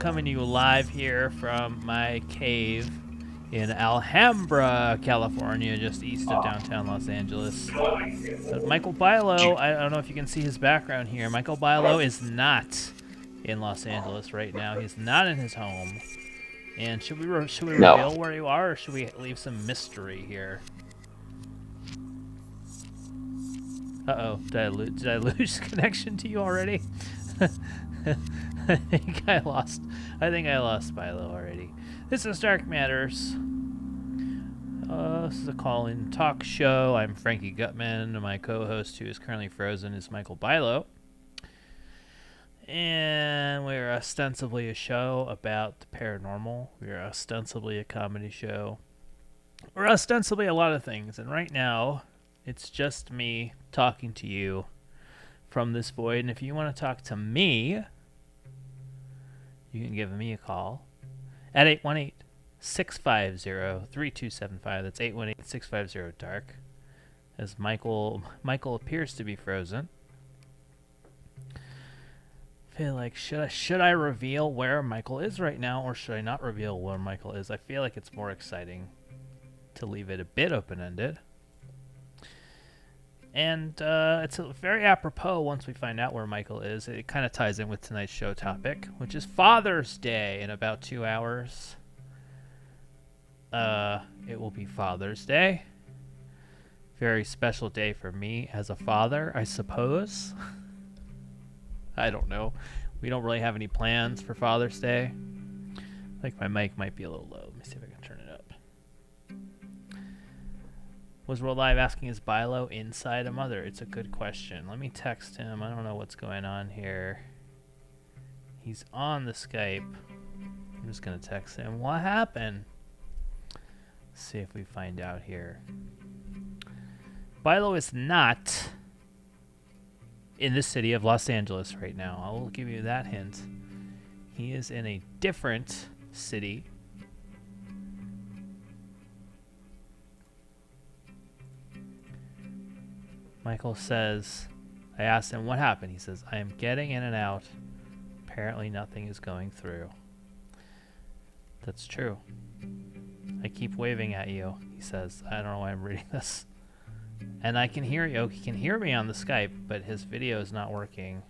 coming to you live here from my cave in Alhambra, California, just east of downtown Los Angeles. But Michael Bilo, I don't know if you can see his background here. Michael Bilo is not in Los Angeles right now. He's not in his home. And should we reveal where you are, or should we leave some mystery here? Uh-oh, did I lose connection to you already? I think I lost Bilo already. This is Dark Matters. This is a call-in talk show. I'm Frankie Gutman. My co-host, who is currently frozen, is Michael Bilo. And we're ostensibly a show about the paranormal. We're ostensibly a comedy show. We're ostensibly a lot of things. And right now, it's just me talking to you from this void. And if you want to talk to me, you can give me a call at 818-650-3275. That's 818-650-DARK. As Michael appears to be frozen. I feel like, should I reveal where Michael is right now, or should I not reveal where Michael is? I feel like it's more exciting to leave it a bit open-ended. And it's very apropos once we find out where Michael is. It kind of ties in with tonight's show topic, which is Father's Day in about 2 hours. It will be Father's Day. Very special day for me as a father, I suppose. I don't know. We don't really have any plans for Father's Day. I think my mic might be a little low. Let me see if I can turn it up. Was World Live asking, is Bilo inside a mother? It's a good question. Let me text him. I don't know what's going on here. He's on the Skype. I'm just going to text him. What happened? Let's see if we find out here. Bilo is not in the city of Los Angeles right now. I will give you that hint. He is in a different city. Michael says, I asked him what happened. He says, I am getting in and out. Apparently nothing is going through. That's true. I keep waving at you, he says. I don't know why I'm reading this. And I can hear you. He can hear me on the Skype, but his video is not working.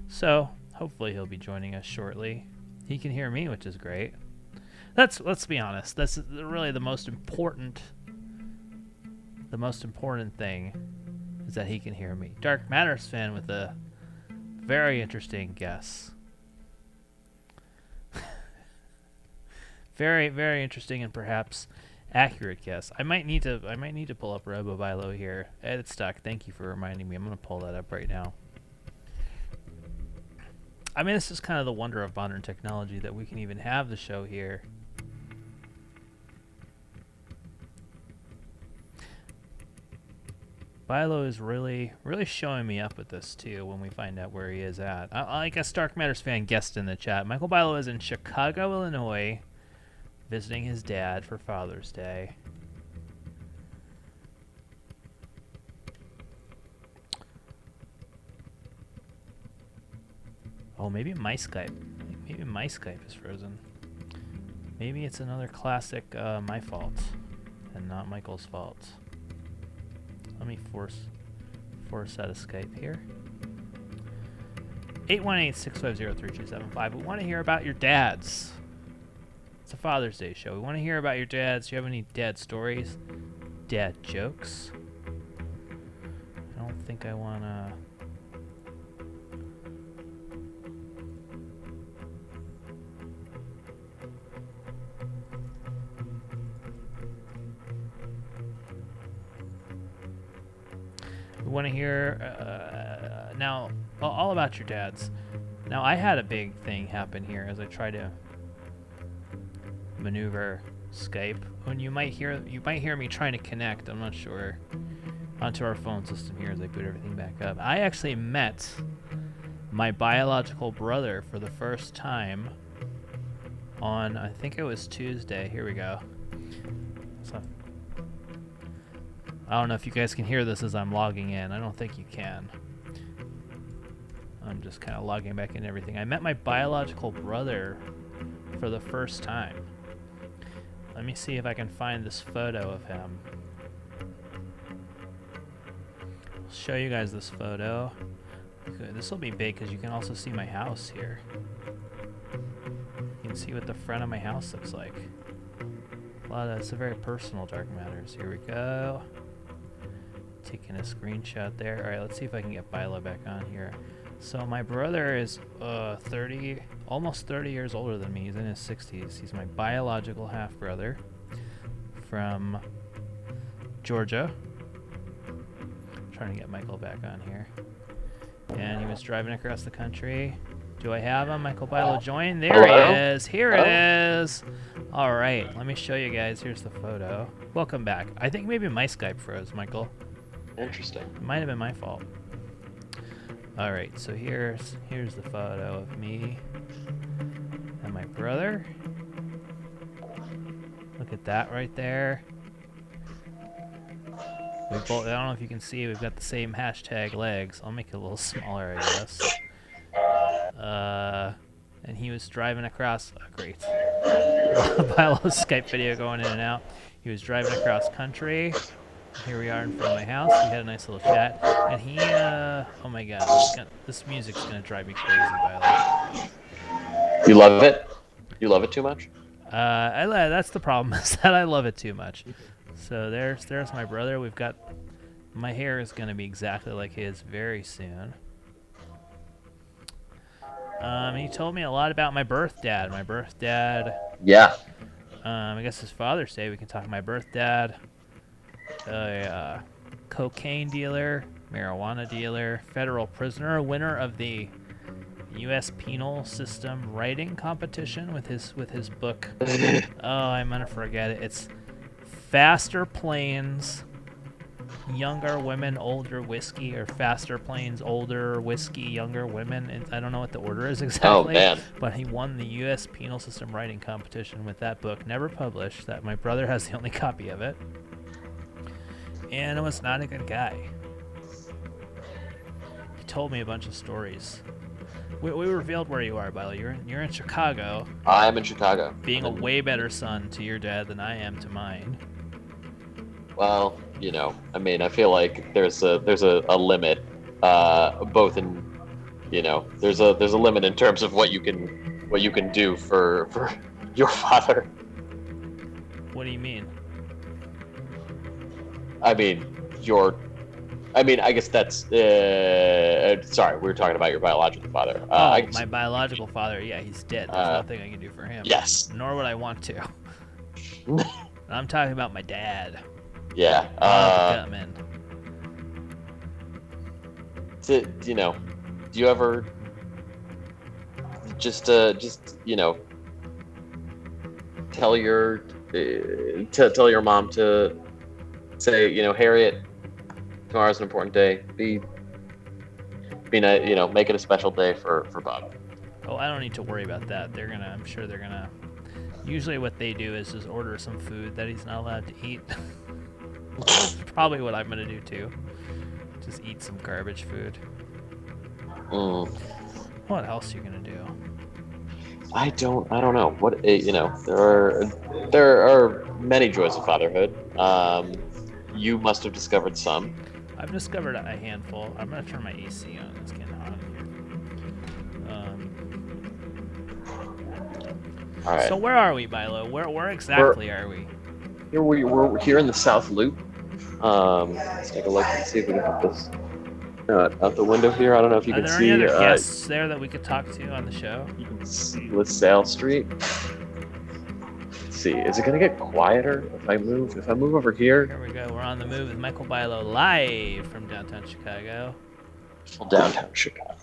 So, hopefully he'll be joining us shortly. He can hear me, which is great. Let's be honest. That's really the most important thing is that he can hear me. Dark Matters fan with a very interesting guess. Very, very interesting and perhaps accurate guess. I might need to pull up RoboBilo here. It's stuck. Thank you for reminding me. I'm going to pull that up right now. I mean, this is kind of the wonder of modern technology that we can even have the show here. Bilo is really showing me up with this too when we find out where he is at. I guess Dark Matters fan guessed in the chat. Michael Bilo is in Chicago, Illinois, visiting his dad for Father's Day. Oh, maybe my Skype. Maybe my Skype is frozen. Maybe it's another classic my fault and not Michael's fault. Let me force out a Skype here. 818-650-3275. We want to hear about your dads. It's a Father's Day show. We want to hear about your dads. Do you have any dad stories? Dad jokes? I don't think I want to... We want to hear now all about your dads. Now, I had a big thing happen here as I try to maneuver Skype. When you might hear me trying to connect, I'm not sure, onto our phone system here as I boot everything back up. I actually met my biological brother for the first time on, I think it was Tuesday. Here we go. So I don't know if you guys can hear this as I'm logging in. I don't think you can. I'm just kind of logging back in everything. I met my biological brother for the first time. Let me see if I can find this photo of him. I'll show you guys this photo. Okay, this will be big because you can also see my house here. You can see what the front of my house looks like. It's a very personal Dark Matters. Here we go. Taking a screenshot there. Alright, let's see if I can get Bilo back on here. So my brother is 30, almost 30 years older than me. He's in his 60s. He's my biological half-brother from Georgia. I'm trying to get Michael back on here. And he was driving across the country. Do I have him? Michael Bilo join. There he is. Here it is. All right, let me show you guys. Here's the photo. Welcome back. I think maybe my Skype froze, Michael. Interesting. It might have been my fault. All right, so here's the photo of me and my brother. Look at that right there. We both, I don't know if you can see, we've got the same hashtag legs. I'll make it a little smaller, I guess. And he was driving across. Oh, great. Bilo's Skype video going in and out. He was driving across country. Here we are in front of my house. We had a nice little chat. And he, oh my god, this music's gonna drive me crazy, Bilo. You love it? You love it too much? That's the problem, is that I love it too much. So there's my brother. We've got, my hair is gonna be exactly like his very soon. He told me a lot about my birth dad. My birth dad. Yeah. I guess his Father's Day. We can talk my birth dad. A cocaine dealer, marijuana dealer, federal prisoner, winner of the U.S. penal system writing competition with his book. Oh, I'm gonna forget it. It's Faster Planes, Younger Women, Older Whiskey, or Faster Planes, Older Whiskey, Younger Women. I don't know what the order is exactly. Oh, man. But he won the U.S. penal system writing competition with that book, never published. That my brother has the only copy of it. And it was not a good guy. He told me a bunch of stories. We revealed where you are, Bilo. You're in Chicago. I'm in Chicago. Being a way better son to your dad than I am to mine. Well, you know, I mean, I feel like there's a limit, both in, you know, there's a limit in terms of what you can do for your father. What do you mean? I mean, I guess that's, sorry, we were talking about your biological father. My biological father, yeah, he's dead. There's nothing I can do for him. Yes. Nor would I want to. I'm talking about my dad. Yeah. Gutman. You know, do you ever just you know, tell your mom to say, you know, Harriet, tomorrow's an important day. Be you know, make it a special day for Bob. Oh, I don't need to worry about that. I'm sure they're gonna. Usually, what they do is just order some food that he's not allowed to eat. Probably what I'm gonna do too. Just eat some garbage food. What else are you gonna do? I don't know. What, you know, there are many joys of fatherhood. You must have discovered some. I've discovered a handful. I'm gonna turn my AC on. It's getting hot in here. All right. So where are we, Bilo? Where exactly are we? We're here in the South Loop. Let's take a look and see if we can put this out the window here. I don't know if you can see. Are there any other guests there that we could talk to on the show? You can see LaSalle Street. Let's see. Is it gonna get quieter if I move? If I move over here? Here we go. We're on the move with Michael Bilo live from downtown Chicago. Downtown Chicago.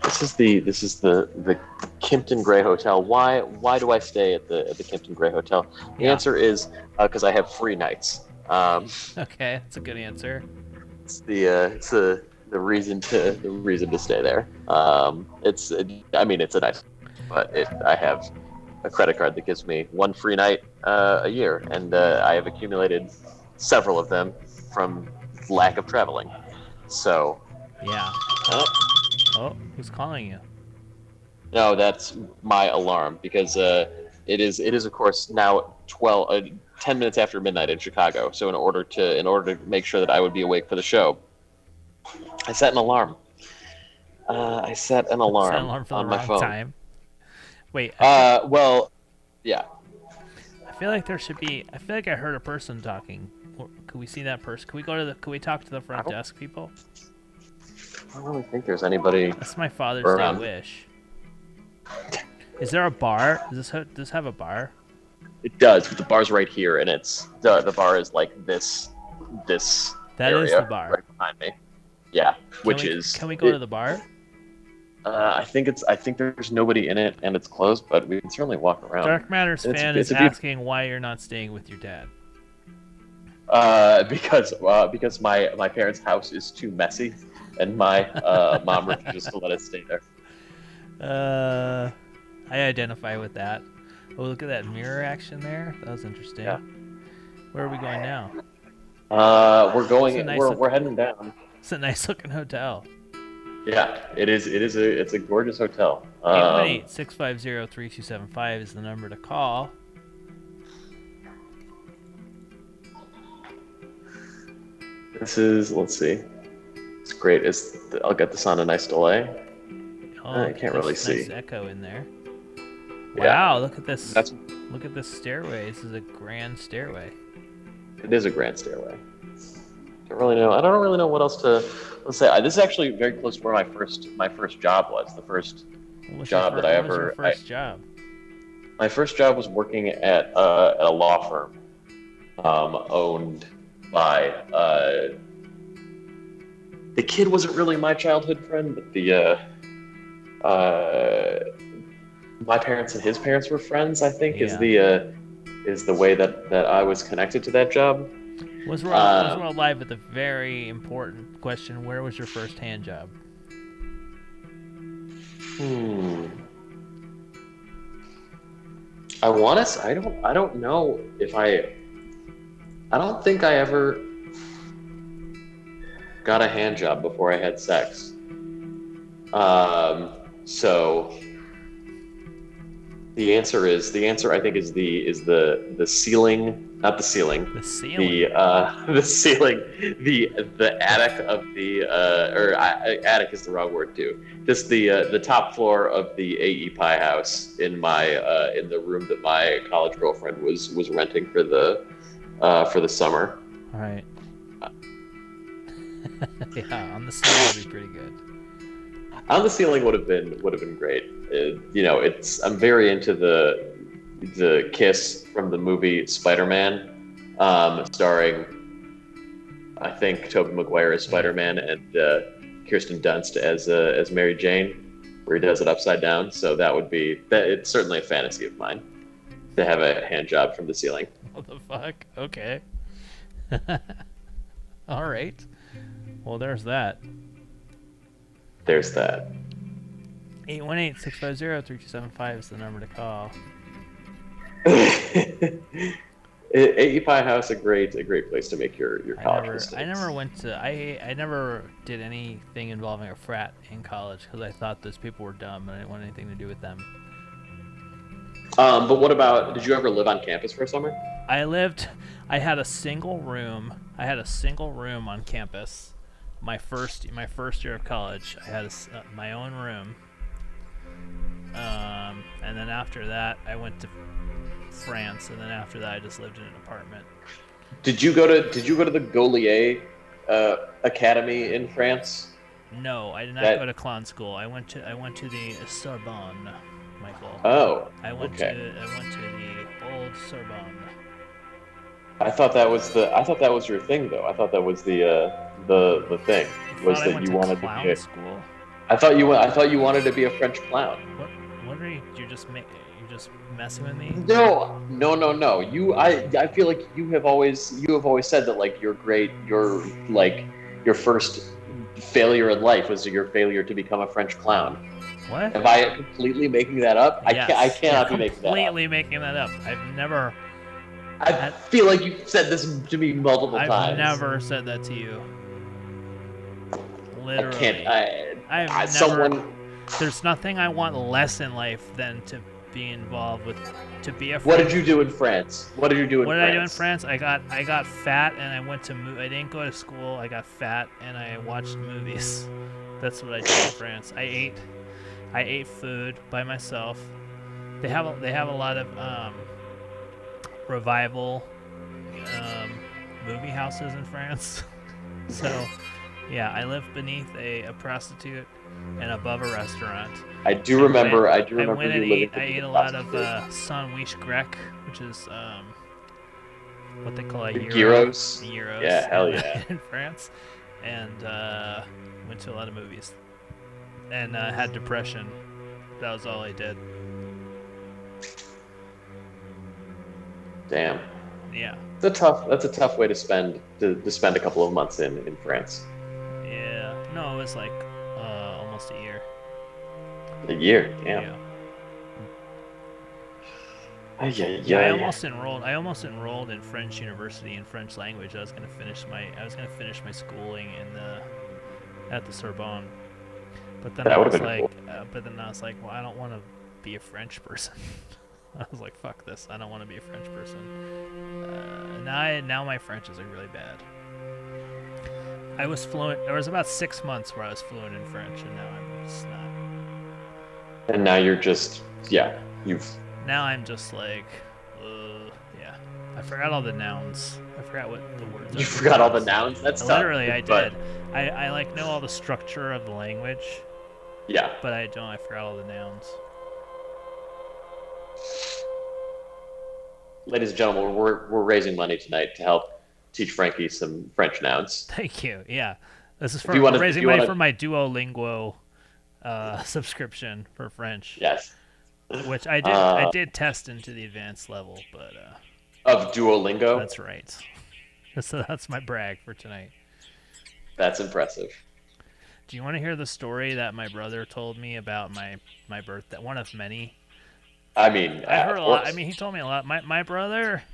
This is the Kimpton Gray Hotel. Why do I stay at the Kimpton Gray Hotel? The answer is because I have free nights. Okay, that's a good answer. It's the reason to stay there. It's a nice, but I have a credit card that gives me one free night a year, and I have accumulated several of them from lack of traveling. So yeah. Oh, who's calling you? No, that's my alarm because it is of course now 10 minutes after midnight in Chicago. So in order to make sure that I would be awake for the show, I set an alarm. I set an Set an alarm alarm for the on my wrong phone. time. Wait, I Well, yeah. feel like there should be. I feel like I heard a person talking. Could we see that person? Could we talk to the front desk people? I don't really think there's anybody That's my Father's around. Day wish. Is there a bar? Does this have a bar? It does, but the bar's right here, and it's the bar is like this That area is the bar. right behind me. Yeah, Can we go to the bar? I think there's nobody in it, and it's closed, but we can certainly walk around. Dark Matters It's- fan it's is a beaut- asking why you're not staying with your dad. Because my parents' house is too messy, and my mom refuses to let us stay there. I identify with that. Oh, look at that mirror action there. That was interesting. Yeah. Where are we going now? We're going. It's a nice We're heading down. It's a nice looking hotel. Yeah, it is. It's a gorgeous hotel. 818-650-3275 is the number to call. This is. Let's see. It's great. I'll get this on a nice delay. Oh, I can't really see. Nice echo in there. Yeah. Wow, look at this. That's. Look at this stairway. This is a grand stairway. It is a grand stairway. I don't really know what else to let's say. This is actually very close to where my first job was. The first What was job your that I what was your ever. first job? My first job was working at a law firm, owned by. The kid wasn't really my childhood friend, but my parents and his parents were friends. I think is the way that I was connected to that job. Let's roll live with a very important question. Where was your first hand job? I don't know if I don't think I ever got a hand job before I had sex. So the answer I think is the ceiling, not the ceiling. The ceiling. The ceiling, the attic of the attic is the wrong word too. Just the top floor of the AE Pie house in the room that my college girlfriend was renting for the summer. All right. Yeah, on the ceiling would be pretty good. On the ceiling would have been great. I'm very into the kiss from the movie Spider-Man, starring I think Tobey Maguire as Spider-Man and Kirsten Dunst as Mary Jane, where he does it upside down. So it's certainly a fantasy of mine to have a hand job from the ceiling. What the fuck? Okay. All right. Well, there's that. There's that. 818-650-3275 is the number to call. AE Pie House, a great place to make your college mistakes. I never did anything involving a frat in college because I thought those people were dumb and I didn't want anything to do with them. But what about? Did you ever live on campus for a summer? I had a single room on campus. My first year of college, I had my own room. And then after that, I went to France, and then after that, I just lived in an apartment. Did you go to the Gaulier Academy in France? No, I did not go to clown school. I went to the Sorbonne, Michael. Oh, I went to the old Sorbonne. I thought that was your thing, though. I thought that was the thing was that you wanted to be school. I thought you wanted to be a French clown. What are you? You're just messing with me? No. I feel like you have always said that like your first failure in life was your failure to become a French clown. What? Am I completely making that up? Yes, I cannot be making that up. Completely making that up. I feel like you've said this to me multiple times. I've never said that to you. Literally. I've never. Someone. There's nothing I want less in life than to be involved with, to be a What French. did you do in France? What did you do in What did France? I do in France? I got fat and I went to I didn't go to school. I got fat and I watched movies. That's what I did in France. I ate food by myself. They have a lot of revival movie houses in France. So yeah, I lived beneath a prostitute and above a restaurant. I do remember. I went you and living. I ate a lot of sandwich grec, which is what they call a gyros. Gyros. Yeah, hell yeah. In France, and went to a lot of movies, and had depression. That was all I did. Damn. Yeah. That's a tough way to spend a couple of months in France. Yeah. No, it was like almost a year. A year. Damn. Yeah. Yeah. I almost enrolled in French university in French language. I was gonna finish my schooling at the Sorbonne. But then I was like, cool. Well, I don't want to be a French person. I was like, fuck this. I don't want to be a French person. Now my French is like really bad. I was fluent. There was about 6 months where I was fluent in French, and now I'm just not. And now you're just Now I'm just like, yeah. I forgot all the nouns. I forgot what the words are. You forgot all the nouns? That's tough. Literally, I did. I like know all the structure of the language. Yeah. But I forgot all the nouns. Ladies and gentlemen, we're raising money tonight to help teach Frankie some French nouns. Thank you. Yeah. This is for raising money for my Duolingo subscription for French. Yes. Which I did test into the advanced level, but of Duolingo? That's right. So that's my brag for tonight. That's impressive. Do you want to hear the story that my brother told me about my birthday? One of many. I mean, I heard a lot. I mean, he told me a lot. My brother,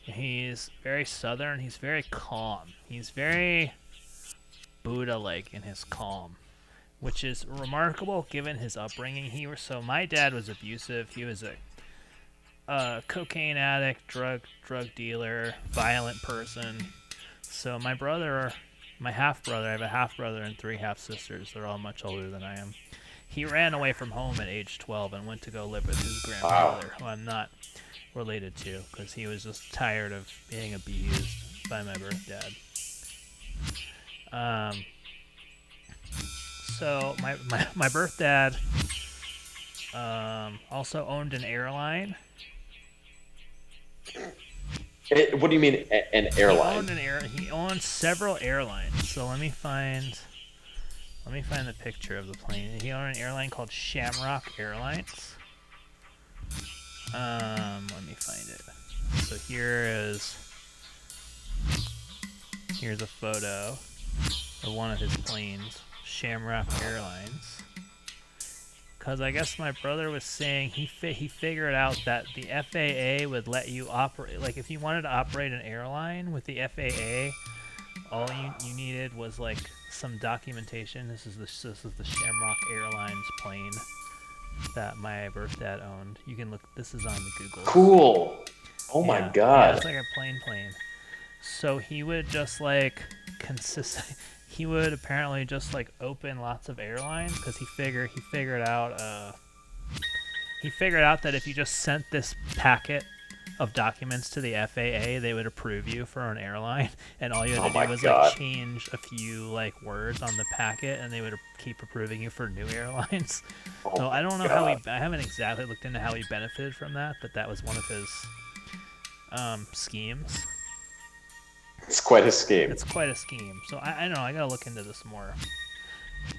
he's very southern. He's very calm. He's very Buddha-like in his calm, which is remarkable given his upbringing. So my dad was abusive. He was a cocaine addict, drug dealer, violent person. So my brother, my half-brother, I have a half-brother and 3 half-sisters. They're all much older than I am. He ran away from home at age 12 and went to go live with his grandfather, who I'm not related to, because he was just tired of being abused by my birth dad. So my birth dad also owned an airline. What do you mean an airline? He owned several airlines. So let me find the picture of the plane. He owned an airline called Shamrock Airlines. Let me find it. So here's a photo of one of his planes, Shamrock Airlines. Because I guess my brother was saying he figured out that the FAA would let you operate, like if you wanted to operate an airline with the FAA, all you needed was like some documentation. This is the Shamrock Airlines plane that my birth dad owned. You can look. This is on the Google. Cool. Oh my god. Yeah, it's like a plane. So he would just like He would apparently just like open lots of airlines because he figured out that if you just sent this packet of documents to the FAA, they would approve you for an airline, and all you had to do was like change a few like words on the packet, and they would keep approving you for new airlines. So I don't know how I haven't exactly looked into how he benefited from that, but that was one of his schemes. It's quite a scheme. So I don't know. I gotta look into this more.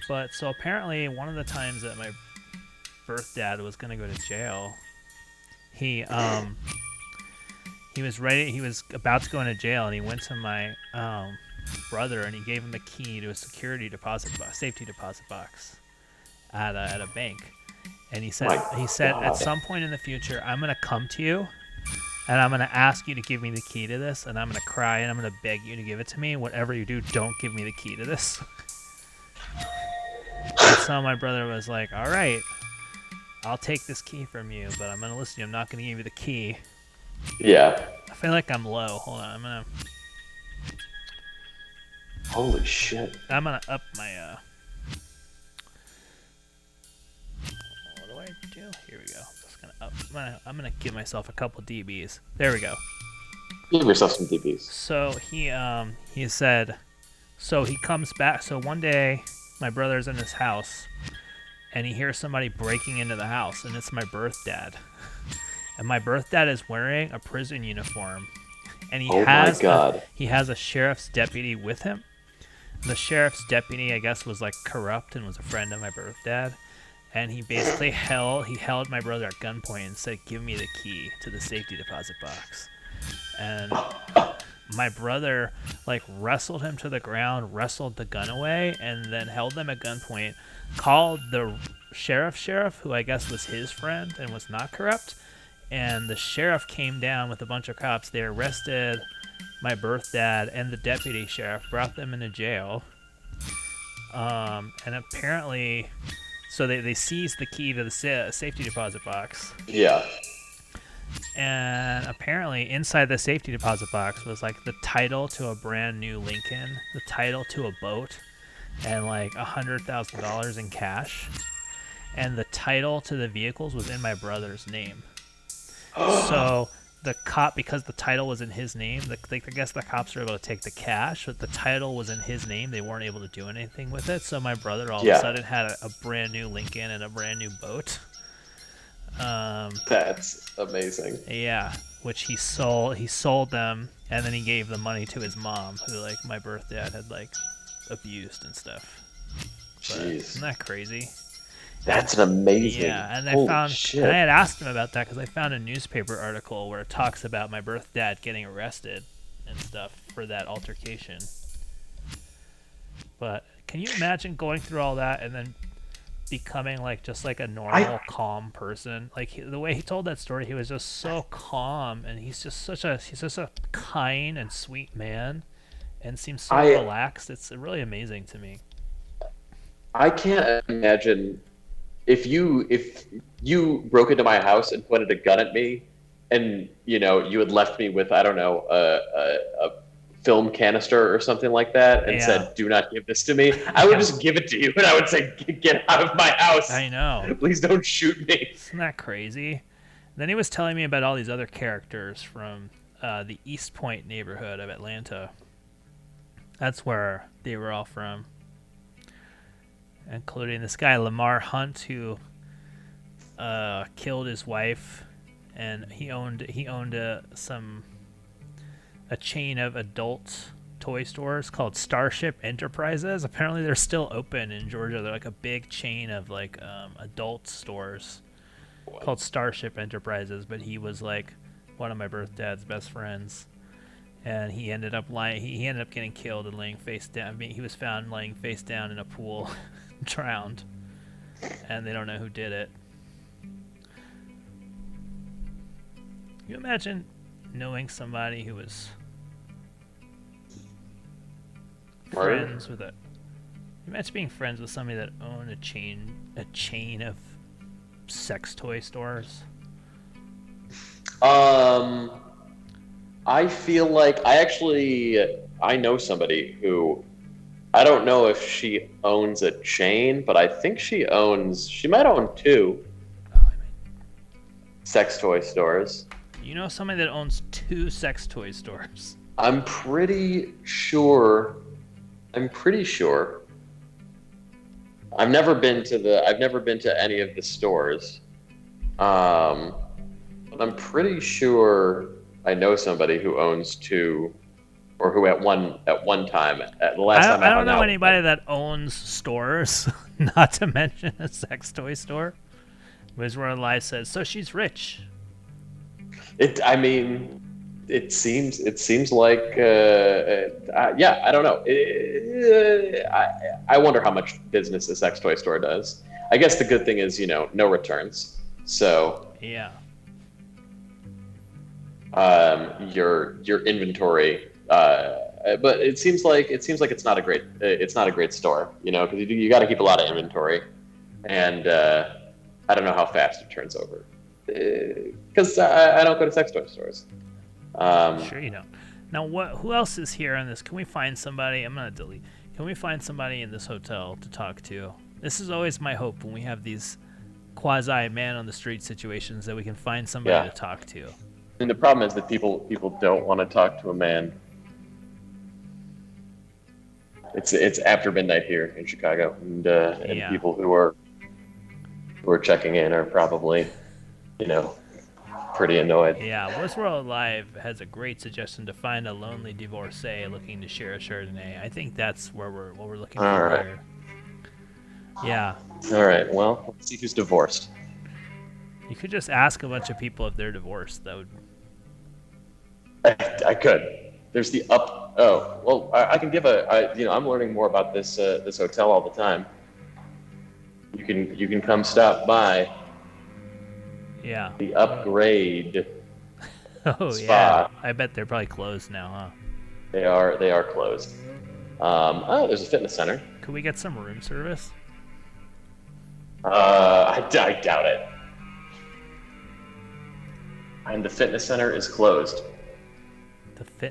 But so apparently, one of the times that my birth dad was gonna go to jail, he was about to go into jail, and he went to my brother, and he gave him a key to a safety deposit box at a bank, and he said at some point in the future, I'm gonna come to you. And I'm going to ask you to give me the key to this, and I'm going to cry, and I'm going to beg you to give it to me. Whatever you do, don't give me the key to this. so my brother was like, all right, I'll take this key from you, but I'm going to listen to you. I'm not going to give you the key. Yeah. I feel like I'm low. Hold on. Holy shit. I'm going to up my, what do I do? Here we go. Just gonna up. I'm gonna give myself a couple dBs. There we go. Give yourself some DBs. So he said, so he comes back. So one day, my brother's in his house, and he hears somebody breaking into the house, and it's my birth dad. And my birth dad is wearing a prison uniform, and he has a sheriff's deputy with him. The sheriff's deputy, I guess, was like corrupt and was a friend of my birth dad. And he basically held my brother at gunpoint and said, "Give me the key to the safety deposit box." And my brother like wrestled him to the ground, wrestled the gun away, and then held them at gunpoint. Called the sheriff, who I guess was his friend and was not corrupt. And the sheriff came down with a bunch of cops. They arrested my birth dad and the deputy sheriff, brought them into jail. And apparently. So they seized the key to the safety deposit box. Yeah. And apparently inside the safety deposit box was like the title to a brand new Lincoln, the title to a boat, and like $100,000 in cash. And the title to the vehicles was in my brother's name. So the cop, because the title was in his name, I guess the cops were able to take the cash, but the title was in his name. They weren't able to do anything with it. So my brother all of a sudden had a brand new Lincoln and a brand new boat. That's amazing. Yeah, which he sold them, and then he gave the money to his mom, who like my birth dad had like abused and stuff. But Jeez. isn't that crazy? That's an amazing. Yeah, and shit. And I had asked him about that because I found a newspaper article where it talks about my birth dad getting arrested and stuff for that altercation. But can you imagine going through all that and then becoming like just like a normal, calm person? Like the way he told that story, he was just so calm, and he's just such a kind and sweet man, and seems so relaxed. It's really amazing to me. I can't imagine. If you broke into my house and pointed a gun at me, and you had left me with, I don't know, a film canister or something like that, and said, "Do not give this to me," I would just give it to you, and I would say, "Get out of my house! I know. Please don't shoot me." Isn't that crazy? Then he was telling me about all these other characters from the East Point neighborhood of Atlanta. That's where they were all from. Including this guy Lamar Hunt, who killed his wife, and he owned a chain of adult toy stores called Starship Enterprises. Apparently, they're still open in Georgia. They're like a big chain of like adult stores called Starship Enterprises. But he was like one of my birth dad's best friends, and he ended up He ended up getting killed and laying face down. I mean, he was found laying face down in a pool. Drowned, and they don't know who did it. Can you imagine knowing somebody who was friends with imagine being friends with somebody that owned a chain of sex toy stores? I feel like I know somebody who, I don't know if she owns a chain, but I think she might own 2 sex toy stores. You know somebody that owns 2 sex toy stores? I'm pretty sure. I've never been to any of the stores. But I'm pretty sure I know somebody who owns 2. Or who at one time, at the last time I don't know anybody that owns stores, not to mention a sex toy store. Wiz World Live says, so she's rich. It seems like, I don't know. I wonder how much business a sex toy store does. I guess the good thing is, no returns. So yeah, your inventory but it seems like it's not a great store, you know, because you got to keep a lot of inventory, and I don't know how fast it turns over, because I don't go to sex toy stores. Sure you don't. Now, who else is here on this? Can we find somebody? I'm gonna delete. Can we find somebody in this hotel to talk to? This is always my hope when we have these quasi man on the street situations, that we can find somebody to talk to. And the problem is that people don't want to talk to a man. It's after midnight here in Chicago, and people who are checking in are probably, you know, pretty annoyed. Yeah, Westworld Live has a great suggestion to find a lonely divorcee looking to share a Chardonnay. I think that's what we're looking for here. Yeah. All right. Well, let's see who's divorced. You could just ask a bunch of people if they're divorced. That would. I could. There's the up. Oh, well, I can give I'm learning more about this hotel all the time. You can come stop by. Yeah. The Upgrade. Oh Spa. yeah. I bet they're probably closed now, huh? They are closed. There's a fitness center. Could we get some room service? I doubt it. And the fitness center is closed.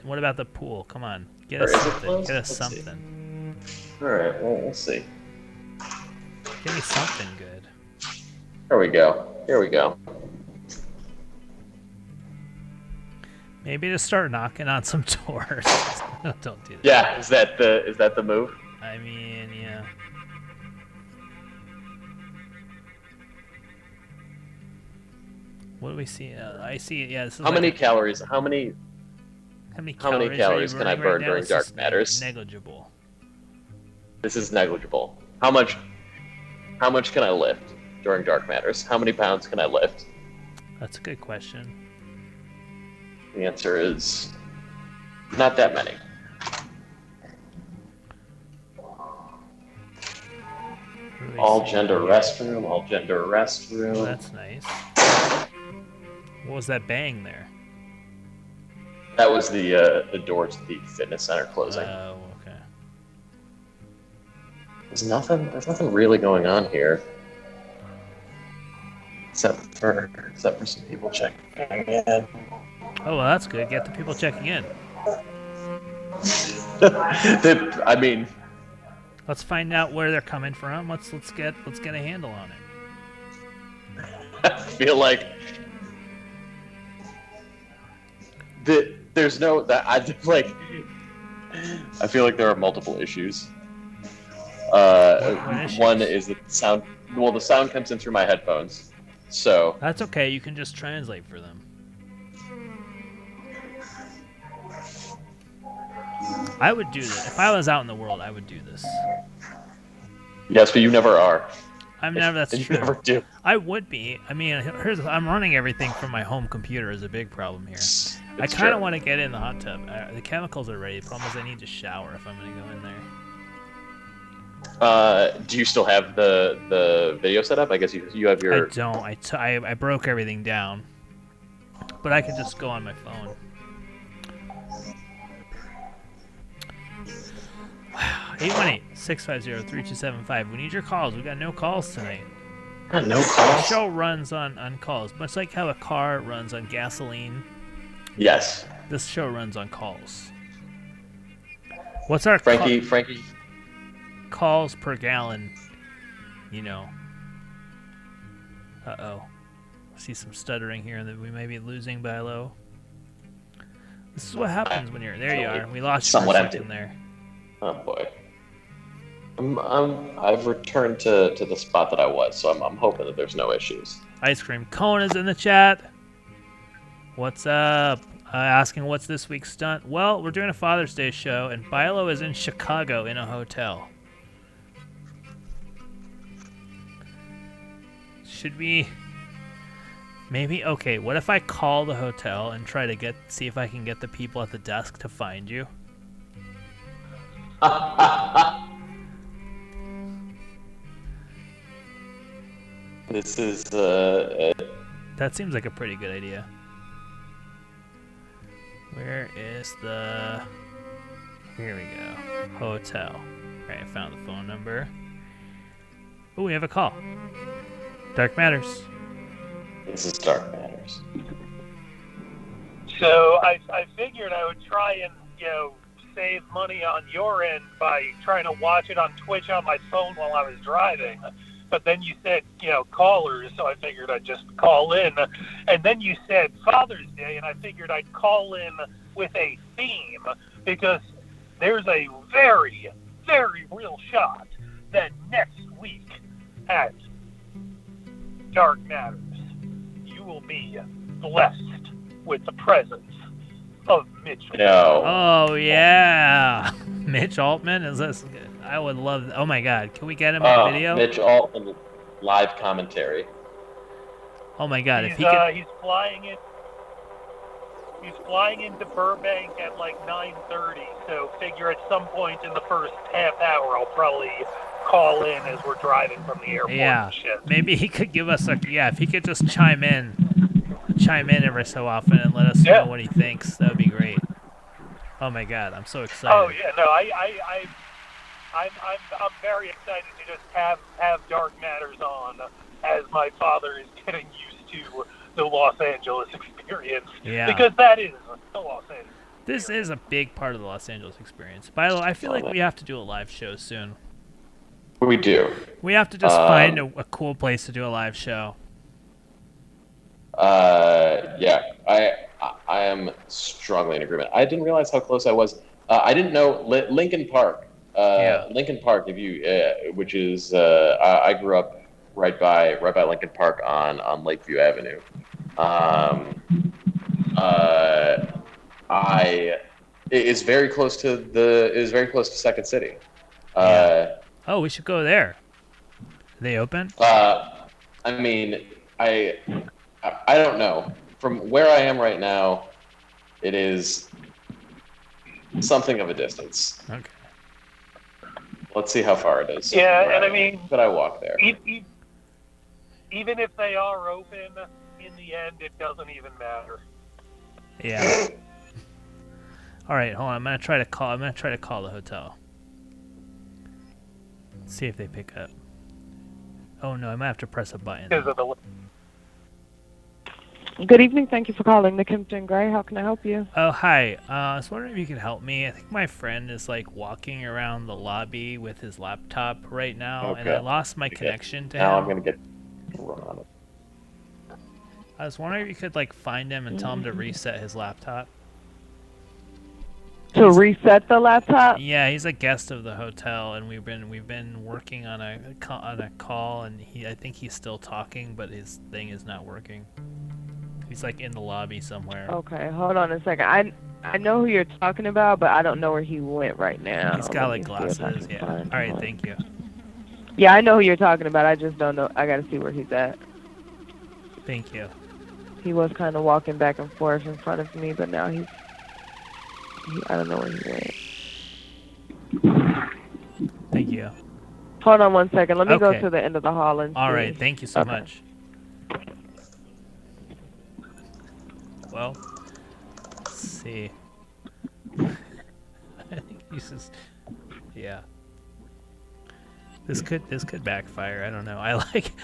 What about the pool? Come on, get Or us is it something. closed? Get us Let's something. All right. Well, we'll see. Give me something good. Here we go. Maybe to start knocking on some doors. Don't do that. Yeah, is that the move? I mean, yeah. What do we see? I see. Yeah, this is How many calories? How many calories are can I you burn right now? during This Dark is Matters? Negligible. This is negligible. How much can I lift during Dark Matters? How many pounds can I lift? That's a good question. The answer is not that many. All gender restroom. Oh, that's nice. What was that bang there? That was the door to the fitness center closing. Oh, okay. There's nothing really going on here. Except for some people checking in. Oh, well, that's good. Get the people checking in. I mean, let's find out where they're coming from. Let's get a handle on it. I feel like there's no that I like. I feel like there are multiple issues. What issues? One is that the sound. Well, the sound comes in through my headphones, so that's okay. You can just translate for them. I would do this if I was out in the world. I would do this. Yes, but you never are. I'm never. That's you true. Never do. I would be. I mean, I'm running everything from my home computer. Is a big problem here. I kind of want to get in the hot tub. The chemicals are ready. The problem is I need to shower if I'm going to go in there. Do you still have the video set up? I guess you have your. I don't. I broke everything down, but I can just go on my phone. Wow. 818-650-3275. We need your calls. We got no calls tonight. No calls. The show runs on calls, much like how a car runs on gasoline. Yes. This show runs on calls. What's our Frankie calls per gallon? You know. Uh-oh. I see some stuttering here that we may be losing by low. This is what happens when you're there. You are. We lost you for a second there. Oh boy. I've returned to the spot that I was, so I'm hoping that there's no issues. Ice Cream Cone is in the chat. What's up? Asking what's this week's stunt. Well, we're doing a Father's Day show, and Bilo is in Chicago in a hotel. Should we... Maybe... Okay, what if I call the hotel and try to see if I can get the people at the desk to find you? This is That seems like a pretty good idea. Where is the... Here we go. Hotel. Alright, I found the phone number. Oh, we have a call. Dark Matters. This is Dark Matters. So I figured I would try and, save money on your end by trying to watch it on Twitch on my phone while I was driving. But then you said, callers, so I figured I'd just call in. And then you said Father's Day, and I figured I'd call in with a theme because there's a very, very real shot that next week at Dark Matters, you will be blessed with the presence of Mitch. No. Oh, yeah. Mitch Altman? Is this good? I would love... Oh, my God. Can we get him on video? Mitch Altman, live commentary. Oh, my God. He's, If he could... he's flying it. He's flying into Burbank at like 9:30, so figure at some point in the first half hour I'll probably call in as we're driving from the airport. Yeah, and shit. maybe he could give us a... Yeah, if he could just chime in every so often and let us know what he thinks, that would be great. Oh, my God. I'm so excited. Oh yeah, no, I'm very excited to just have Dark Matters on as my father is getting used to the Los Angeles experience. Yeah. Because that is the Los Angeles. This is a big part of the Los Angeles experience. By the way, I feel like we have to do a live show soon. We do. We have to just find a cool place to do a live show. Yeah, I am strongly in agreement. I didn't realize how close I was. I didn't know Lincoln Park. Lincoln Park, if you, which is, I grew up right by Lincoln Park on Lakeview Avenue. It's very close to Second City. Oh, we should go there. Are they open? I mean, I don't know. From where I am right now, it is something of a distance. Okay. Let's see how far it is. Yeah, and I mean, could I walk there? Even if they are open, in the end, it doesn't even matter. Yeah. All right, hold on. I'm gonna try to call the hotel. See if they pick up. Oh no, I might have to press a button. Because of the... Good evening. Thank you for calling the Kimpton Gray. How can I help you? Oh, hi. I was wondering if you could help me. I think my friend is like walking around the lobby with his laptop right now, and I lost my connection to him. Now I'm gonna get run on it. I was wondering if you could like find him and tell him to reset his laptop. To reset the laptop? Yeah, he's a guest of the hotel, and we've been working on a call, and I think he's still talking, but his thing is not working. He's like in the lobby somewhere. Okay, hold on a second. I know who you're talking about, but I don't know where he went right now. He's got like glasses. Yeah. All right, thank you. Yeah, I know who you're talking about. I just don't know. I gotta see where he's at. Thank you. He was kind of walking back and forth in front of me, but now I don't know where he went. Thank you. Hold on one second. Let me go Okay. to the end of the hall and see. All right, thank you so Okay. much. Well, let's see. I think he's just, yeah. This could backfire. I don't know.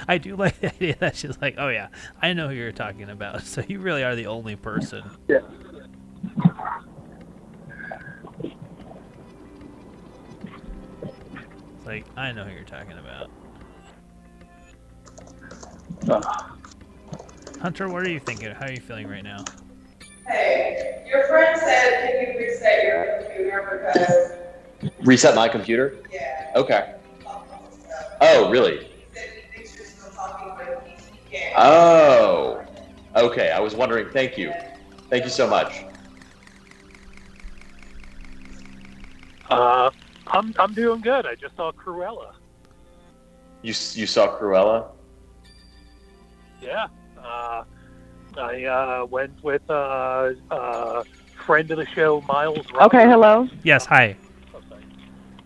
I do like the idea that she's like, oh yeah, I know who you're talking about. So you really are the only person. Yeah. It's like, I know who you're talking about. Hunter, what are you thinking? How are you feeling right now? Hey, your friend said, can you reset your computer because, Reset my computer? yeah. Okay. Oh, really? He said he thinks you're still talking, but he can't. Oh. Okay, I was wondering. Thank you. Thank you so much. I'm doing good. I just saw Cruella. You saw Cruella? Yeah. I went with friend of the show, Miles. Okay, hello. Yes, hi.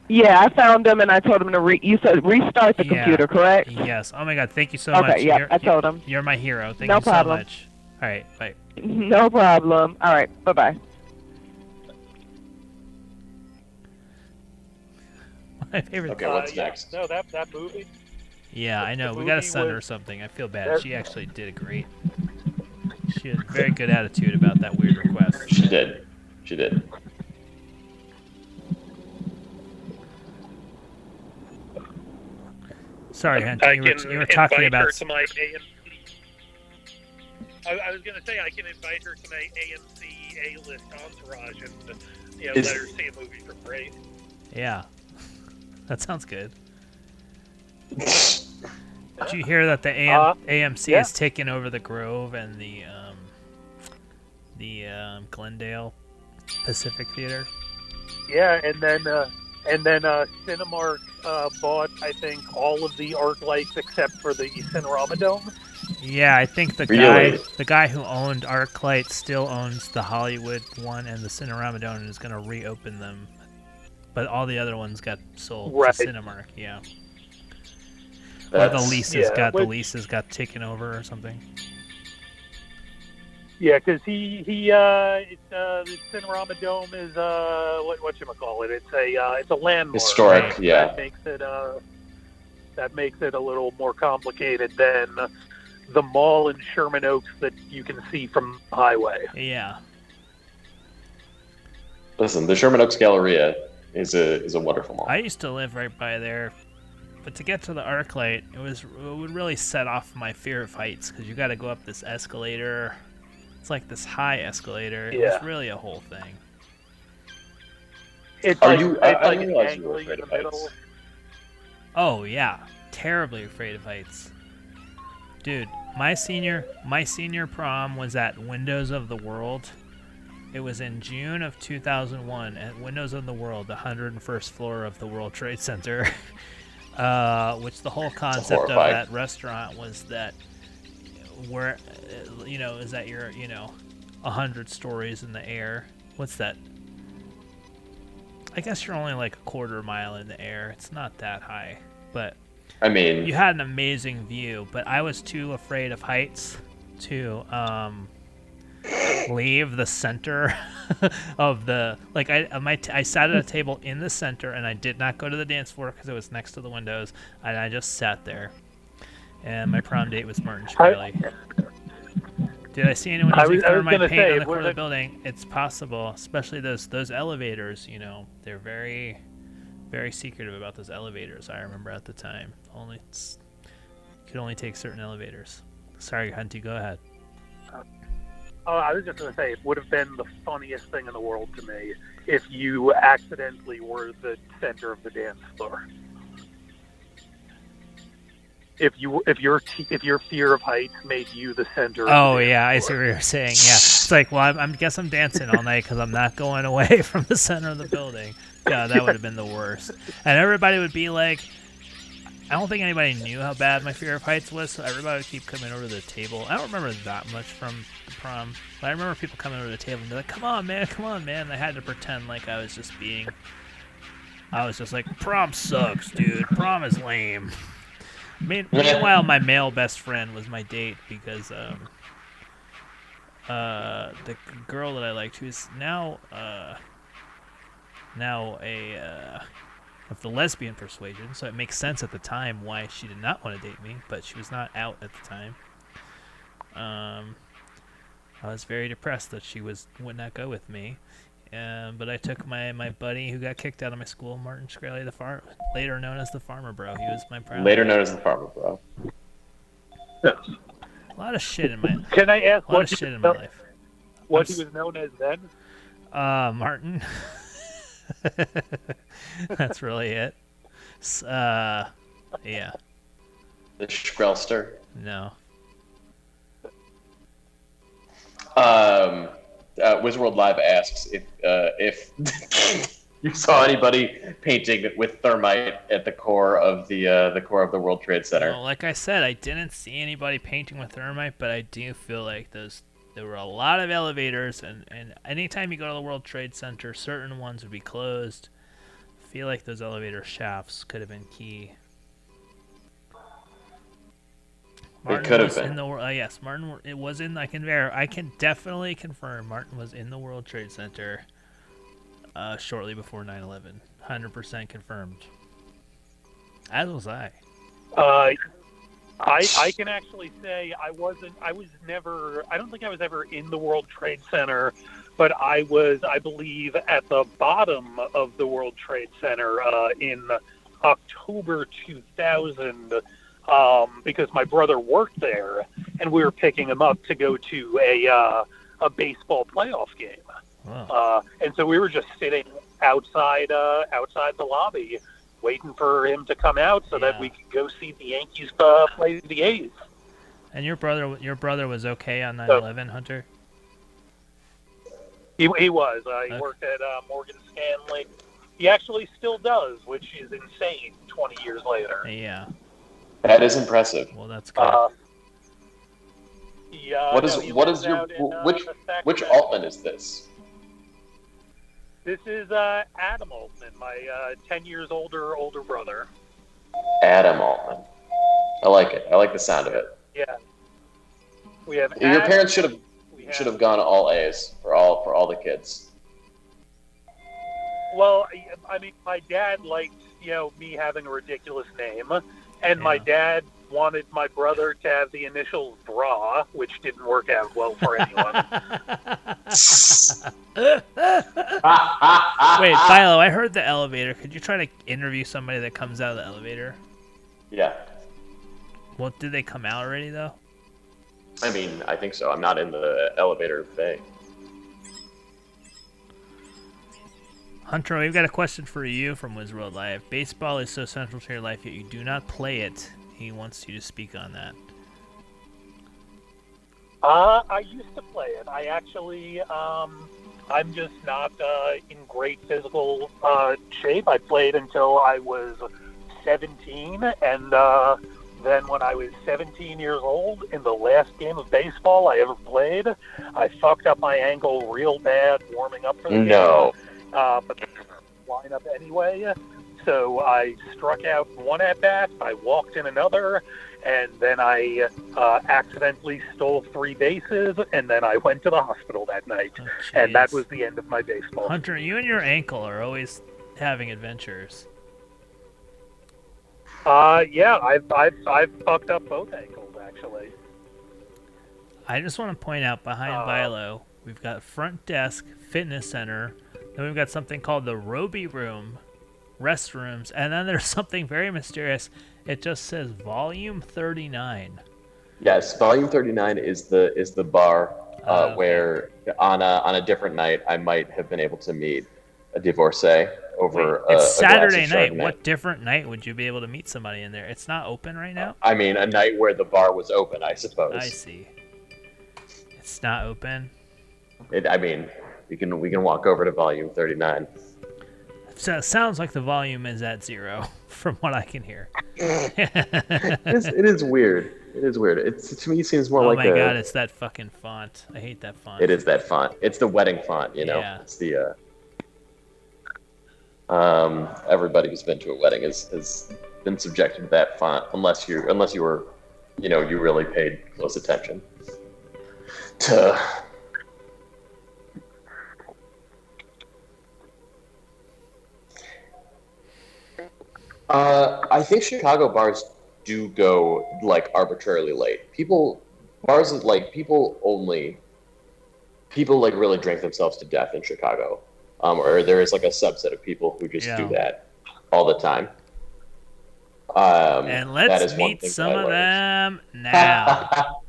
Yeah, I found him and I told him to you said restart the computer, correct? Yes. Oh my God, thank you so much. Okay, yeah, I told him. You're my hero. Thank No you problem. so much. All right, bye. No problem. All right, bye-bye. My favorite. Okay, what's yeah, next? No, that movie. Yeah, I know. the We gotta movie send her was- something. I feel bad. that- She actually did a great. She had a very good attitude about that weird request. She did. She did. Sorry, Hunter. I You can were talking invite her about. to my AMC. I was gonna say I can invite her to my AMC A-list entourage and Is- let her see a movie for free. Yeah, that sounds good. Did you hear that the AMC yeah. is taking over the Grove and the Glendale Pacific Theater? Yeah, and then Cinemark bought I think all of the arc lights except for the Cinerama Dome. Yeah, I think Really? the guy who owned ArcLight still owns the Hollywood one and the Cinerama Dome and is going to reopen them. But all the other ones got sold Right. to Cinemark, yeah. Or the leases got taken over or something. Yeah, because the Cinerama Dome is whatchamacallit? It's a landmark. Historic, yeah. That makes it a little more complicated than the mall in Sherman Oaks that you can see from the highway. Yeah. Listen, the Sherman Oaks Galleria is a wonderful mall. I used to live right by there, but to get to the ArcLight, it would really set off my fear of heights because you got to go up this escalator. It's like this high escalator. It was really a whole thing. It's Are like, you- it's I like didn't realize you were angling afraid in of the middle. heights. Oh yeah, terribly afraid of heights. Dude, my senior prom was at Windows of the World. It was in June of 2001 at Windows of the World, the 101st floor of the World Trade Center. Which the whole concept of horrifying. that restaurant was that where is that you're 100 stories in the air. What's that? I guess you're only like a quarter mile in the air. It's not that high, but I mean, you had an amazing view. But I was too afraid of heights to leave the center of the I sat at a table in the center and I did not go to the dance floor because it was next to the windows and I just sat there. And my prom date was Martin Shkreli. Did I see anyone using thermite paint on the corner of the building? It's possible, especially those elevators. They're very, very secretive about those elevators. I remember at the time, you could only take certain elevators. Sorry, Hunty, go ahead. I was just going to say, it would have been the funniest thing in the world to me if you accidentally were the center of the dance floor. If your fear of heights made you the center. Oh yeah, I see what you're saying. Yeah, it's like, well, I guess I'm dancing all night because I'm not going away from the center of the building. Yeah, that would have been the worst. And everybody would be like, I don't think anybody knew how bad my fear of heights was, so everybody would keep coming over to the table. I don't remember that much from the prom, but I remember people coming over to the table and be like, come on, man. And I had to pretend like I was just like, prom sucks, dude. Prom is lame. Meanwhile, my male best friend was my date because the girl that I liked, who's now of the lesbian persuasion, so it makes sense at the time why she did not want to date me, but she was not out at the time. I was very depressed that she would not go with me. But I took my buddy who got kicked out of my school, Martin Shkreli, later known as the Farmer Bro. He was my prom. later known as the Farmer Bro. A lot of shit in my life. Can I ask What he was known as then? Martin. That's really it. Yeah. The Shkrelster. No. Wizworld Live asks if you saw anybody painting with thermite at the core of the World Trade Center. Well, like I said, I didn't see anybody painting with thermite, but I do feel like there were a lot of elevators, and anytime you go to the World Trade Center, certain ones would be closed. I feel like those elevator shafts could have been key. Martin could have was been. in the yes, Martin. It was in. I can definitely confirm Martin was in the World Trade Center shortly before 9/11. 100% confirmed. As was I. I can actually say I don't think I was ever in the World Trade Center, but I was, I believe, at the bottom of the World Trade Center in October 2000, because my brother worked there, and we were picking him up to go to a baseball playoff game. Wow. And so we were just sitting outside the lobby, waiting for him to come out so that we could go see the Yankees play the A's. And your brother was okay on 9/11, Hunter? He was. He worked at Morgan Stanley. He actually still does, which is insane 20 years later. Yeah. That is impressive. Well, that's good. Which Altman is this? This is Adam Altman, my 10 years older brother. Adam Altman. I like it. I like the sound of it. Yeah. We have Your Adam, parents should have gone all A's for all the kids. Well, I mean, my dad liked, me having a ridiculous name, and my dad wanted my brother to have the initials Bra, which didn't work out well for anyone. Wait, Philo, I heard the elevator. Could you try to interview somebody that comes out of the elevator? Yeah. Well, did they come out already, though? I mean, I think so. I'm not in the elevator bay. Hunter, we've got a question for you from Wizworld Live. Baseball is so central to your life, yet you do not play it. He wants you to speak on that. I used to play it. I actually, I'm just not in great physical shape. I played until I was 17, and then when I was 17 years old, in the last game of baseball I ever played, I fucked up my ankle real bad warming up for the game. But line up anyway. So I struck out one at bat, I walked in another, and then I accidentally stole 3 bases, and then I went to the hospital that night. Oh, and that was the end of my baseball. Hunter, you and your ankle are always having adventures. Yeah, I've fucked up both ankles actually. I just want to point out behind Vilo, we've got front desk, fitness center, then we've got something called the Roby Room, restrooms, and then there's something very mysterious. It just says Volume 39. Yes, Volume 39 is the bar where on a different night I might have been able to meet a divorcee over it's Saturday a glass of night. Chardonnay. What different night would you be able to meet somebody in there? It's not open right now? I mean, a night where the bar was open, I suppose. I see. It's not open. I mean, we can walk over to Volume 39. So it sounds like the volume is at 0, from what I can hear. It is weird. It is weird. To me, it seems more like oh my god, it's that fucking font. I hate that font. It is that font. It's the wedding font, you know? Yeah. It's the... everybody who's been to a wedding has been subjected to that font, unless you were, you really paid close attention to... I think Chicago bars do go arbitrarily late. People really drink themselves to death in Chicago, or there is a subset of people who just do that all the time. And let's meet some of them now.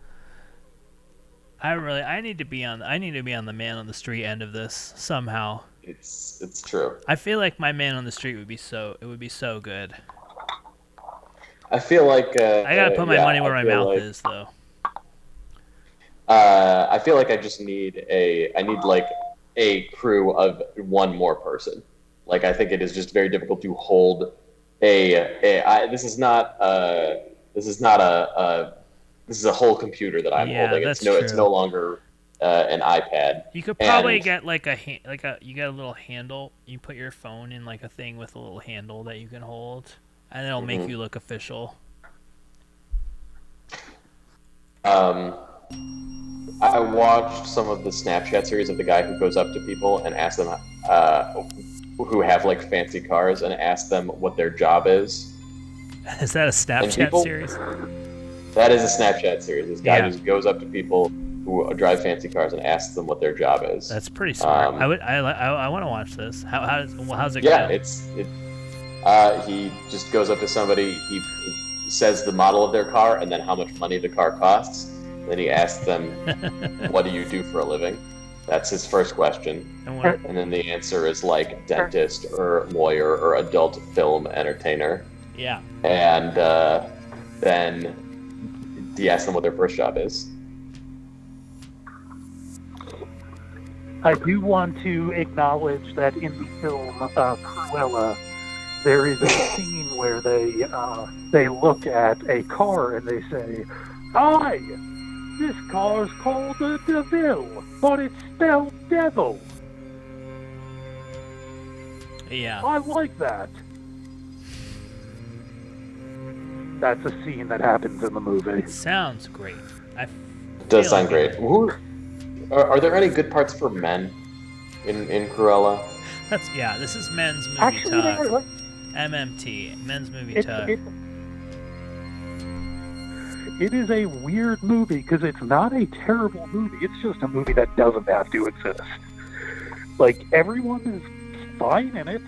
I need to be on the man on the street end of this somehow. It's true. I feel like my man on the street would be so good. I feel like I gotta put my money where my mouth is, though. I feel like I just need a crew of one more person. I think it is just very difficult to hold this is a whole computer that I'm holding. That's it's no longer an iPad. You could probably get you get a little handle. You put your phone in a thing with a little handle that you can hold, and it'll make you look official. I watched some of the Snapchat series of the guy who goes up to people and asks them who have fancy cars and asks them what their job is, Is that a Snapchat people- series? That is a Snapchat series. This guy Yeah. just goes up to people who drive fancy cars and asks them what their job is. That's pretty smart. Um, I want to watch this. How's it Yeah, go? he just goes up to somebody, he says the model of their car and then how much money the car costs. Then he asks them, what do you do for a living? That's his first question. And what- And then the answer is like dentist or lawyer or adult film entertainer. yeah. And then he asks them what their first job is. I do want to acknowledge that in the film Cruella, there is a scene where they look at a car and they say, "Hi, this car's called a DeVille, but it's spelled devil." Yeah. I like that. That's a scene that happens in the movie. Sounds great. It does sound great. Are there any good parts for men in Cruella? This is Men's Movie Actually, Talk. MMT, Men's Movie Talk. It is a weird movie because it's not a terrible movie. It's just a movie that doesn't have to exist. Like, everyone is fine in it.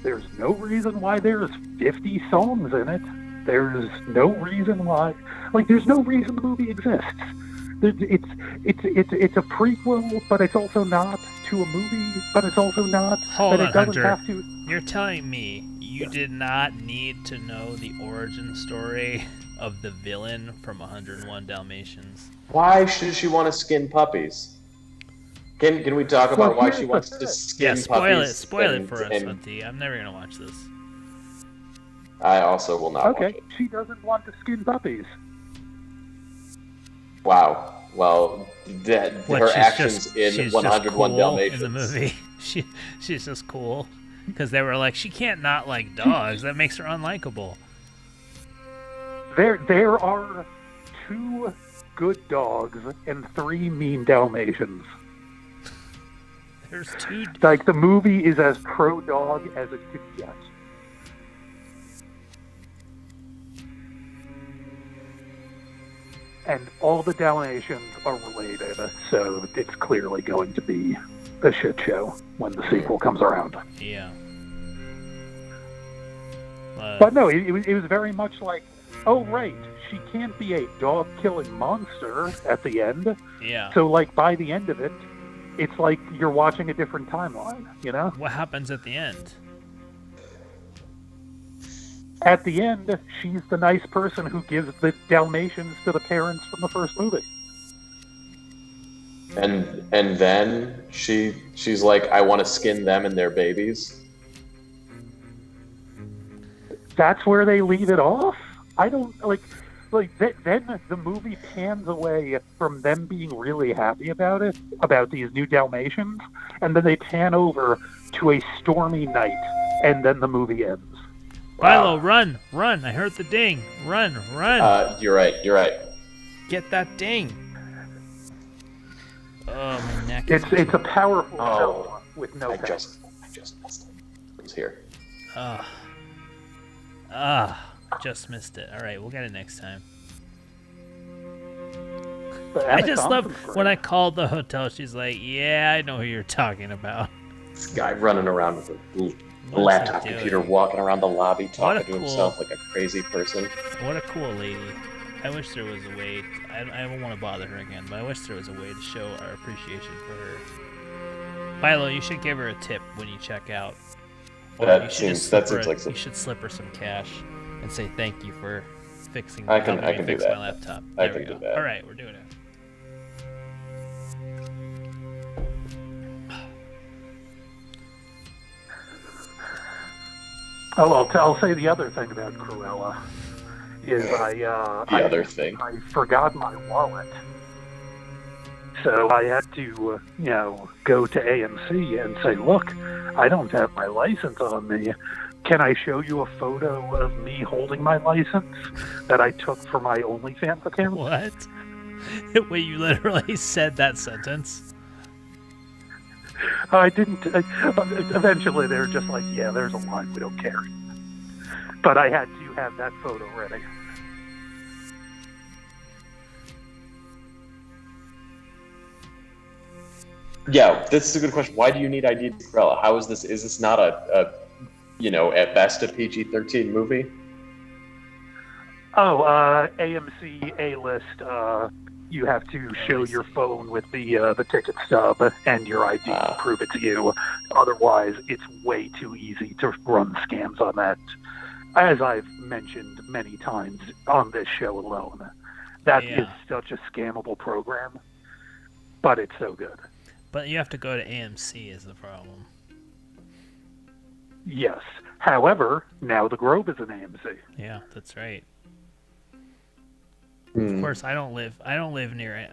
There's no reason why there's 50 songs in it. There's no reason why. Like, there's no reason the movie exists. It's a prequel, but it's also not to a movie, but it's also not. Hold but on, it doesn't Hunter. have to. You're telling me you did not need to know the origin story of the villain from 101 Dalmatians? Why should she want to skin puppies? Can we talk about why she wants to skin Yeah, puppies? spoil it and- for us, and Hunty. I'm never gonna watch this. I also will not watch Okay, it. she doesn't want to skin puppies. Wow. Well, her she's actions just- in she's just 101 cool Dalmatians. in the movie. She's just cool because they were like, she can't not like dogs. That makes her unlikable. There are 2 good dogs and 3 mean Dalmatians. There's 2. Like, the movie is as pro-dog as it could get. And all the Dalmatians are related, so it's clearly going to be a shit show when the sequel comes around. Yeah. But no, it was very much like, oh, right, she can't be a dog-killing monster at the end. Yeah. So, like, by the end of it, it's like you're watching a different timeline, you know? What happens at the end? At the end, she's the nice person who gives the Dalmatians to the parents from the first movie. And then she's like, I want to skin them and their babies. That's where they leave it off? I don't, then the movie pans away from them being really happy about it, about these new Dalmatians, and then they pan over to a stormy night, and then the movie ends. Philo, run! I heard the ding. Run! You're right. Get that ding. Oh, my neck. It's a powerful Oh, film with no I text. just missed it. It was here. Just missed it. All right, we'll get it next time. But I Anna just love Thompson's great. when I called the hotel. She's like, "Yeah, I know who you're talking about." This guy running around with a What is laptop he doing? computer, walking around the lobby, What a talking to cool- himself like a crazy person. What a cool lady. I wish there was a way. I don't want to bother her again, but I wish there was a way to show our appreciation for her. Philo, you should give her a tip when you check out. Or That you should seems- just that slip her seems a- like some- You should slip her some cash and say thank you for fixing. I can helping me do fix that. my laptop. I There we can go. do that. All right, we're doing it. Oh, I'll say the other thing about Cruella is I forgot my wallet, so I had to go to AMC and say, look, I don't have my license on me. Can I show you a photo of me holding my license that I took for my OnlyFans account? What? Wait, you literally said that sentence? I didn't. Eventually, they're just like, yeah, there's a line. We don't care. But I had to have that photo ready. Yeah, this is a good question. Why do you need ID to Cruella? How is this? Is this not a at best a PG-13 movie? Oh, AMC A-list. You have to show your phone with the ticket stub and your ID to prove it's you. Otherwise, it's way too easy to run scams on that. As I've mentioned many times on this show alone, that is such a scammable program, but it's so good. But you have to go to AMC is the problem. Yes. However, now the Grove is an AMC. Yeah, that's right. Hmm. Of course, I don't live near.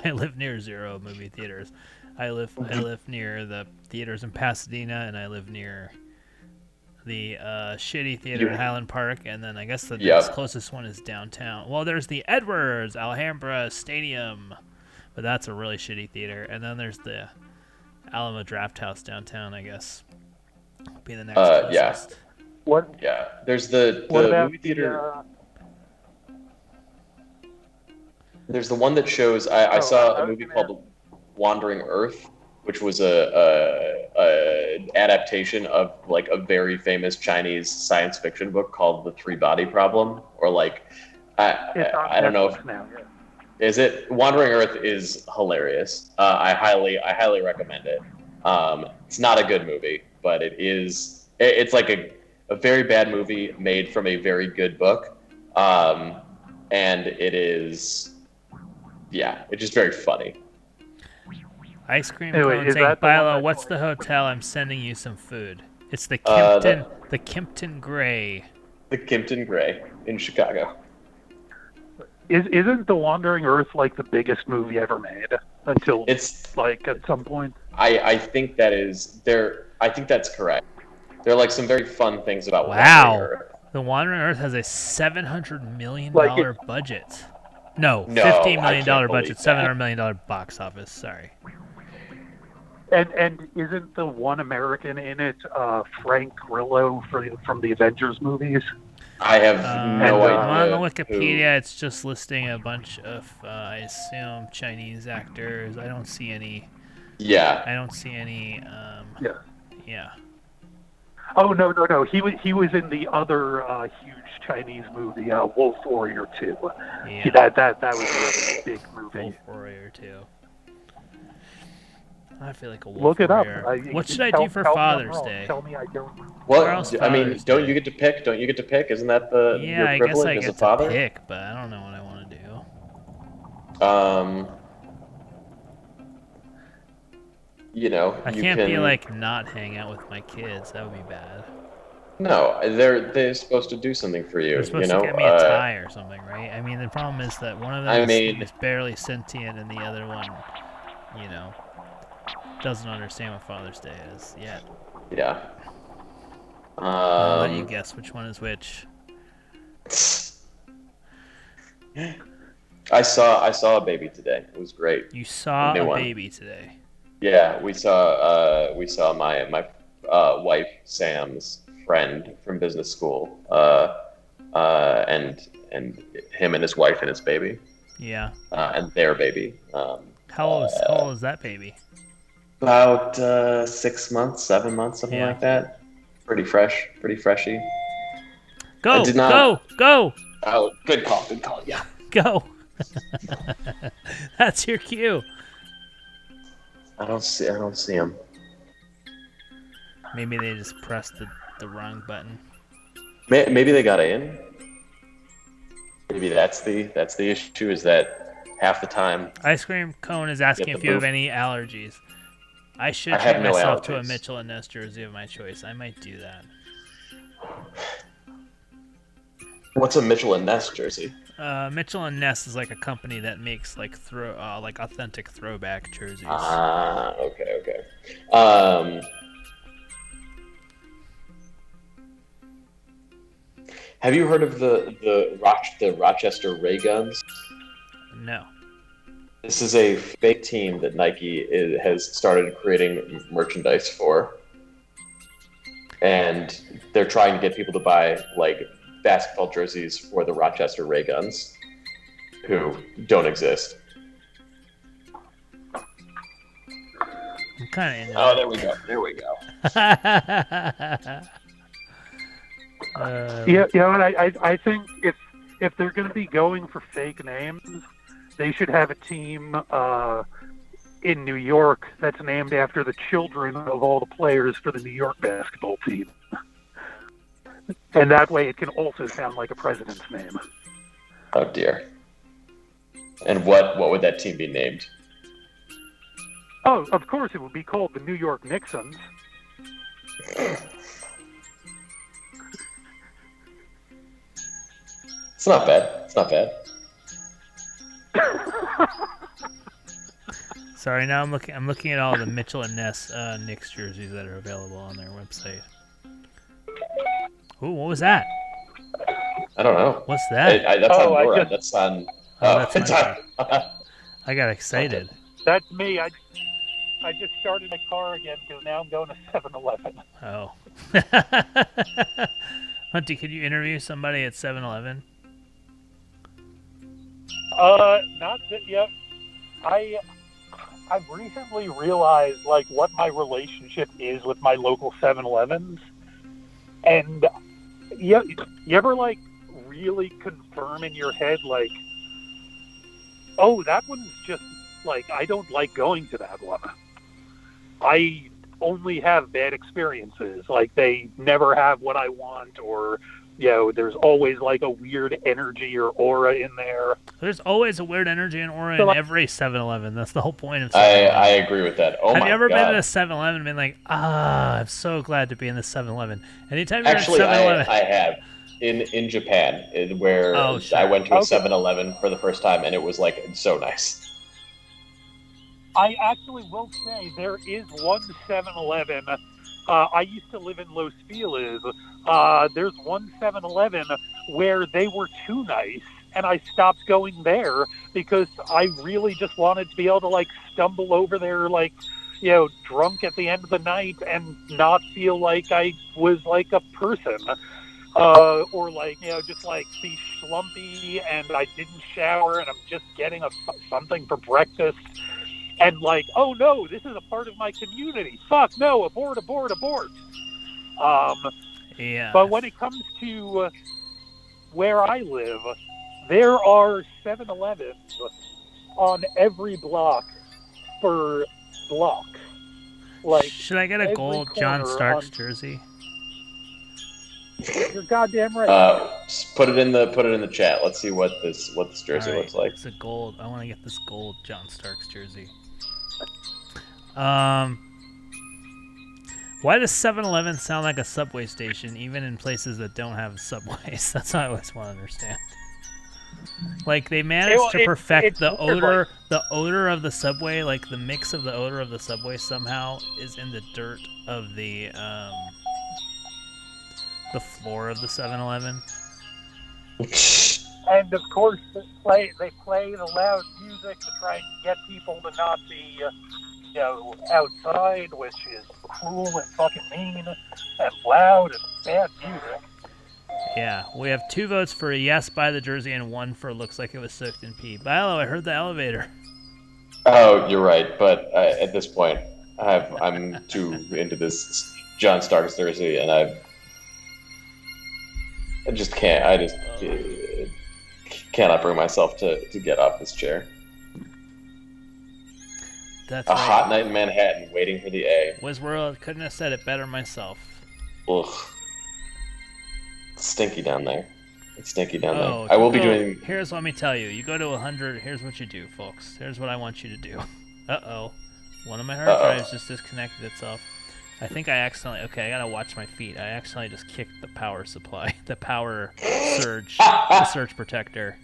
I live near zero movie theaters. I live near the theaters in Pasadena, and I live near the shitty theater in Highland Park, and then I guess the next closest one is downtown. Well, there's the Edwards Alhambra Stadium, but that's a really shitty theater. And then there's the Alamo Drafthouse downtown, I guess. Be the next closest. What? Yeah, there's the movie theater. There's the one that shows. I saw a movie called Wandering Earth, which was a adaptation of like a very famous Chinese science fiction book called The Three Body Problem, or like I don't know if now, is it. Wandering Earth is hilarious. I highly recommend it. It's not a good movie, but it is. It's like a very bad movie made from a very good book, and it is. Yeah, it's just very funny. Ice cream cone saying, Bilo, what's the hotel? I'm sending you some food. It's the Kimpton Gray. The Kimpton Gray in Chicago. Isn't The Wandering Earth like the biggest movie ever made? Until it's like at some point. I think that is there. I think that's correct. There are like some very fun things about Wandering Earth. The Wandering Earth has a $700 million budget. No, $15 million budget, $700 million box office. Sorry. And isn't the one American in it Frank Grillo from the Avengers movies? I have no idea. On the Wikipedia, it's just listing a bunch of, I assume, Chinese actors. I don't see any. Yeah. I don't see any. Yeah. Yeah. Oh no! He was in the other huge Chinese movie, Wolf Warrior 2. Yeah. That was a really big movie. Wolf Warrior 2. I feel like a Wolf Look it Warrior. up. What should I do for Father's Day? Tell me I don't. Well, I mean, don't you get to pick? Don't you get to pick? Isn't that your I privilege guess I as a get father? to pick, but I don't know what I want to do. You know, I can't be like not hang out with my kids. That would be bad. No, they're supposed to do something for you. They're supposed to get me a tie or something, right? I mean, the problem is that one of them is barely sentient, and the other one, doesn't understand what Father's Day is yet. Yeah. I'll let you guess which one is which. I saw a baby today. It was great. You saw a baby today. Yeah, we saw my wife Sam's friend from business school, and him and his wife and his baby. Yeah. And their baby. How old is that baby? About 6 months, 7 months, something like that. Pretty fresh, pretty freshy. Go! Oh, good call, yeah. Go! That's your cue. I don't see him. Maybe they just pressed the wrong button. Maybe they got in. Maybe that's the issue, is that half the time. Ice cream cone is asking if you have any allergies. I should have treat no myself allergies. to a Mitchell and Ness jersey of my choice. I might do that. What's a Mitchell and Ness jersey? Mitchell and Ness is like a company that makes like authentic throwback jerseys. Okay. Have you heard of the Rochester Ray Guns? No. This is a fake team that Nike has started creating merchandise for. and they're trying to get people to buy like basketball jerseys for the Rochester Ray Guns, who don't exist. I'm kind of into Oh, there we go. There we go. Yeah, you know, and I think if they're going to be going for fake names, they should have a team in New York that's named after the children of all the players for the New York basketball team. And that way it can also sound like a president's name. Oh dear. And what would that team be named? Oh, of course it would be called the New York Nixons. It's not bad. It's not bad. Sorry, now I'm looking at all the Mitchell and Ness Knicks jerseys that are available on their website. Ooh, what was that? I don't know. What's that? That's on Nora. That's on. That's it's my on. I got excited. That's me. I just started my car again because now I'm going to 7-Eleven. Oh. Hunty, could you interview somebody at 7-Eleven? Not that yet. I've recently realized like what my relationship is with my local 7-Elevens, and you ever like really confirm in your head like, oh, that one's just like I don't like going to that one. I only have bad experiences. Like they never have what I want, or there's always like a weird energy or aura in there. There's always a weird energy and aura So, in like, every 7-Eleven. That's the whole point of I 7-Eleven. agree with that. Oh Have my you ever God. been at a 7-Eleven and been like, I'm so glad to be in the 7-Eleven? Anytime you're Actually, at 7-Eleven. I have. In Japan, where sure. I went to a Okay. 7-Eleven for the first time, and it was like so nice. I actually will say there is one 7-Eleven. I used to live in Los Feliz. There's one 7-Eleven where they were too nice, and I stopped going there because I really just wanted to be able to like stumble over there like, drunk at the end of the night and not feel like I was like a person. Or like, just like be schlumpy and I didn't shower and I'm just getting something for breakfast. And like, oh no, this is a part of my community. Fuck no, abort. Yeah. But when it comes to where I live, there are 7-Elevens on every block for blocks. Like, should I get a every gold John corner Starks on- jersey? You're goddamn right. Just put it in the chat. Let's see what this jersey All right, looks like. It's a gold. I want to get this gold John Starks jersey. Why does 7-Eleven sound like a subway station, even in places that don't have subways? That's what I always want to understand. Like they managed to perfect it's the weird, odor, the odor of the subway. Like the mix of the odor of the subway somehow is in the dirt of the floor of the 7-Eleven. And of course, they play the loud music to try and get people to not be, outside, which is cruel and fucking mean and loud and bad music. Yeah, we have 2 votes for a yes, buy the jersey, and 1 for looks like it was soaked in pee. Bilo, I heard the elevator. Oh, you're right. But at this point, I'm too into this John Starks jersey, and I just can't. I just cannot bring myself to get off this chair. That's A right. hot night in Manhattan, waiting for the A. Wizworld, couldn't have said it better myself. Ugh. It's stinky down there. It's stinky down Oh, there. I will be doing. Here's let me tell you. You go to 100. Here's what you do, folks. Here's what I want you to do. Uh-oh. One of my hard drives just disconnected itself. I think I accidentally... Okay, I gotta watch my feet. I accidentally just kicked the power supply. The power surge. The surge protector.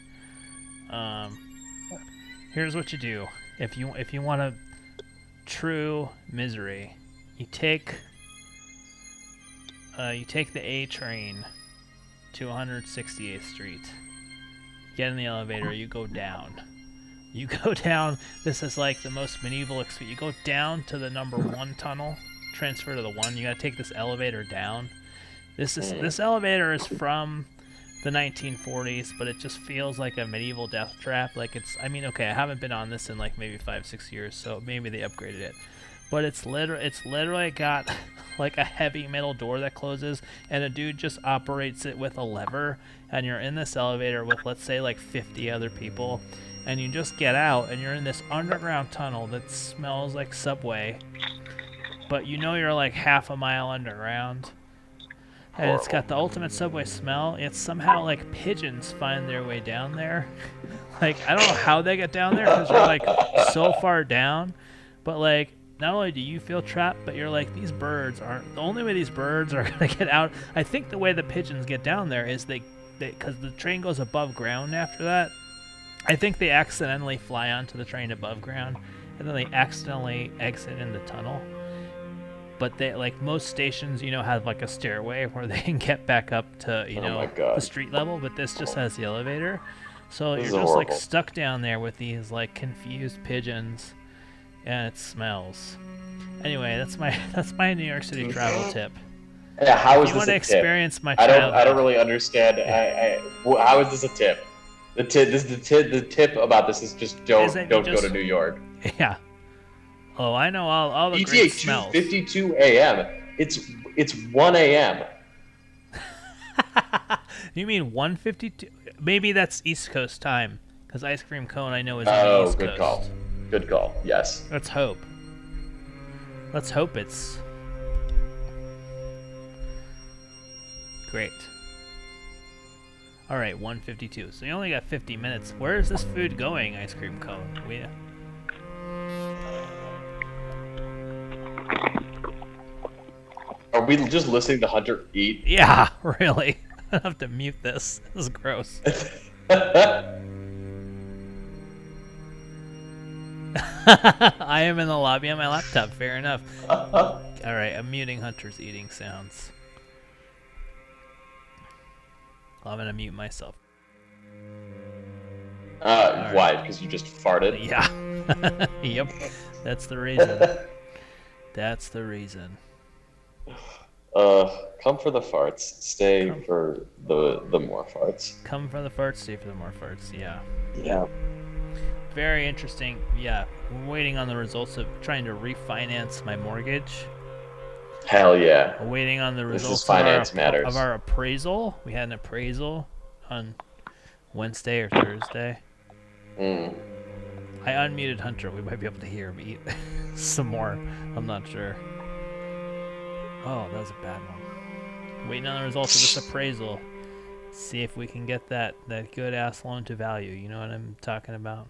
Here's what you do. If you want a true misery, you take the A train to 168th Street. Get in the elevator. You go down. You go down. This is like the most medieval experience. You go down to the number 1 tunnel. transfer to the one, you gotta take this elevator down. This elevator is from the 1940s, but it just feels like a medieval death trap. Like I haven't been on this in like maybe 5-6 years, so maybe they upgraded it. But it's literally got like a heavy metal door that closes, and a dude just operates it with a lever, and you're in this elevator with, let's say, like 50 other people, and you just get out, and you're in this underground tunnel that smells like Subway, but you're like half a mile underground, and it's got the ultimate Subway smell. It's somehow like pigeons find their way down there. Like, I don't know how they get down there, because you're like so far down, but like, not only do you feel trapped, but you're like, these birds aren't the only way these birds are gonna get out. I think the way the pigeons get down there is because the train goes above ground after that. I think they accidentally fly onto the train above ground, and then they accidentally exit in the tunnel. But they, like most stations, have like a stairway where they can get back up to, the street level, but this just has the elevator. So you're just like stuck down there with these like confused pigeons. And it smells. Anyway, that's my New York City travel tip. Yeah, how is this a tip? If you want to experience my childhood, I don't really understand. How is this a tip? The tip about this is just don't go to New York. Yeah. Oh, I know all the ETA great smells. 2:52 a.m. It's 1 a.m. You mean 1:52? Maybe that's East Coast time, because Ice Cream Cone I know is on the East Coast. Good call. Good call. Yes. Let's hope. Let's hope it's great. All right, 1:52. So you only got 50 minutes. Where is this food going, Ice Cream Cone? Are we just listening to Hunter eat? Yeah, really. I have to mute this. This is gross. I am in the lobby on my laptop. Fair enough. All right, I'm muting Hunter's eating sounds. I'm gonna mute myself. Why? Because you just farted? Yeah. Yep. That's the reason. That's the reason. Come for the farts. Stay for the more farts. Come for the farts. Stay for the more farts. Yeah. Yeah. Very interesting. Yeah, we're waiting on the results of trying to refinance my mortgage. Hell yeah. We're waiting on the results of our appraisal. We had an appraisal on Wednesday or Thursday. I unmuted Hunter. We might be able to hear him eat some more. I'm not sure. Oh, that was a bad one. Waiting on the results of this appraisal. See if we can get that good ass loan to value. You know what I'm talking about?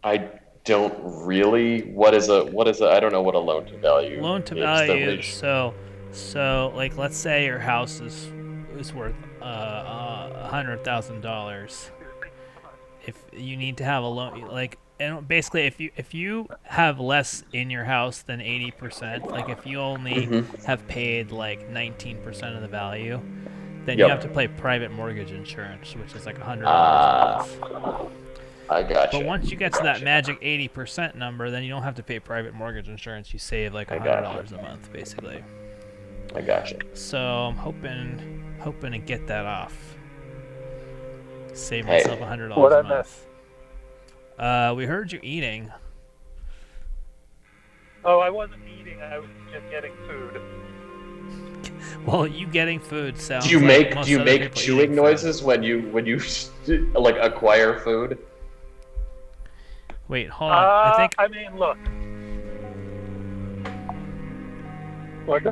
I don't really. What is a? I don't know what a loan to value. Loan to value. So like, let's say your house is worth $100,000. If you need to have a loan, like, and basically if you have less in your house than 80%, like if you only have paid like 19% of the value, then you have to pay private mortgage insurance, which is like $100 a month. I gotcha. But once you get to that magic 80% number, then you don't have to pay private mortgage insurance. You save like $100 a month, basically. I gotcha. So I'm hoping to get that off. Save myself $100 a month. We heard you eating. Oh, I wasn't eating. I was just getting food. Well, you getting food sounds. Do you make chewing noises when you like acquire food? Wait, hold on. I mean, look. What?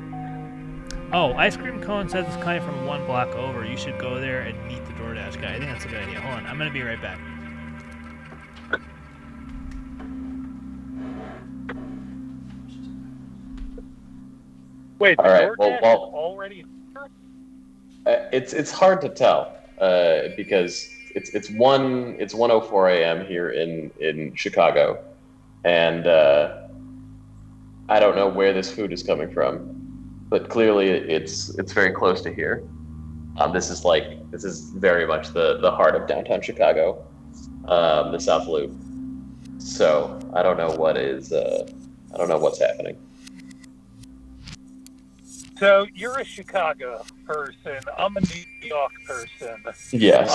Oh, Ice Cream Cone says it's coming from one block over. You should go there and meet the DoorDash guy. I think that's a good idea. Hold on, I'm gonna be right back. Wait, all right. DoorDash is already here? It's hard to tell because it's 1:04 a.m. here in Chicago, and I don't know where this food is coming from, but clearly it's very close to here. This is very much the heart of downtown Chicago, the South Loop. So I don't know what's happening. So you're a Chicago person. I'm a New York person. Yes.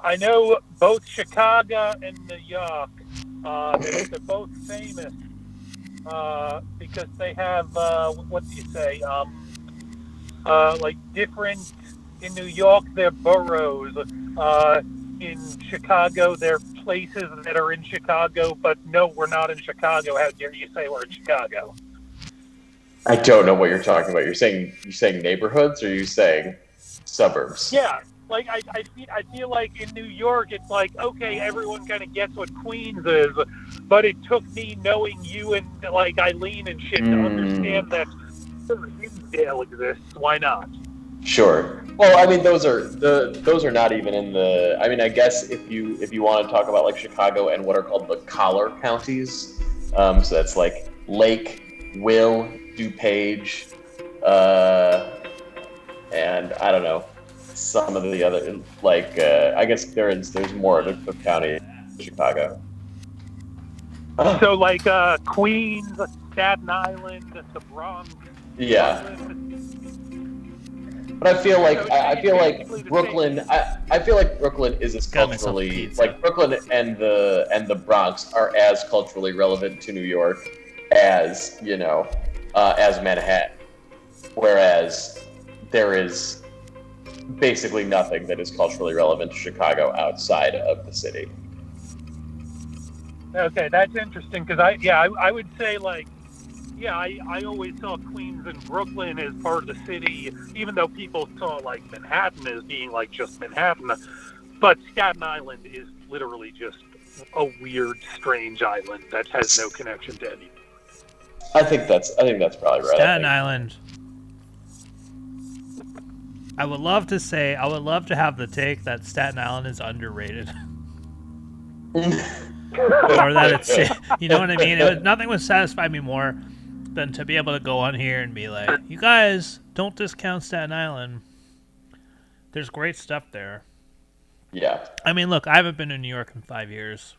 I know both Chicago and New York. They're both famous because they have what do you say? Like different. In New York, they're boroughs. In Chicago, they're places that are in Chicago. But no, we're not in Chicago. How dare you say we're in Chicago? I don't know what you're talking about. You're saying neighborhoods, or are you saying suburbs? Yeah, like I feel like in New York, it's like, okay, everyone kind of gets what Queens is, but it took me knowing you and like Eileen and shit to understand that Hinsdale exists. Why not? Sure. Well, I mean, those are not even in the. I mean, I guess if you want to talk about like Chicago and what are called the collar counties, so that's like Lake, Will, DuPage, and I don't know, some of the other, like, I guess there's more of Cook County in Chicago. So, like, Queens, Staten Island, the Bronx. Yeah. But I feel like Brooklyn. I feel like Brooklyn is as culturally, like Brooklyn and the Bronx are as culturally relevant to New York as as Manhattan, whereas there is basically nothing that is culturally relevant to Chicago outside of the city. Okay, that's interesting because I would say like, I always saw Queens and Brooklyn as part of the city, even though people saw like Manhattan as being like just Manhattan. But Staten Island is literally just a weird, strange island that has no connection to anything. I think that's probably right. Staten Island. I would love to have the take that Staten Island is underrated. Or that it's, you know what I mean? Nothing would satisfy me more than to be able to go on here and be like, you guys, don't discount Staten Island. There's great stuff there. Yeah. I mean, look, I haven't been to New York in 5 years.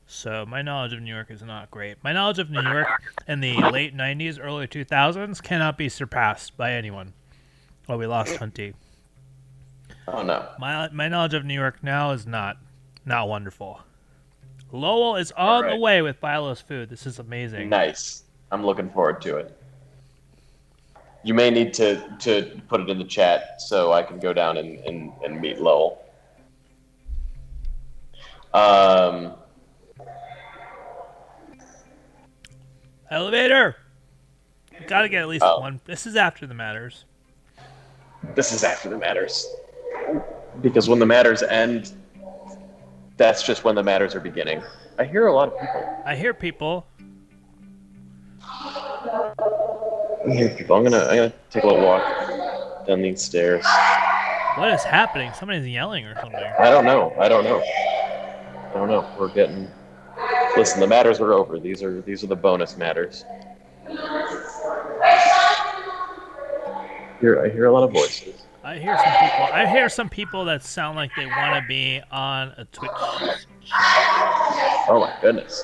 So my knowledge of New York is not great. My knowledge of New York in the late 90s, early 2000s cannot be surpassed by anyone. Oh, we lost Hunty. Oh, no. My knowledge of New York now is not wonderful. Lowell is on the way with Philo's food. This is amazing. Nice. I'm looking forward to it. You may need to put it in the chat so I can go down and meet Lowell. Elevator! You gotta get at least one. This is after the matters. This is after the matters. Because when the matters end, that's just when the matters are beginning. I hear a lot of people. I hear people. I hear people. I'm gonna take a little walk down these stairs. What is happening? Somebody's yelling or something. I don't know. We're getting. Listen, the matters are over. These are the bonus matters. I hear a lot of voices. I hear some people that sound like they want to be on a Twitch. Oh my goodness.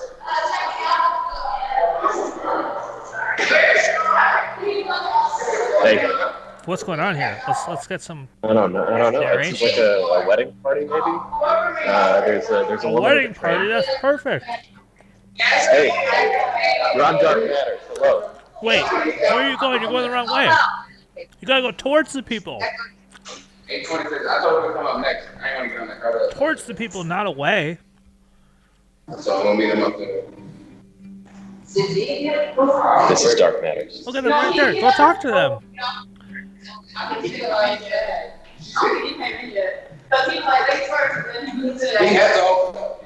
Hey. What's going on here? Let's get some. I don't know. Narration. It's like a wedding party, maybe. There's a wedding party. That's perfect. Hey, you're on Dark Matters. Hello. Wait, where are you going? You're going the wrong way. You gotta go towards the people. 8:26. I told him to come up next. I ain't gonna get on that car. Towards the people, not away. So I'm gonna meet him up there. This is Dark Matters. Look at them right there. Go talk to them. He has all.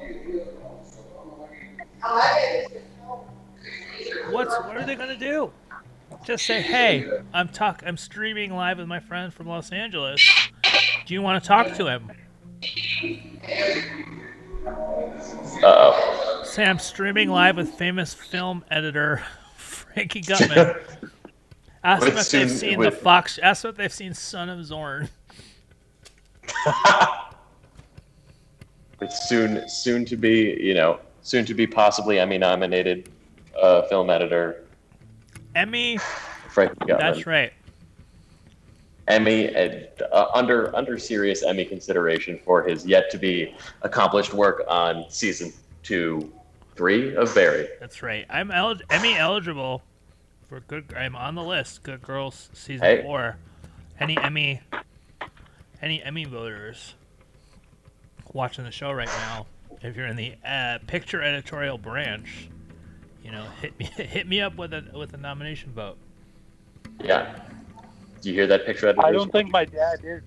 What are they gonna do? Just say, hey, I'm streaming live with my friend from Los Angeles. Do you want to talk to him? Uh-oh. Say I'm streaming live with famous film editor Frankie Gutman. Ask them if they've seen the Fox. Ask them if they've seen Son of Zorn. It's soon to be possibly Emmy nominated film editor Emmy. Frank Gutman. That's right. Emmy, under serious Emmy consideration for his yet to be accomplished work on season 2, 3 of Barry. That's right. I'm Emmy eligible for Good. I'm on the list. Good Girls season 4. Any Emmy voters watching the show right now? If you're in the picture editorial branch, hit me up with a nomination vote. Yeah. Do you hear that picture editorial? I don't think my dad is.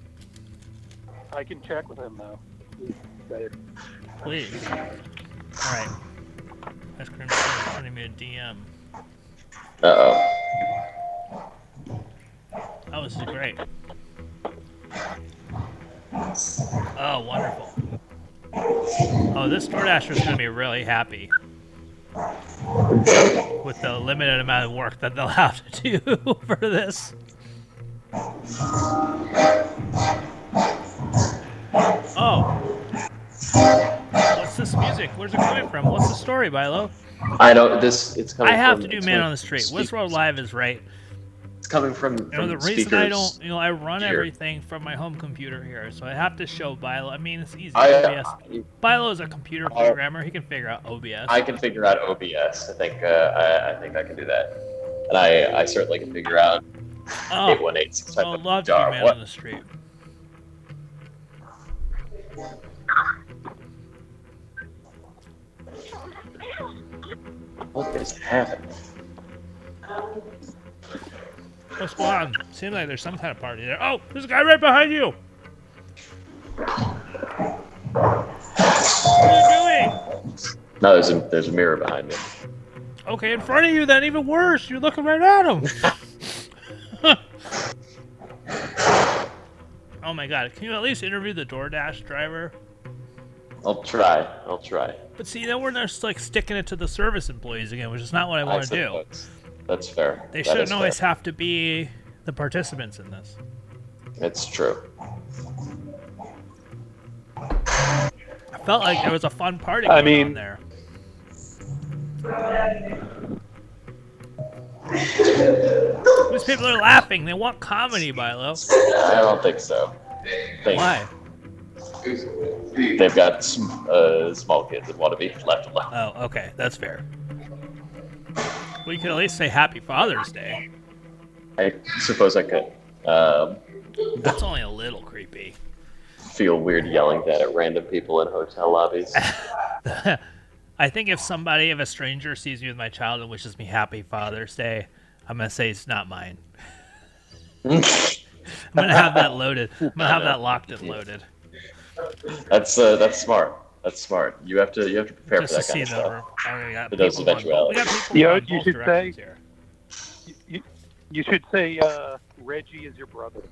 I can check with him though. Please. All right. Ice cream is sending me a DM. Uh-oh. Oh, this is great. Oh, wonderful. Oh, this DoorDasher is going to be really happy with the limited amount of work that they'll have to do for this. Oh. What's this music? Where's it coming from? What's the story, Bilo? I don't. It's coming. I have from, to do Man on the Street. Westworld Live is right. It's coming from. The reason I don't, I run everything from my home computer here, so I have to show Bilo. I mean, it's easy. OBS. Bilo is a computer programmer. He can figure out OBS. I can figure out OBS. I think I can do that, and I certainly can figure out 818. I'd love to do Man on the Street. What is happening? What's going on? Seems like there's some kind of party there. Oh, there's a guy right behind you! What are you doing? No, there's a mirror behind me. Okay, in front of you then, even worse. You're looking right at him. Oh my god, can you at least interview the DoorDash driver? I'll try. But see, then we're just like sticking it to the service employees again, which is not what I want to do. That's fair. They shouldn't always have to be the participants in this. It's true. I felt like there was a fun party going on there. These people are laughing. They want comedy, Bilo. I don't think so. Why? They've got small kids that want to be left alone. Oh, okay. That's fair. We could at least say Happy Father's Day. I suppose I could. That's only a little creepy. Feel weird yelling that at random people in hotel lobbies. I think if a stranger sees me with my child and wishes me Happy Father's Day, I'm going to say it's not mine. I'm going to have that loaded. I'm going to have that locked and loaded. That's smart. That's smart. You have to prepare for that kind of stuff. For those eventualities. You should say. You should say Reggie is your brother.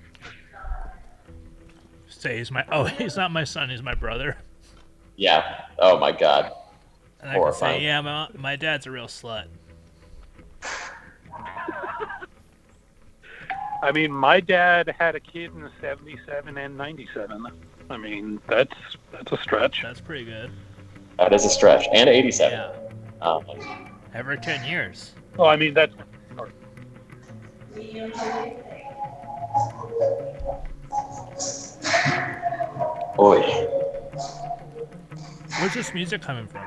Say he's not my son. He's my brother. Yeah. Oh my God. And I can say, yeah, my dad's a real slut. I mean, my dad had a kid in '77 and '97. I mean, that's a stretch. That's pretty good. That is a stretch. And '87. Yeah. Every 10 years. Oh, I mean, that's... Oi. Where's this music coming from?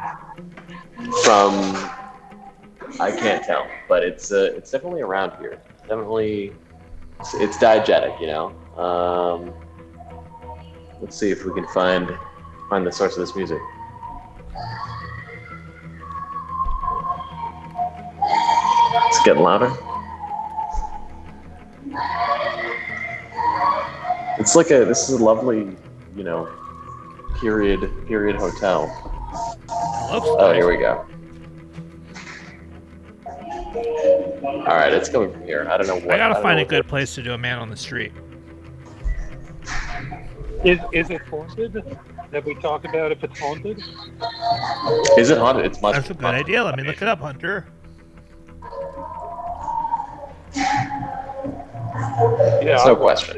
I can't tell, but it's definitely around here. Definitely, it's diegetic, Let's see if we can find the source of this music. It's getting louder. It's like this is a lovely, period hotel. Oh, here we go. All right, it's coming from here. I don't know what. I gotta find a good place to do a Man on the Street. Is it haunted? Have we talked about if it's haunted? Is it haunted? It's much. That's a good idea. Let me look it up, Hunter. Yeah, There's no question.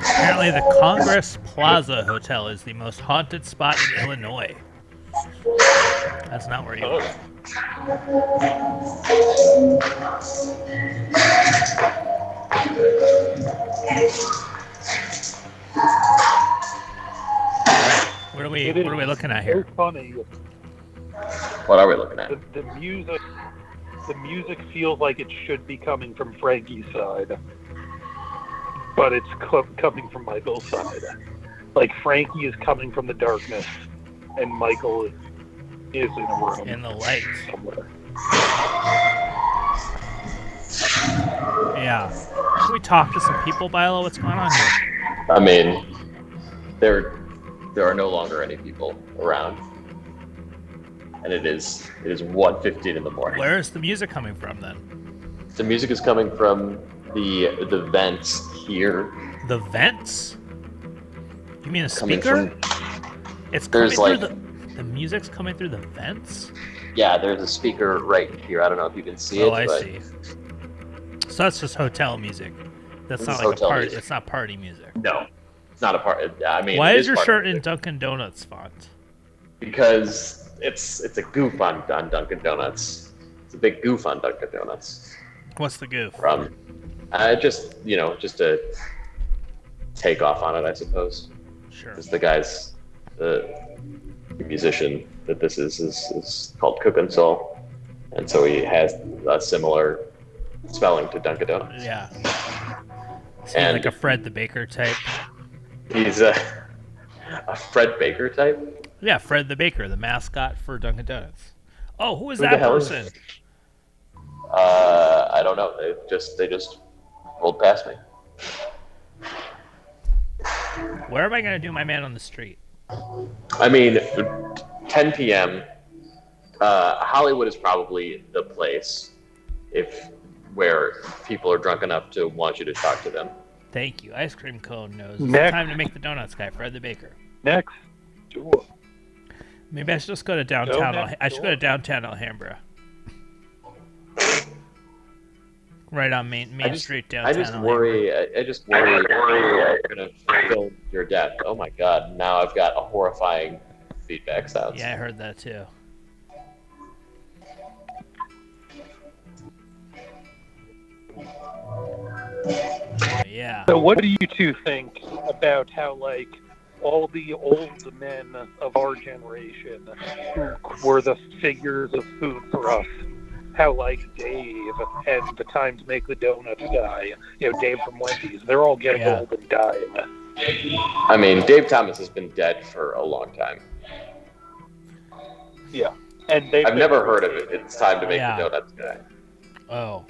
Apparently, the Congress Plaza Hotel is the most haunted spot in Illinois. That's not where you are. What are we looking at here? So funny. What are we looking at? The music feels like it should be coming from Frankie's side, but it's coming from Michael's side. Like Frankie is coming from the darkness, and Michael is in a room in the light somewhere. Yeah. Can we talk to some people, Bilo? What's going on here? I mean, there are no longer any people around, and it is 1:15 in the morning. Where is the music coming from then? The music is coming from the vents here. The vents? You mean a speaker? It's coming There's through the music's coming through the vents? Yeah, there's a speaker right here. I don't know if you can see it. Oh, I see. So that's just hotel music. That's not like a party. Music. It's not party music. No, it's not a party. I mean, why is your shirt in Dunkin' Donuts font? Because it's a goof on Dunkin' Donuts. It's a big goof on Dunkin' Donuts. What's the goof? Just to take off on it, I suppose. Sure. Because the musician that this is called Cookin' Soul, and so he has a similar spelling to Dunkin' Donuts. Yeah. Seems like a Fred the Baker type. He's a Fred Baker type? Yeah, Fred the Baker, the mascot for Dunkin' Donuts. Oh, who is that person? I don't know. They just rolled past me. Where am I going to do my man on the street? I mean, 10 p.m. Hollywood is probably the place where people are drunk enough to want you to talk to them. Thank you. Ice Cream Cone knows. It's time to make the donuts guy, Fred the Baker. Next door. Maybe I should just go to downtown. I should go to downtown Alhambra. Right on Main Street downtown. I just worry you're gonna film your death. Oh my god! Now I've got a horrifying feedback sound. Yeah, I heard that too. Yeah. So what do you two think about how, like, all the old men of our generation who were the figures of food for us, how, like, Dave and the Time to Make the Donuts guy, Dave from Wendy's, they're all getting old and dying. I mean, Dave Thomas has been dead for a long time. Yeah. And I've never heard of it. It's Time to Make the Donuts guy. Oh.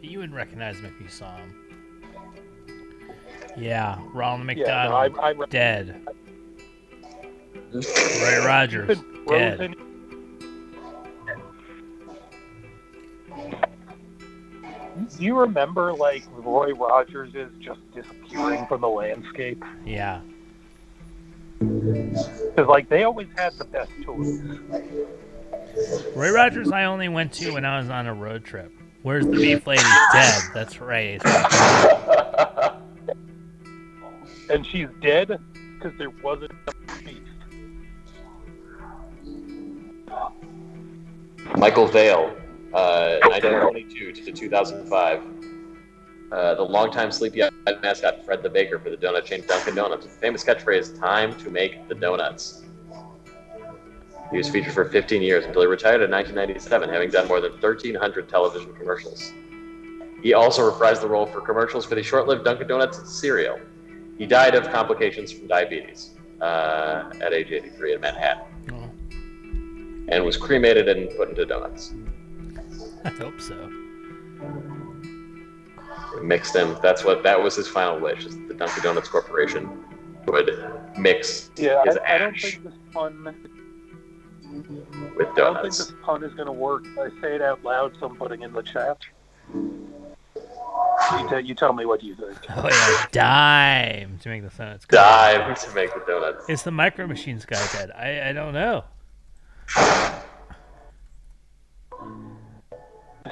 You would recognize him if you saw him. Yeah, Ronald McDonald, dead. Roy Rogers, dead. Do you remember, like, Roy Rogers is just disappearing from the landscape? Yeah. Because, like, they always had the best toys. Roy Rogers I only went to when I was on a road trip. Where's the Beef Lady? Dead. That's right. And she's dead because there wasn't enough beef. Michael Vale, 1922 to 2005. The longtime sleepy-eyed mascot Fred the Baker for the donut chain Dunkin' Donuts. The famous catchphrase, "Time to make the donuts." He was featured for 15 years until he retired in 1997, having done more than 1,300 television commercials. He also reprised the role for commercials for the short-lived Dunkin' Donuts cereal. He died of complications from diabetes at age 83 in Manhattan, and was cremated and put into donuts. I hope so. We mixed him. That was his final wish. Is the Dunkin' Donuts Corporation would mix his ash. I don't think this pun with donuts. I don't think this pun is going to work. I say it out loud, so I'm putting in the chat. You tell me what you think. Oh yeah, dime to make the donuts. Dime to make the donuts. Is the Micro Machines guy dead? I don't know.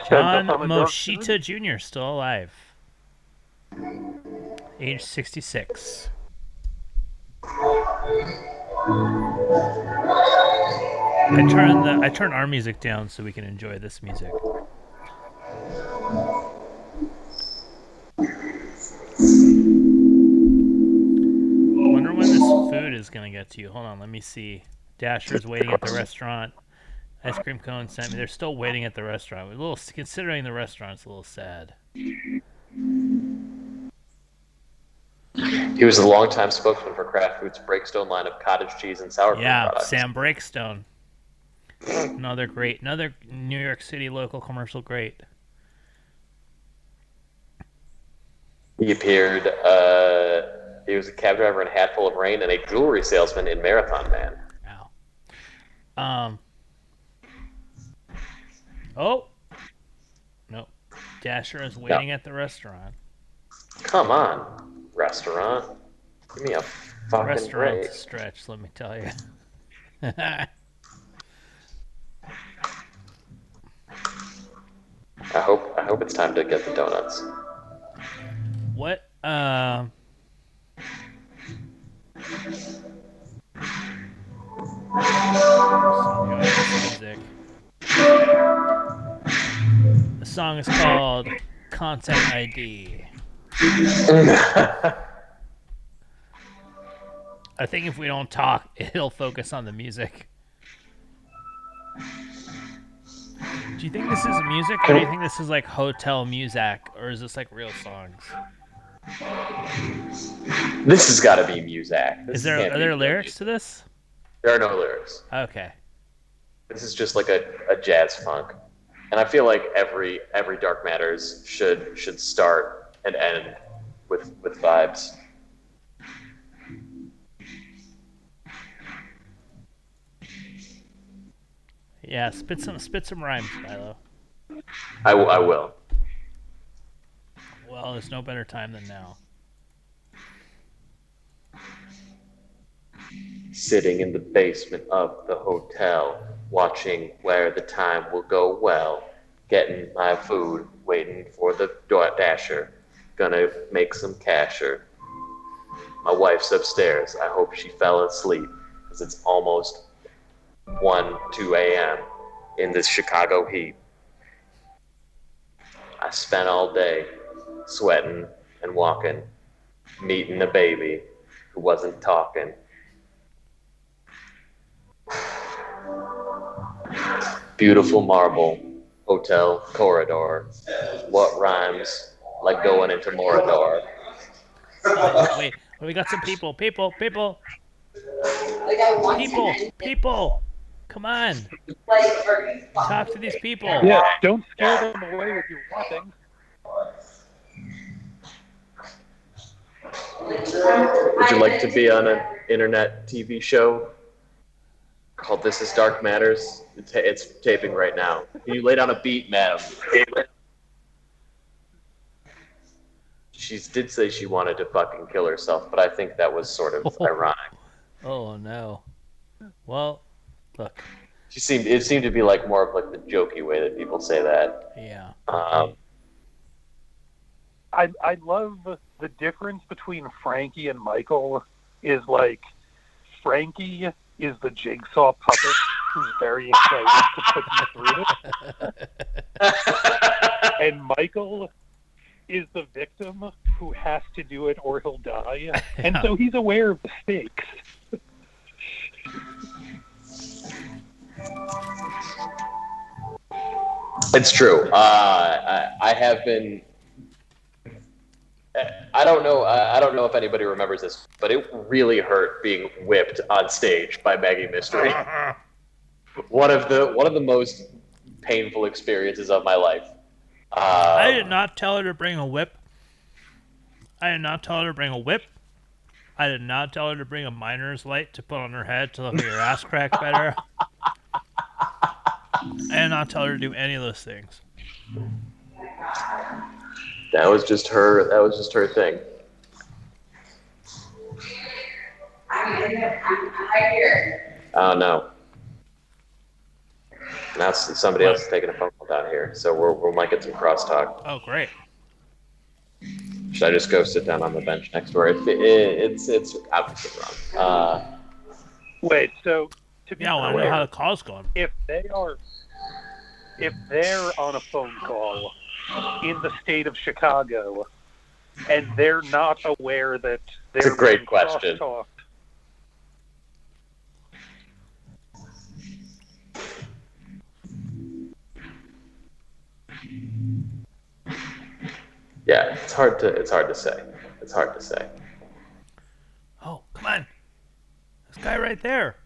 John Moshita Jr. still alive. Age 66. I turn our music down so we can enjoy this music. Wonder when this food is gonna get to you. Hold on, let me see. Dasher's waiting at the restaurant. Ice cream cone sent me. They're still waiting at the restaurant. A little, considering the restaurant's a little sad. He was the longtime spokesman for Kraft Foods' Breakstone line of cottage cheese and sour cream products. Yeah, Sam Breakstone. Another New York City local commercial great. He appeared, he was a cab driver in Hatful of Rain and a jewelry salesman in Marathon Man. Wow. Oh. Nope. Dasher is waiting at the restaurant. Come on, restaurant. Give me a fucking Restaurant break. stretch, let me tell you. I hope it's time to get the donuts. What? Music. The song is called Content ID. I think if we don't talk, it'll focus on the music. Do you think this is music, or do you think this is like hotel music, or is this like real songs? This has got to be music. Are there lyrics to this? There are no lyrics. Okay. This is just like a jazz funk, and I feel like every Dark Matters should start and end with vibes. Yeah, spit some rhymes, Philo. I will. Well, there's no better time than now. Sitting in the basement of the hotel, watching where the time will go well, getting my food, waiting for the Dasher, gonna make some casher. My wife's upstairs, I hope she fell asleep, because it's almost 2 a.m. in this Chicago heat. I spent all day sweating and walking, meeting a baby who wasn't talking. Beautiful marble hotel corridor. What rhymes like going into Morador? Wait, we got some people. People. Come on. Talk to these people. Yeah, don't scare them away with your weapons. Would you like to be on an internet TV show called This Is Dark Matters? It's taping right now. Can you lay down a beat, madam? She did say she wanted to fucking kill herself, but I think that was sort of ironic. Oh no. Well, look. It seemed to be like more of like the jokey way that people say that. Yeah. I love the difference between Frankie and Michael is like Frankie is the jigsaw puppet who's very excited to put you through it. And Michael is the victim who has to do it or he'll die. And so he's aware of the stakes. It's true. I have been. I don't know if anybody remembers this, but it really hurt being whipped on stage by Maggie Mystery. One of the most painful experiences of my life. I did not tell her to bring a whip. I did not tell her to bring a miner's light to put on her head to let her ass crack better. I did not tell her to do any of those things. That was just her thing. Oh no. Now somebody else is taking a phone call down here, so we might get some crosstalk. Oh, great. Should I just go sit down on the bench next door? It's obviously wrong. Wait, so to be Yeah, well, I know how the call's going. if they're on a phone call in the state of Chicago and they're not aware that they're It's a great being question. crosstalked. Yeah, it's hard to say. It's hard to say. Oh, come on. This guy right there.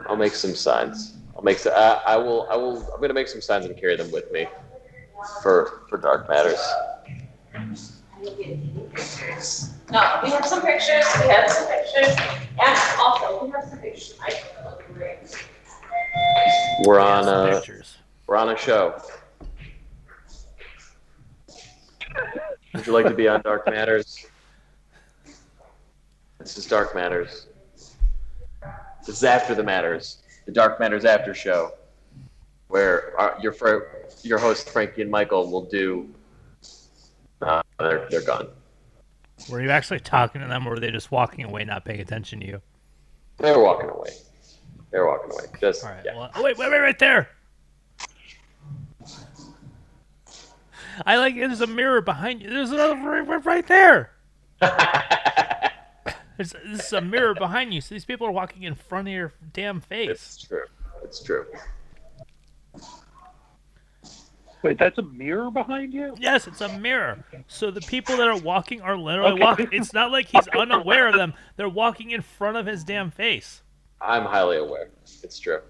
I'll make some signs. I'm gonna make some signs and carry them with me for Dark Matters. No, we have some pictures, and also we have some pictures. We're on a show. Would you like to be on Dark Matters? This is Dark Matters. This is After the Matters, the Dark Matters after show, where your host Frankie and Michael will do. They're gone. Were you actually talking to them, or were they just walking away, not paying attention to you? They were walking away. Just all right. yeah. Well, wait, right there. I like. There's a mirror behind you. There's another right there. This is a mirror behind you, so these people are walking in front of your damn face. It's true. Wait, that's a mirror behind you? Yes, it's a mirror. So the people that are walking are literally walking. It's not like he's unaware of them. They're walking in front of his damn face. I'm highly aware. It's true.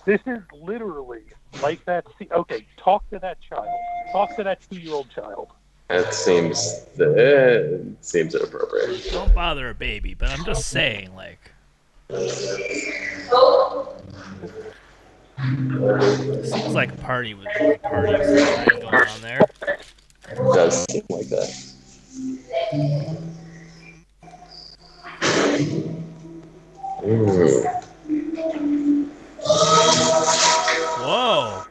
This is literally like that. Okay, talk to that child. Talk to that 2-year-old child. It seems inappropriate. Don't bother a baby, but I'm just saying, like. Seems like a party with parties going on there. It does seem like that. Whoa!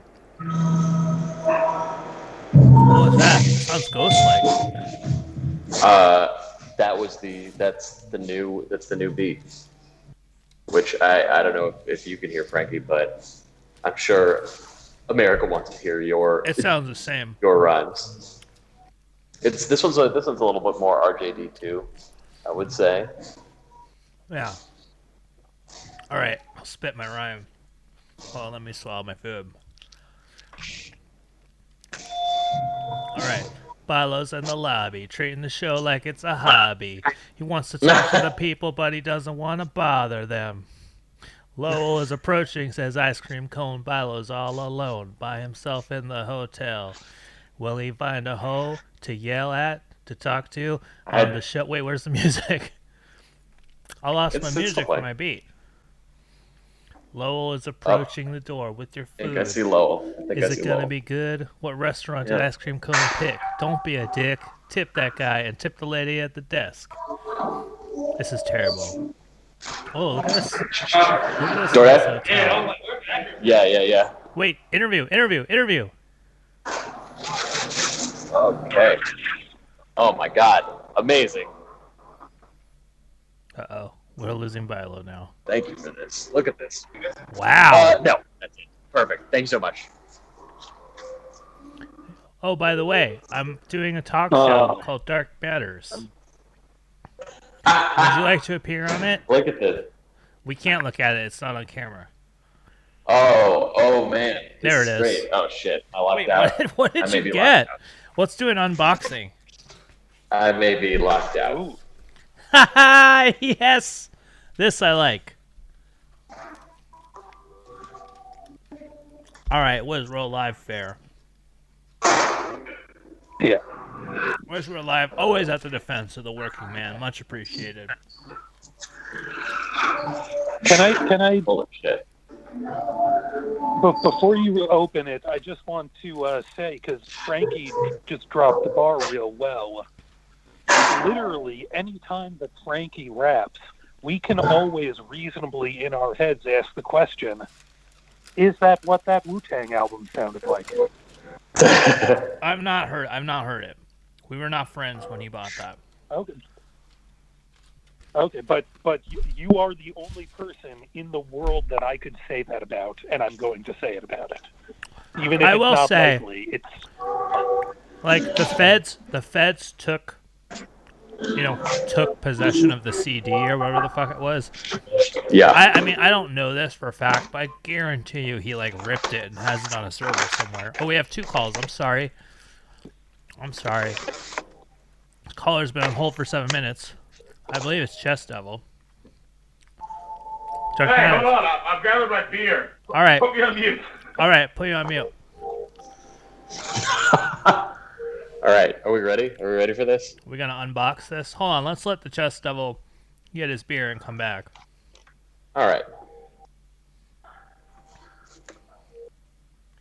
What was that? Sounds ghost-like. That's the new beat. Which I don't know if you can hear, Frankie, but I'm sure America wants to hear your. It sounds the same. Your rhymes. This one's a little bit more RJD2, I would say. Yeah. All right, I'll spit my rhyme. Well, let me swallow my food. All right. Bilo's in the lobby, treating the show like it's a hobby. He wants to talk to the people, but he doesn't want to bother them. Lowell is approaching, says ice cream cone. Bilo's all alone, by himself in the hotel. Will he find a hoe to yell at, to talk to, on the show? Wait, where's the music? I lost my music for my beat. Lowell is approaching the door with your food. I think I see Lowell. Is it going to be good? What restaurant did ice cream cone pick? Don't be a dick. Tip that guy and tip the lady at the desk. This is terrible. Oh, look at this. DoorDash? Yeah. Wait, interview. Okay. Oh my God. Amazing. Uh-oh. We're losing Bilo now. Thank you for this. Look at this. Wow. No, that's it. Perfect. Thanks so much. Oh, by the way, I'm doing a talk show called Dark Matters. Would you like to appear on it? Look at this. We can't look at it. It's not on camera. Oh man. There it is. Great. Oh shit. I locked out. What did you get? Let's do an unboxing. I may be locked out. Haha, yes! This I like. Alright, what is Real Live Fair? Yeah. Where's Real Live? Always at the defense of the working man. Much appreciated. Can I Bullshit. But before you open it, I just want to say, because Frankie just dropped the bar real well, literally any time that Frankie raps, we can always reasonably in our heads ask the question, Is that what that Wu-Tang album sounded like? I've not heard it. We were not friends when he bought that. Okay. Okay, but you are the only person in the world that I could say that about, and I'm going to say it about it. Even if I it's will not say, likely, it's like the feds took possession of the CD or whatever the fuck it was. Yeah. I mean, I don't know this for a fact, but I guarantee you he like ripped it and has it on a server somewhere. Oh, we have 2 calls. I'm sorry. Caller's been on hold for 7 minutes. I believe it's Chess Devil. Hey, hold on. I'm grabbing my beer. All right. Put me on mute. All right, put you on mute. All right, are we ready? Are we ready for this? We're gonna unbox this. Hold on, let's let the Chess Devil get his beer and come back. All right.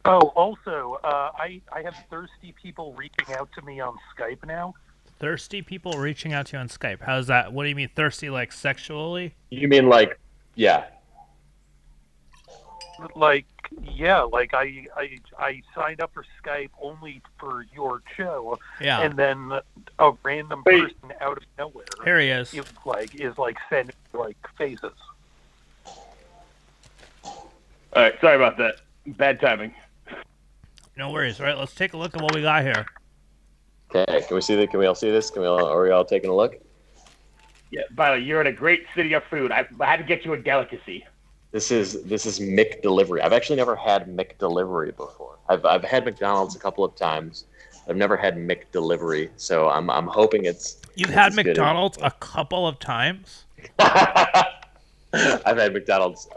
Oh, also, I have thirsty people reaching out to me on Skype now. Thirsty people reaching out to you on Skype. How's that? What do you mean thirsty, like sexually? You mean like, yeah. Like, yeah, like I signed up for Skype only for your show, Yeah. and then a random person out of nowhere Here he is. is like sending like faces. All right, sorry about that. Bad timing. No worries. All right, let's take a look at what we got here. Okay, can we see that? Can we all see this? Are we all taking a look? Yeah, by the way, you're in a great city of food. I had to get you a delicacy. This is McDelivery. I've actually never had McDelivery before. I've had McDonald's a couple of times. I've never had McDelivery, so I'm hoping it's. You've had McDonald's a couple of times? I've had McDonald's,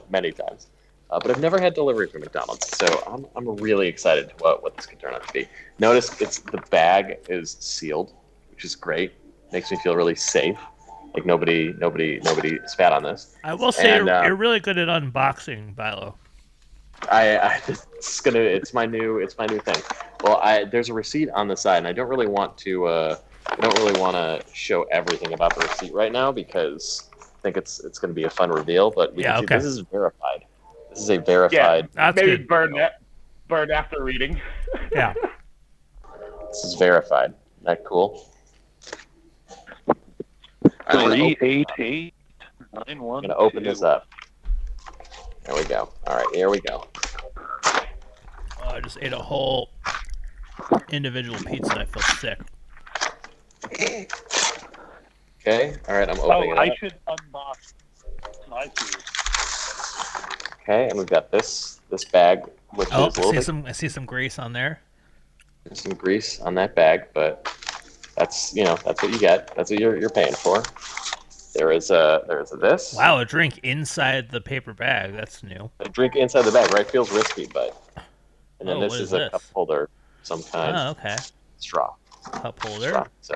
many times, but I've never had delivery from McDonald's. So I'm really excited what this could turn out to be. Notice the bag is sealed, which is great. Makes me feel really safe. Like nobody spat on this. I will say you're really good at unboxing, Bilo. It's my new thing. Well, there's a receipt on the side, and I don't really want to show everything about the receipt right now because I think it's going to be a fun reveal. But this is verified. This is a verified. Yeah, maybe burn after reading. Yeah. This is verified. Isn't that cool? 38891. I'm gonna open this up. There we go. All right, here we go. Oh, I just ate a whole individual pizza. I feel sick. Okay. All right, I'm opening it up. I should unbox my food. Okay, and we've got this bag, which is a little bit. I see some grease on there. There's some grease on that bag, but that's what you get. That's what you're paying for. There's this. Wow, a drink inside the paper bag. That's new. A drink inside the bag, right? Feels risky, but. And then this is a cup holder, some kind. Oh, okay. Straw. Cup holder. Straw. So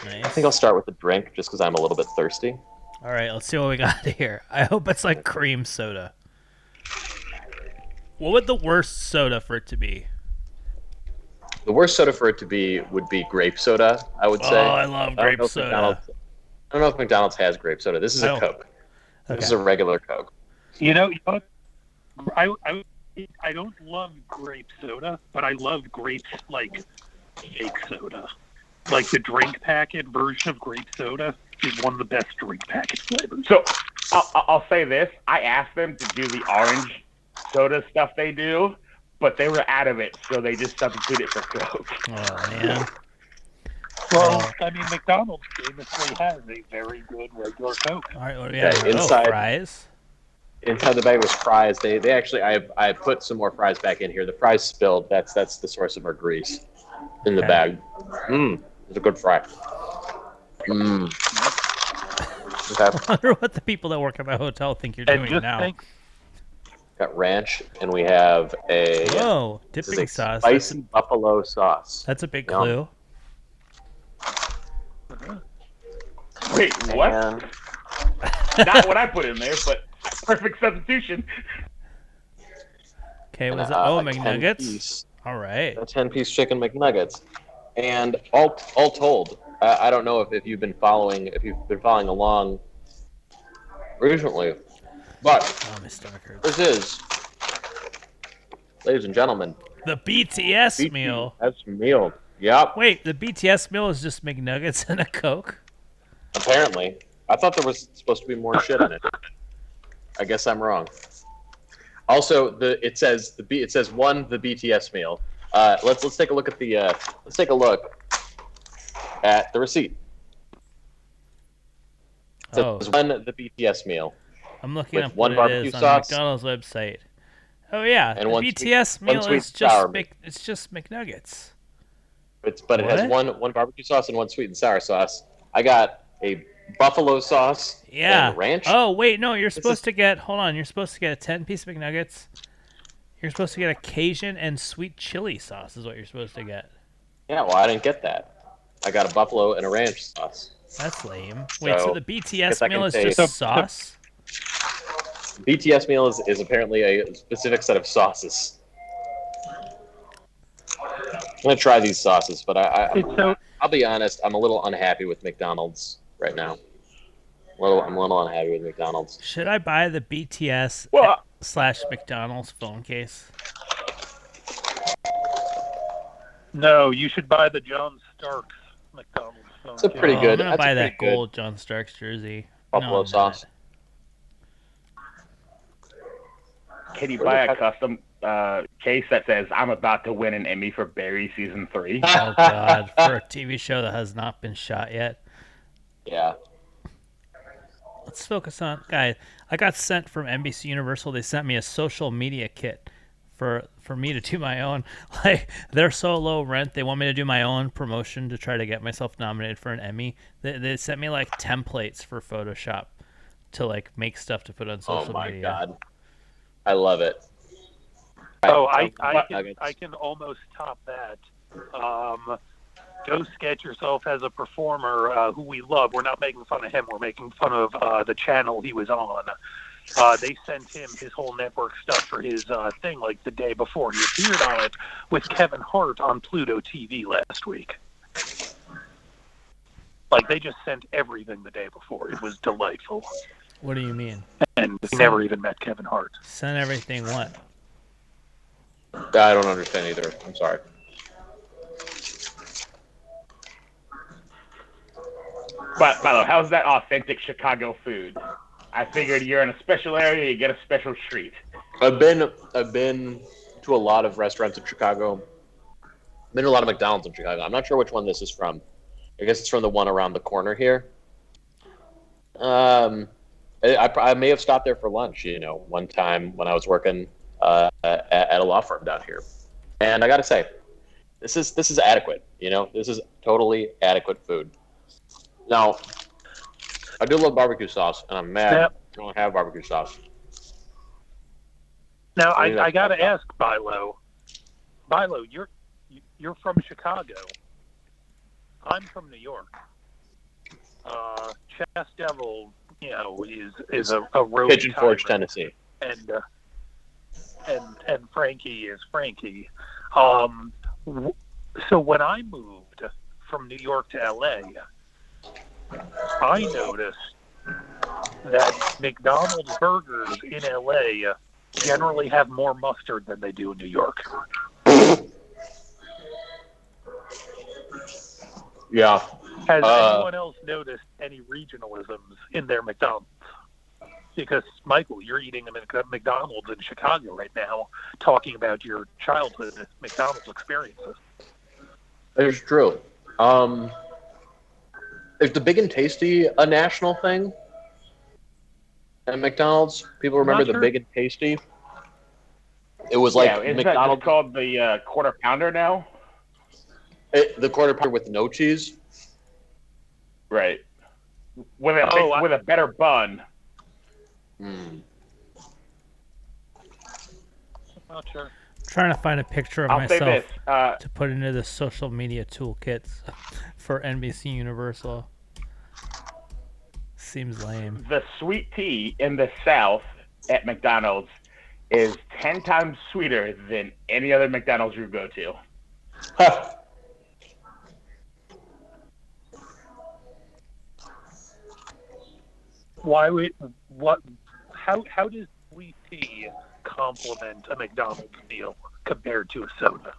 nice. I think I'll start with the drink, just because I'm a little bit thirsty. All right, let's see what we got here. I hope it's like cream soda. What would the worst soda for it to be? The worst soda for it to be would be grape soda, I would say. Oh, I love grape soda. I don't know if McDonald's has grape soda. This is a Coke. Okay. This is a regular Coke. You know, I don't love grape soda, but I love grape like fake soda. Like the drink packet version of grape soda is one of the best drink packet flavors. So I'll say this: I asked them to do the orange soda stuff they do, but they were out of it, so they just substituted it for Coke. Oh man. Well, I mean, McDonald's famously has a very good regular Coke. All right, what do we have? Inside fries. Inside the bag was fries. They actually I put some more fries back in here. The fries spilled. That's the source of our grease in the bag. It's a good fry. Okay. I wonder what the people that work at my hotel think you're doing now. Got ranch, and we have a dipping sauce. Spicy buffalo sauce. That's a big clue. Wait, what? Not what I put in there, but perfect substitution. Okay, was it? McNuggets. All right. A 10-piece chicken McNuggets, and all told, I don't know if you've been following along recently, But Oh, my stomach hurts. this is, ladies and gentlemen, The BTS meal. That's meal. Yep. Wait, the BTS meal is just McNuggets and a Coke? Apparently, I thought there was supposed to be more shit in it. I guess I'm wrong. Also, it says the BTS meal. Let's take a look at the receipt. It says the BTS meal. I'm looking up one what it barbecue is on sauce. the McDonald's website. Oh yeah, And the one BTS one meal sweet is and sour it's just McNuggets. But it has one barbecue sauce and one sweet and sour sauce. I got a buffalo sauce and ranch. Oh wait, no, you're supposed to get. Hold on, you're supposed to get a 10-piece McNuggets. You're supposed to get a Cajun and sweet chili sauce. Is what you're supposed to get. Yeah, well, I didn't get that. I got a buffalo and a ranch sauce. That's lame. Wait, so the BTS meal is say- just sauce? BTS meal is apparently a specific set of sauces. I'm gonna try these sauces, but I'll be honest. I'm a little unhappy with McDonald's right now. I'm a little unhappy with McDonald's. Should I buy the BTS / McDonald's phone case? No, you should buy the John Starks McDonald's phone. It's a pretty good. I'm gonna that's buy a that pretty gold John Starks jersey. buffalo sauce. Can you buy a custom case that says "I'm about to win an Emmy for Barry season 3"? Oh God, for a TV show that has not been shot yet. Yeah. Let's focus on guys. I got sent from NBC Universal. They sent me a social media kit for me to do my own. Like they're so low rent. They want me to do my own promotion to try to get myself nominated for an Emmy. They sent me like templates for Photoshop to like make stuff to put on social media. Oh my God. I love it. Oh, I can almost top that. Go sketch yourself as a performer who we love. We're not making fun of him. We're making fun of the channel he was on. They sent him his whole network stuff for his thing like the day before. He appeared on it with Kevin Hart on Pluto TV last week. Like, they just sent everything the day before. It was delightful. What do you mean? And he never even met Kevin Hart. Send everything what? I don't understand either. I'm sorry. But by the way, how's that authentic Chicago food? I figured you're in a special area, you get a special treat. I've been to a lot of restaurants in Chicago. I've been to a lot of McDonald's in Chicago. I'm not sure which one this is from. I guess it's from the one around the corner here. I may have stopped there for lunch, one time when I was working at a law firm down here. And I got to say, this is adequate. This is totally adequate food. Now, I do love barbecue sauce, and I'm mad I don't have barbecue sauce. Now, I got to ask, Bilo. Bilo, you're from Chicago. I'm from New York. Chas Devil, is a road Pigeon Forge, Tennessee, and Frankie is Frankie. So when I moved from New York to LA, I noticed that McDonald's burgers in LA generally have more mustard than they do in New York. Yeah. Has anyone else noticed any regionalisms in their McDonald's? Because, Michael, you're eating a McDonald's in Chicago right now, talking about your childhood McDonald's experiences. It's true. Is the Big and Tasty a national thing at McDonald's? People remember the Big and Tasty? It was like McDonald's called the Quarter Pounder now. The Quarter Pounder with no cheese. Right. With a better bun. Mm. Not sure. I'm trying to find a picture of I'll say myself this, to put into the social media toolkits for NBC Universal. Seems lame. The sweet tea in the South at McDonald's is 10 times sweeter than any other McDonald's you go to. Huh. how does sweet tea complement a McDonald's meal compared to a soda?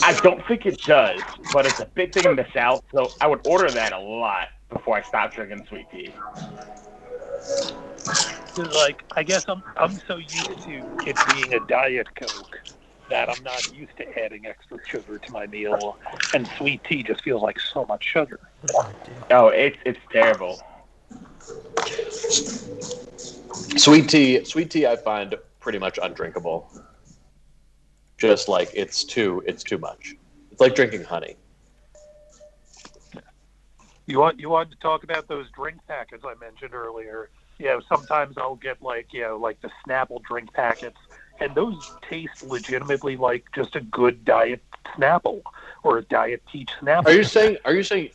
I don't think it does, but it's a big thing in the South, so I would order that a lot before I stopped drinking sweet tea. Because, like, I guess I'm so used to it being a Diet Coke that I'm not used to adding extra sugar to my meal, and sweet tea just feels like so much sugar. Oh, it's terrible. Sweet tea, I find pretty much undrinkable. Just like it's too much. It's like drinking honey. You wanted to talk about those drink packets I mentioned earlier. Sometimes I'll get like the Snapple drink packets, and those taste legitimately like just a good Diet Snapple or a Diet Peach Snapple. Are you saying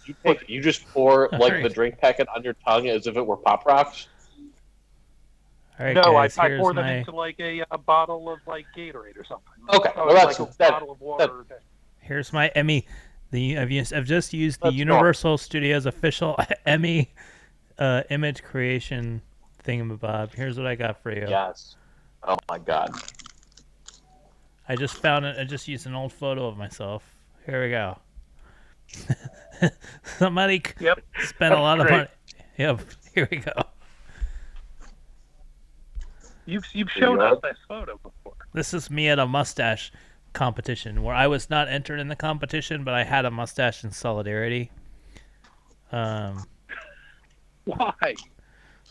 you just pour like the drink packet on your tongue as if it were Pop Rocks? All right, No, guys, I pour them into like a bottle of like Gatorade or something. Okay, well, that's like a bottle of water. Here's my Emmy. I've just used the Universal Studios official Emmy image creation thingamabob. Here's what I got for you. Yes. Oh my God. I just found it. I just used an old photo of myself. Here we go. Somebody spent a lot of money. Yep. Here we go. You've shown us this photo before. This is me at a mustache competition where I was not entered in the competition, but I had a mustache in solidarity. Why?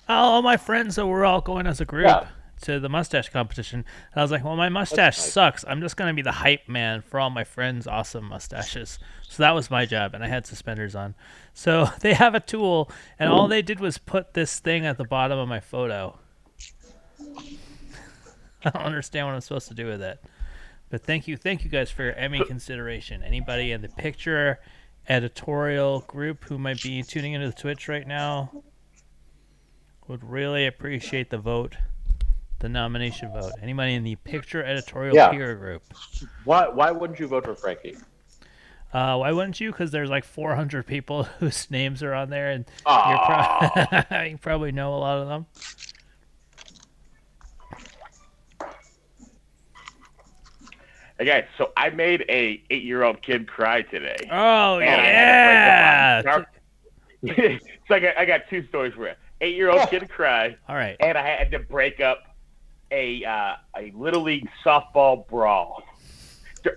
All my friends that were all going as a group to the mustache competition. And I was like, well, my mustache sucks. I'm just going to be the hype man for all my friends' awesome mustaches. So that was my job, and I had suspenders on. So they have a tool, and all they did was put this thing at the bottom of my photo. I don't understand what I'm supposed to do with it. But thank you guys for your Emmy consideration. Anybody in the picture editorial group who might be tuning into the Twitch right now would really appreciate the vote, the nomination vote. Anybody in the picture editorial peer group? Why wouldn't you vote for Frankie? Why wouldn't you? Because there's like 400 people whose names are on there, and you probably know a lot of them. Okay, so I made a 8-year-old kid cry today. Oh, yeah! So I got two stories for you. 8-year-old kid cry. All right. And I had to break up a Little League softball brawl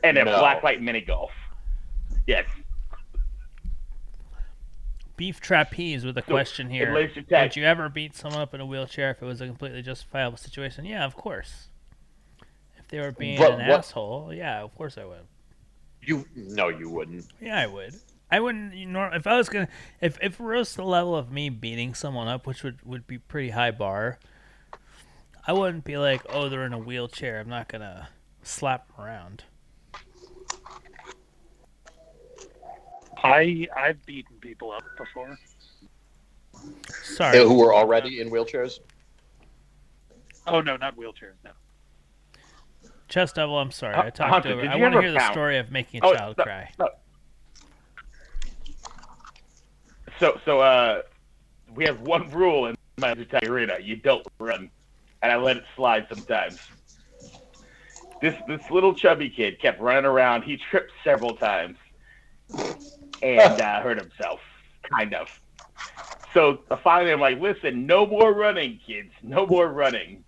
and a blacklight mini golf. Yes. Beef Trapeze with a question here. Would you ever beat someone up in a wheelchair if it was a completely justifiable situation? Yeah, of course. If they were being an asshole, yeah, of course I would. No, you wouldn't. Yeah, I would. I wouldn't. If I was gonna, if it rose to the level of me beating someone up, which would be pretty high bar, I wouldn't be like, oh, they're in a wheelchair, I'm not gonna slap them around. I've beaten people up before. Sorry. Who were already in wheelchairs? Oh no, not wheelchairs. No. Chest Devil, I'm sorry. I talked Hunter, over. I want to hear the story of making a child cry. No. So we have one rule in my arena: you don't run, and I let it slide sometimes. This little chubby kid kept running around. He tripped several times and hurt himself, kind of. So finally, I'm like, listen, no more running, kids. No more running.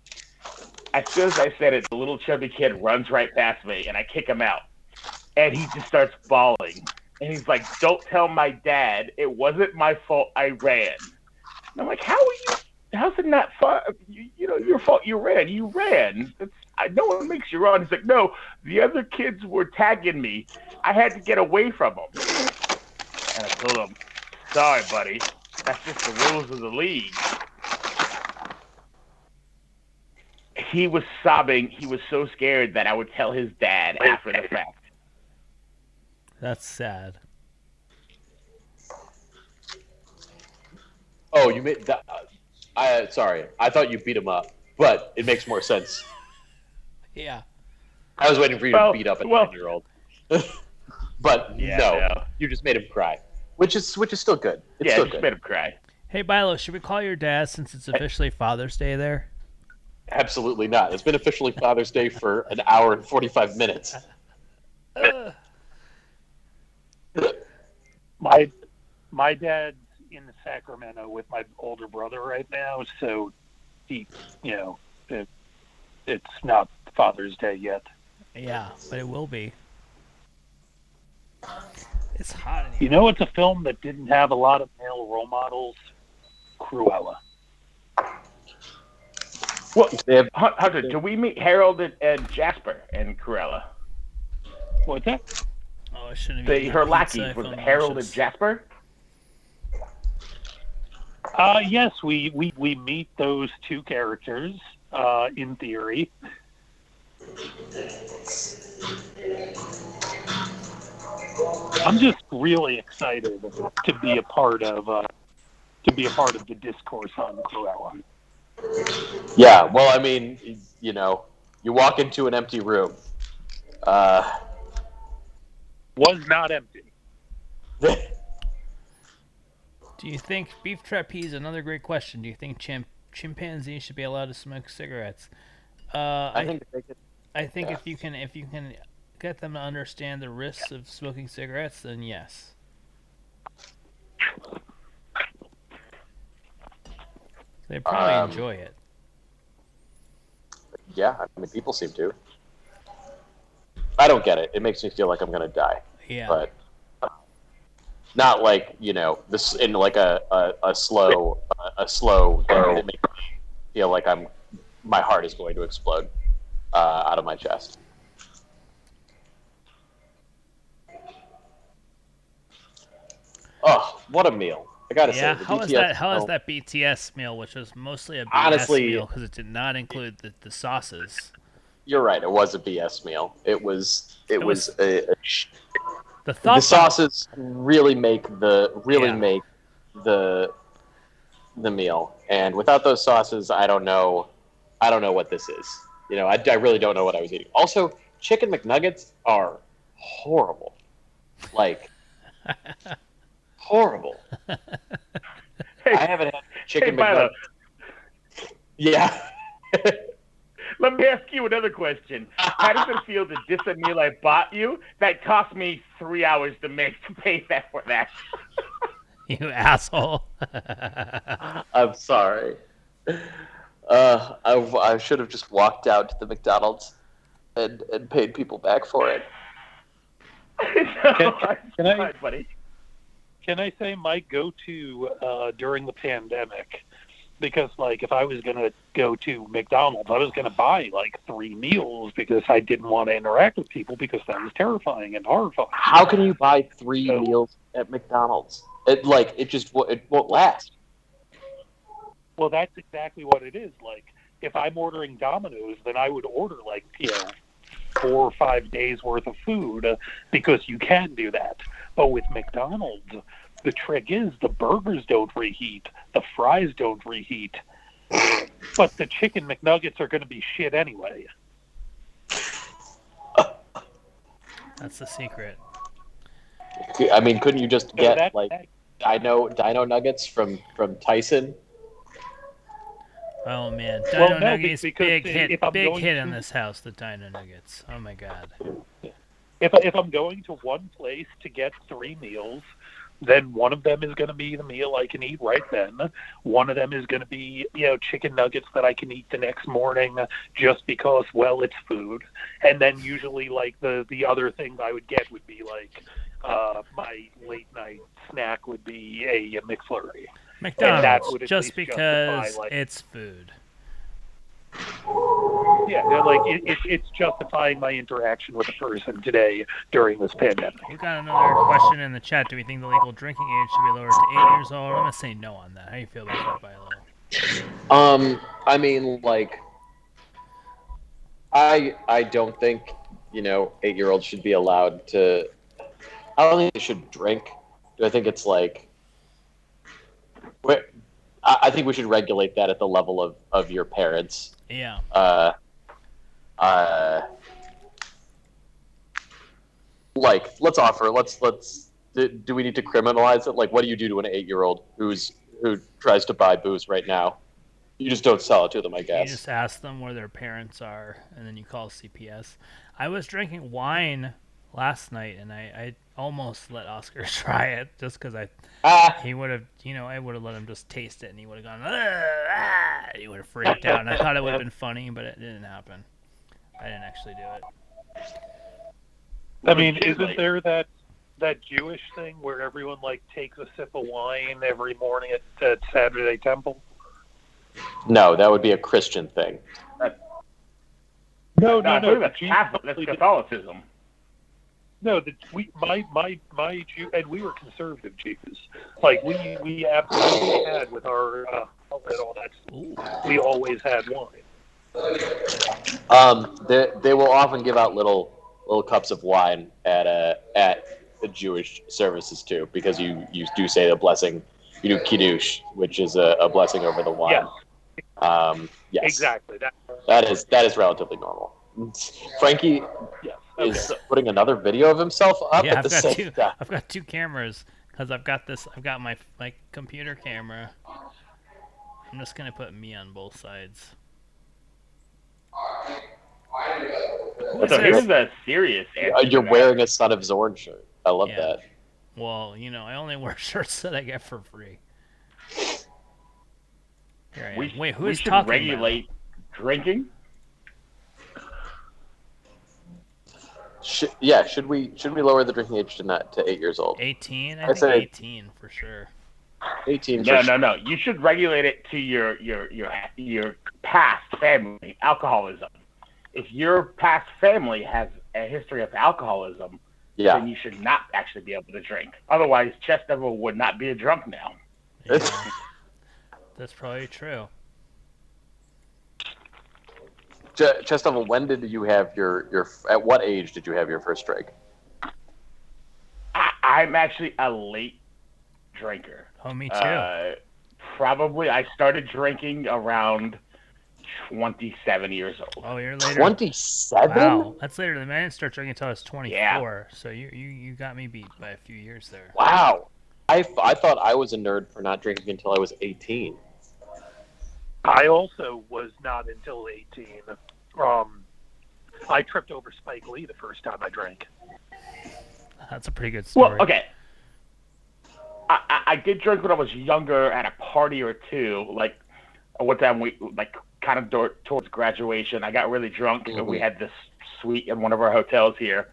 As soon as I said it, the little chubby kid runs right past me, and I kick him out. And he just starts bawling. And he's like, don't tell my dad. It wasn't my fault. I ran. And I'm like, how's it not fun? Your fault. You ran. You ran. No one makes you run. He's like, no, the other kids were tagging me. I had to get away from them. And I told him, sorry, buddy. That's just the rules of the league. He was sobbing. He was so scared that I would tell his dad after the fact. That's sad. Oh, you made that. Sorry, I thought you beat him up, but it makes more sense. Yeah. I was waiting for you to beat up a 9-year-old. But no, you just made him cry. which is still good. It's yeah, still just good. made him cry. Hey, Bilo, should we call your dad since it's officially Father's Day there? Absolutely not. It's been officially Father's Day for an hour and 45 minutes. My dad's in Sacramento with my older brother right now, so he, it's not Father's Day yet. Yeah, but it will be. It's hot in here. You know, it's a film that didn't have a lot of male role models. Cruella. Well, Hunter, do we meet Harold and Jasper and Cruella? What's that? Oh, I shouldn't have eaten Her that lackeys pizza. was I feel Harold nauseous. and Jasper. Yes, we meet those two characters in theory. I'm just really excited to be a part of the discourse on Cruella. Yeah, well, I mean, you walk into an empty room. Was not empty. Do you think beef trapeze? Another great question. Do you think chimpanzees should be allowed to smoke cigarettes? I think they could. I think if you can get them to understand the risks of smoking cigarettes, then yes. They probably enjoy it. Yeah, I mean, people seem to. I don't get it. It makes me feel like I'm gonna die. Yeah. But not like this in like a slow death. It makes me feel like my heart is going to explode out of my chest. Oh, what a meal! I gotta say, the how BTS was that BTS meal, which was mostly a BS Honestly, meal because it did not include the sauces. You're right. It was a BS meal. It was the sauces really make the meal, and without those sauces, I don't know what this is. I really don't know what I was eating. Also, chicken McNuggets are horrible, like horrible. I haven't had chicken McNuggets. Yeah. Let me ask you another question. How does it feel to diss a meal I bought you that cost me 3 hours to make to pay for that? You asshole. I'm sorry. I should have just walked out to the McDonald's and paid people back for it. Can I say my go-to during the pandemic? Because, if I was going to go to McDonald's, I was going to buy, 3 meals because I didn't want to interact with people because that was terrifying and horrifying. How can you buy 3 meals at McDonald's? It won't last. Well, that's exactly what it is. If I'm ordering Domino's, then I would order, 4 or 5 days worth of food because you can do that. But with McDonald's, the trick is the burgers don't reheat, the fries don't reheat, but the chicken McNuggets are going to be shit anyway. That's the secret. I mean, couldn't you just get Dino Nuggets from Tyson? Oh man, Dino Nuggets, big hit to in this house. The Dino Nuggets. Oh my god. If I'm going to one place to get 3 meals, then one of them is going to be the meal I can eat right then. One of them is going to be, chicken nuggets that I can eat the next morning just because, it's food. And then usually, the other thing I would get would be, my late night snack would be a McFlurry. McDonald's, just because it's food. Yeah, it's justifying my interaction with a person today during this pandemic. We got another question in the chat. Do we think the legal drinking age should be lowered to 8 years old? I'm gonna say no on that. How do you feel about that, Bilo? I mean, I don't think 8-year-olds should be allowed to. I don't think they should drink. I think it's I think we should regulate that at the level of your parents. Yeah. Let's do we need to criminalize it? Like, what do you do to an 8-year-old who tries to buy booze right now? You just don't sell it to them, I guess. You just ask them where their parents are, and then you call CPS. I was drinking wine last night, and I almost let Oscar try it just because he would have, I would have let him just taste it, and he would have gone, he would have freaked out. And I thought it would have been funny, but it didn't happen. I didn't actually do it. I mean, isn't there that Jewish thing where everyone like takes a sip of wine every morning at Saturday Temple? No, that would be a Christian thing. No. That's Catholic. That's Catholicism. No, my Jew, and we were conservative Jews. Like we absolutely had with our and all that. We always had wine. They will often give out little cups of wine at the Jewish services too, because you do say the blessing. You do kiddush, which is a blessing over the wine. Yes. Yes. Exactly. That is relatively normal. Frankie is putting another video of himself up at the same time. I've got 2 cameras because I've got my computer camera. I'm just gonna put me on both sides. So here's a serious answer. You're wearing a Son of Zorn shirt. I love that. Well, I only wear shirts that I get for free. Here I am. Wait, who is talking? We should regulate drinking. Should we lower the drinking age to 8 years old? 18? I think 18 for sure. 18. No. You should regulate it to your past family alcoholism. If your past family has a history of alcoholism, then you should not actually be able to drink. Otherwise, Chest Devil would not be a drunk now. Yeah. That's probably true. Chest Devil, when did you have at what age did you have your first drink? I'm actually a late drinker. Oh, me too. Probably I started drinking around 27 years old. Oh, you're later. 27? Wow, that's later than me. I didn't start drinking until I was 24. Yeah. So you got me beat by a few years there. Wow. I thought I was a nerd for not drinking until I was 18. I also was not until 18. I tripped over Spike Lee the first time I drank. That's a pretty good story. Well, okay. I did drink when I was younger at a party or two. Like one time we kind of towards graduation, I got really drunk and we had this suite in one of our hotels here,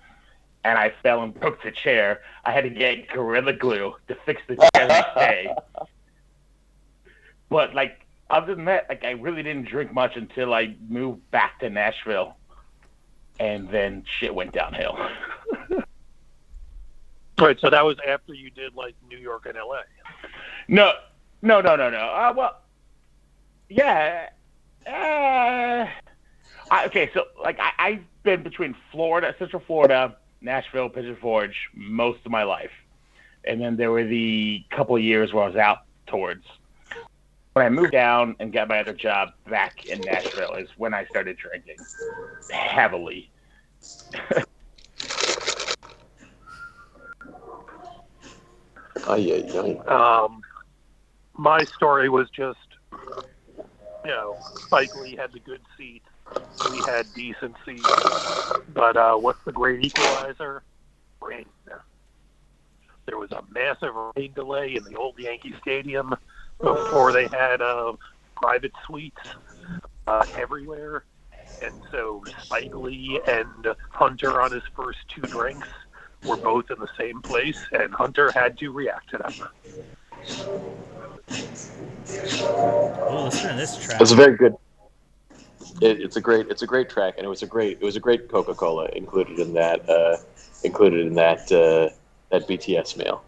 and I fell and broke the chair. I had to get Gorilla Glue to fix the chair the next day. But other than that, I really didn't drink much until I moved back to Nashville, and then shit went downhill. Right, so that was after you did New York and LA. No. Well, yeah. Okay, so I've been between Central Florida, Nashville, Pigeon Forge most of my life, and then there were the couple of years where I was out towards. When I moved down and got my other job back in Nashville is when I started drinking heavily. My story was just, Spike Lee had the good seats. We had decent seats. But what's the great equalizer? Rain. There was a massive rain delay in the old Yankee Stadium before they had private suites everywhere. And so Spike Lee and Hunter on his first 2 drinks were both in the same place, and Hunter had to react to them. Oh, listen to this track. It's a very good. It's a great track, and it was a great Coca-Cola included in that that BTS meal.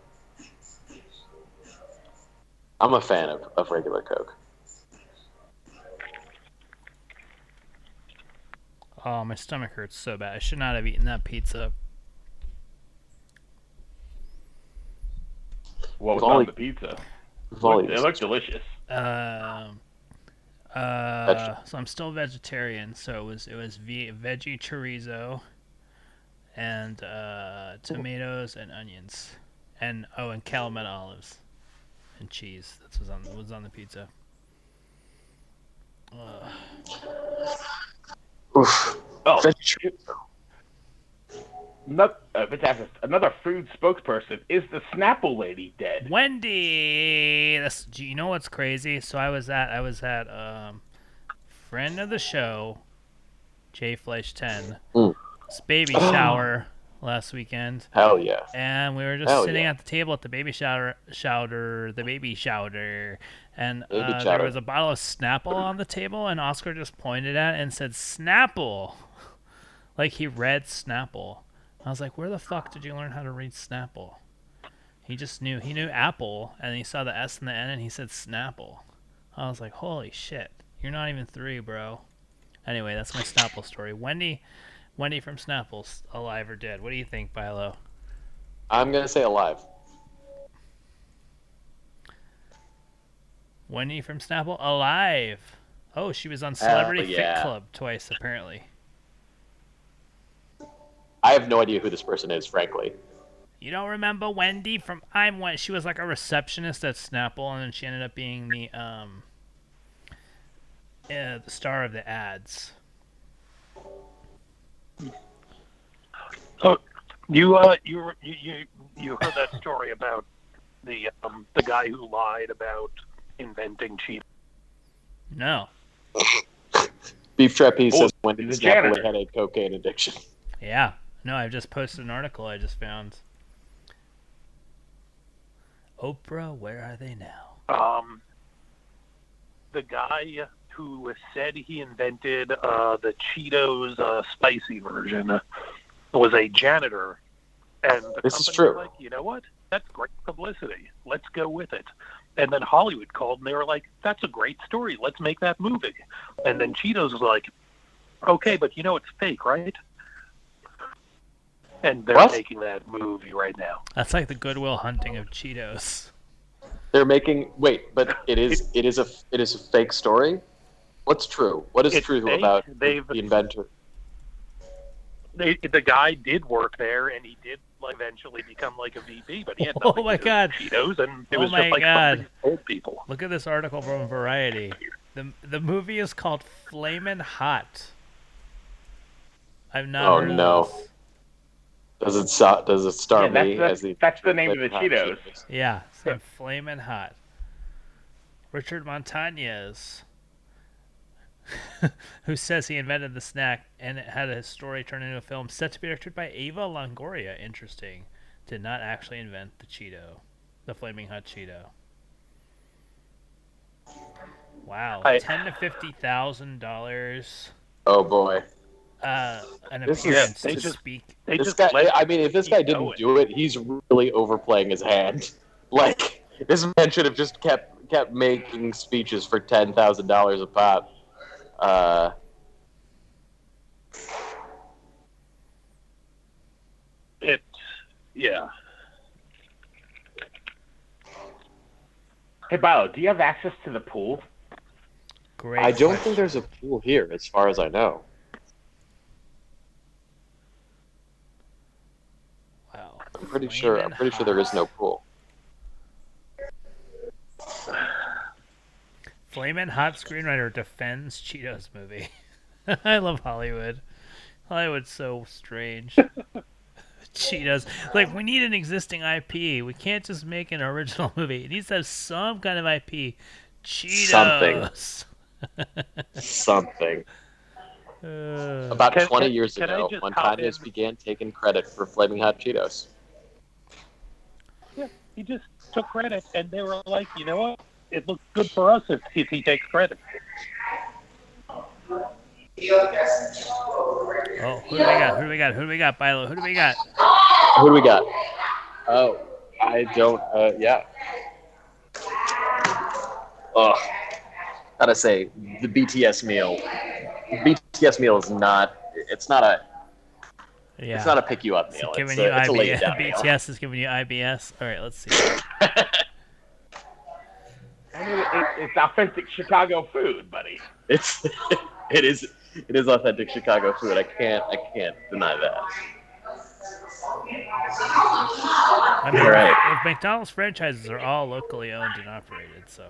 I'm a fan of regular Coke. Oh, my stomach hurts so bad. I should not have eaten that pizza. What was on the pizza? It looked delicious. So I'm still vegetarian. So it was veggie chorizo and tomatoes and onions. And Calumet olives and cheese. That's what was on the pizza. Oof. Oh, fantastic. Another food spokesperson. Is the Snapple lady dead? Wendy. You know what's crazy? So I was at friend of the show, Jay Fleisch 10. His baby shower last weekend. Hell yeah. And we were just sitting at the table at the baby shower, and there was a bottle of Snapple on the table, and Oscar just pointed at it and said, Snapple! Like he read Snapple. I was like, where the fuck did you learn how to read Snapple? He just knew. He knew Apple, and he saw the S and the N, and he said Snapple. I was like, holy shit. You're not even 3, bro. Anyway, that's my Snapple story. Wendy from Snapple's alive or dead? What do you think, Bilo? I'm going to say alive. Wendy from Snapple? Alive. Oh, she was on Celebrity Fit Club twice, apparently. I have no idea who this person is, frankly. You don't remember Wendy from She was like a receptionist at Snapple, and then she ended up being the star of the ads. Oh, you heard that story about the guy who lied about inventing Cheetos? No. Beef Trapeze says Wendy Snapple had a cocaine addiction. Yeah. No, I've just posted an article I just found. Oprah, where are they now? The guy who said he invented the Cheetos spicy version was a janitor, and the this company is true. was like, you know what? That's great publicity. Let's go with it. And then Hollywood called, and they were like, that's a great story. Let's make that movie. And then Cheetos was like, okay, but you know it's fake, right? And they're making that movie right now. That's like the Good Will Hunting of Cheetos. They're making but it is a fake story. What's true? What is true about the inventor? The guy did work there, and he did eventually become like a VP, but he had nothing to do with Cheetos, and it was just like something he told people. Look at this article from Variety. The movie is called Flamin' Hot. I've not heard of this. Does it star me as the? That's the name of the Cheetos. Yeah, it's Flamin' Hot. Richard Montañez, who says he invented the snack and it had his story turned into a film set to be directed by Ava Longoria. Interesting. Did not actually invent the Cheeto, the Flaming Hot Cheeto. Wow, $10,000 to $50,000. Oh boy. An appearance to speak. This guy, if this guy didn't do it, he's really overplaying his hand. Like, this man should have just kept making speeches for $10,000 a pop. Yeah. Hey, Bilo, do you have access to the pool? Great. I don't think there's a pool here, as far as I know. Wow. I'm pretty sure there is no pool. Flamin' Hot screenwriter defends Cheetos movie. I love Hollywood. Hollywood's so strange. Cheetos. Like, we need an existing IP. We can't just make an original movie. It needs to have some kind of IP. Cheetos. Something. About 20 years ago, Montañez began taking credit for Flaming Hot Cheetos. Yeah, he just took credit, and they were like, you know what? It looks good for us if he takes credit. Oh, who do we got, Bilo? Who do we got? Oh, I don't, yeah. Ugh. Gotta say, the BTS meal. The BTS meal is not, it's not a pick you up meal. It's a lay down meal. BTS is giving you IBS. All right, let's see. I mean, it's authentic Chicago food, buddy. It is authentic Chicago food. I can't deny that. I mean, Right. McDonald's franchises are all locally owned and operated, so.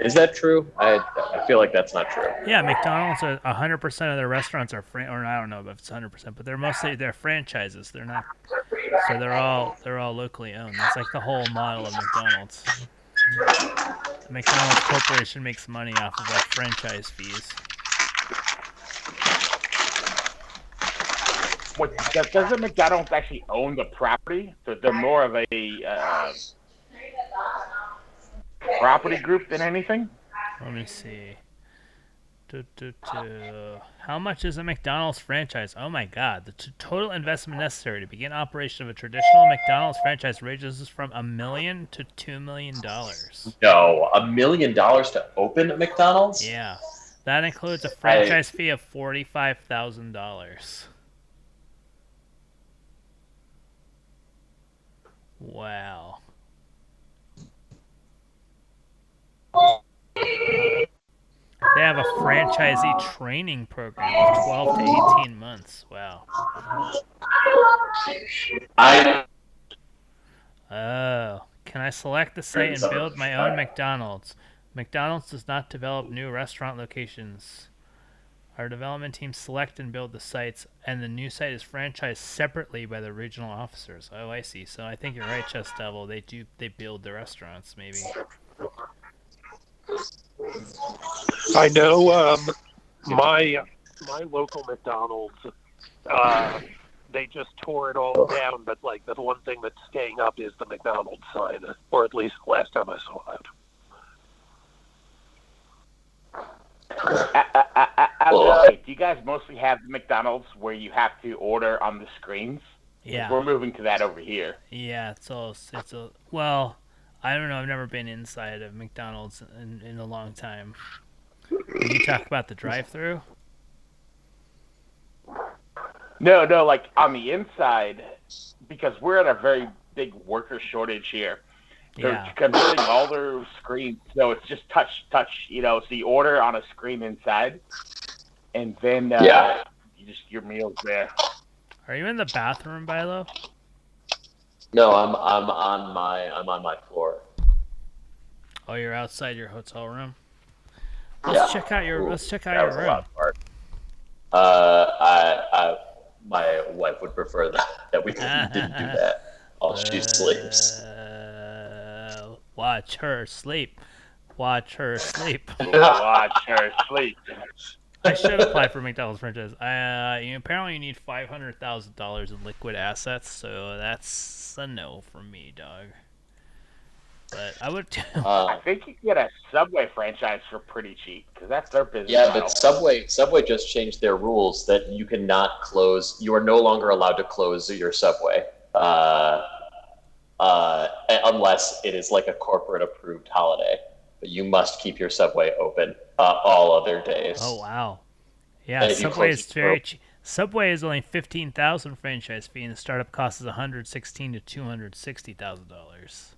Is that true? I feel like that's not true. Yeah, McDonald's are 100% of their restaurants are or I don't know if it's 100%, but they're franchises. They're not, so they're all locally owned. That's like the whole model of McDonald's. The McDonald's Corporation makes money off of like franchise fees. What, doesn't McDonald's actually own the property? So they're more of a property group than anything? Let me see. How much is a McDonald's franchise? Oh my god. The total investment necessary to begin operation of a traditional McDonald's franchise ranges from $1 million to $2 million. No, $1 million to open a McDonald's? Yeah. That includes a franchise fee of $45,000. Wow. They have a franchisee training program of 12 to 18 months. Wow. Oh. Can I select the site and build my own McDonald's? McDonald's does not develop new restaurant locations. Our development team select and build the sites, and the new site is franchised separately by the regional officers. Oh, I see. So I think you're right, Chess Devil. They build the restaurants, maybe. I know my local McDonald's, they just tore it all down, but like the one thing that's staying up is the McDonald's sign, or at least last time I saw it. Do you guys mostly have McDonald's where you have to order on the screens? Yeah. We're moving to that over here. Yeah, well, I don't know. I've never been inside of McDonald's in a long time. Did you talk about the drive-thru? No, like on the inside, because we're at a very big worker shortage here. They're converting all their screens, so it's just touch, so you order on a screen inside, and then your meal's there. Are you in the bathroom, Bilo? No, I'm on my floor. Oh, you're outside your hotel room. Let's check out your room. My wife would prefer that we didn't do that while she sleeps. Watch her sleep. Watch her sleep. I should apply for McDonald's franchise. Apparently you need $500,000 in liquid assets, so that's a no from me, dog. But I would. I think you can get a Subway franchise for pretty cheap because that's their business. Yeah, model. but Subway just changed their rules that you cannot close. You are no longer allowed to close your Subway. Unless it is like a corporate approved holiday, but you must keep your Subway open all other days. Oh wow, yeah. Subway is very cheap. Subway is only $15,000 franchise fee, and the startup cost is $116,000 to $260,000.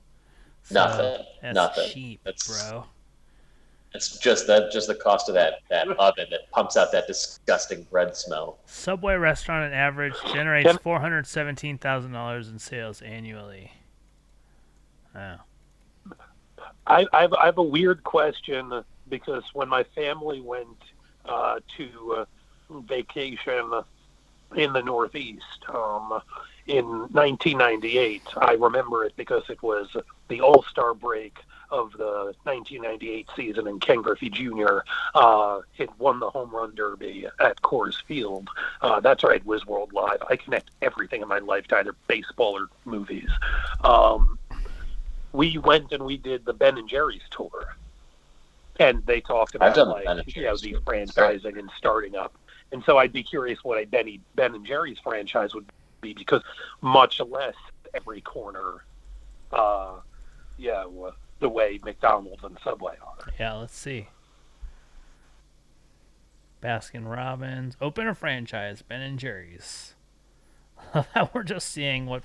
Nothing. Cheap, bro. It's just the cost of that oven that pumps out that disgusting bread smell. Subway restaurant on average generates $417,000 in sales annually. Wow. I have a weird question because when my family went to vacation in the Northeast in 1998, I remember it because it was the All-Star break of the 1998 season, and Ken Griffey Jr. Had won the home run derby at Coors Field. That's right, Wiz World Live. I connect everything in my life to either baseball or movies. We went and we did the Ben and Jerry's tour, and they talked about the franchising and starting up. And so I'd be curious what a Ben and Jerry's franchise would be, because much less every corner, the way McDonald's and Subway are. Yeah, let's see. Baskin Robbins, open a franchise, Ben and Jerry's. We're just seeing what.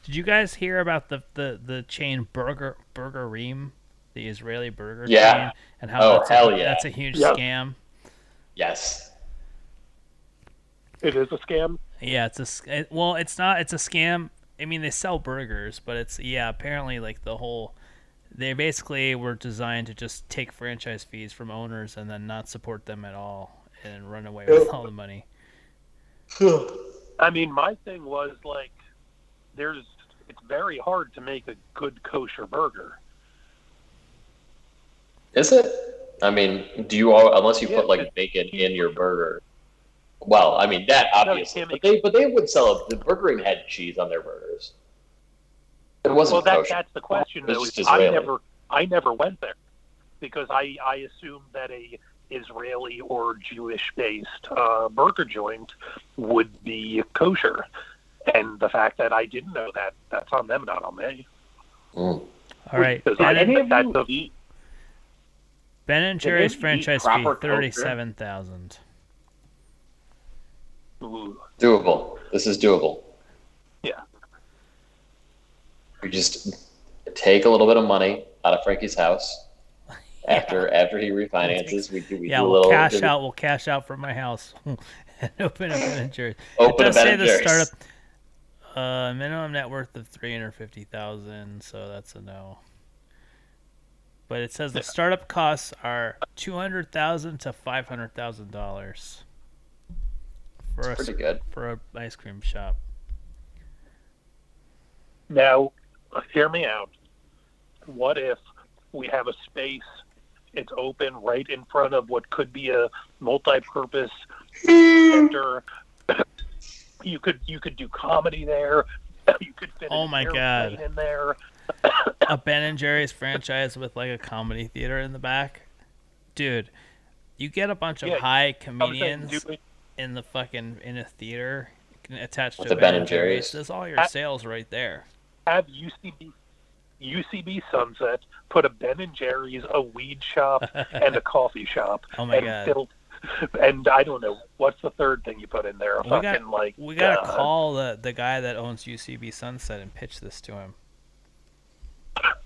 Did you guys hear about the chain Burger Ream, the Israeli burger chain, and how that's a huge scam? Yes. It is a scam? Yeah, it's not. It's a scam. I mean, they sell burgers, but it's apparently like the whole. They basically were designed to just take franchise fees from owners and then not support them at all and run away with all the money. I mean, my thing was like, it's very hard to make a good kosher burger. Is it? I mean, unless you put like bacon in your burger? Well, I mean that obviously, but they would sell the Burger King had cheese on their burgers. It wasn't kosher. That's the question though. I never went there because I assumed that a Israeli or Jewish-based burger joint would be kosher, and the fact that I didn't know that's on them, not on me. All right. Ben and Jerry's franchise fee $37,000. Doable. This is doable. Yeah. We just take a little bit of money out of Frankie's house after he refinances. We do a little cash out. We'll cash out from my house and open a Ben and Jerry's. Open a Ben and Jerry's. Startup minimum net worth of $350,000, so that's a no. But it says the startup costs are $200,000 to $500,000 pretty good for an ice cream shop. Now, hear me out. What if we have a space? It's open right in front of what could be a multi-purpose center. You could do comedy there. You could fit an airplane in there. A Ben and Jerry's franchise with like a comedy theater in the back, dude. You get a bunch of high comedians in the in a theater attached to a Ben and Jerry's. There's all your sales right there. Have UCB Sunset put a Ben and Jerry's, a weed shop, and a coffee shop. Oh my god! And I don't know what's the third thing you put in there. We gotta call the guy that owns UCB Sunset and pitch this to him.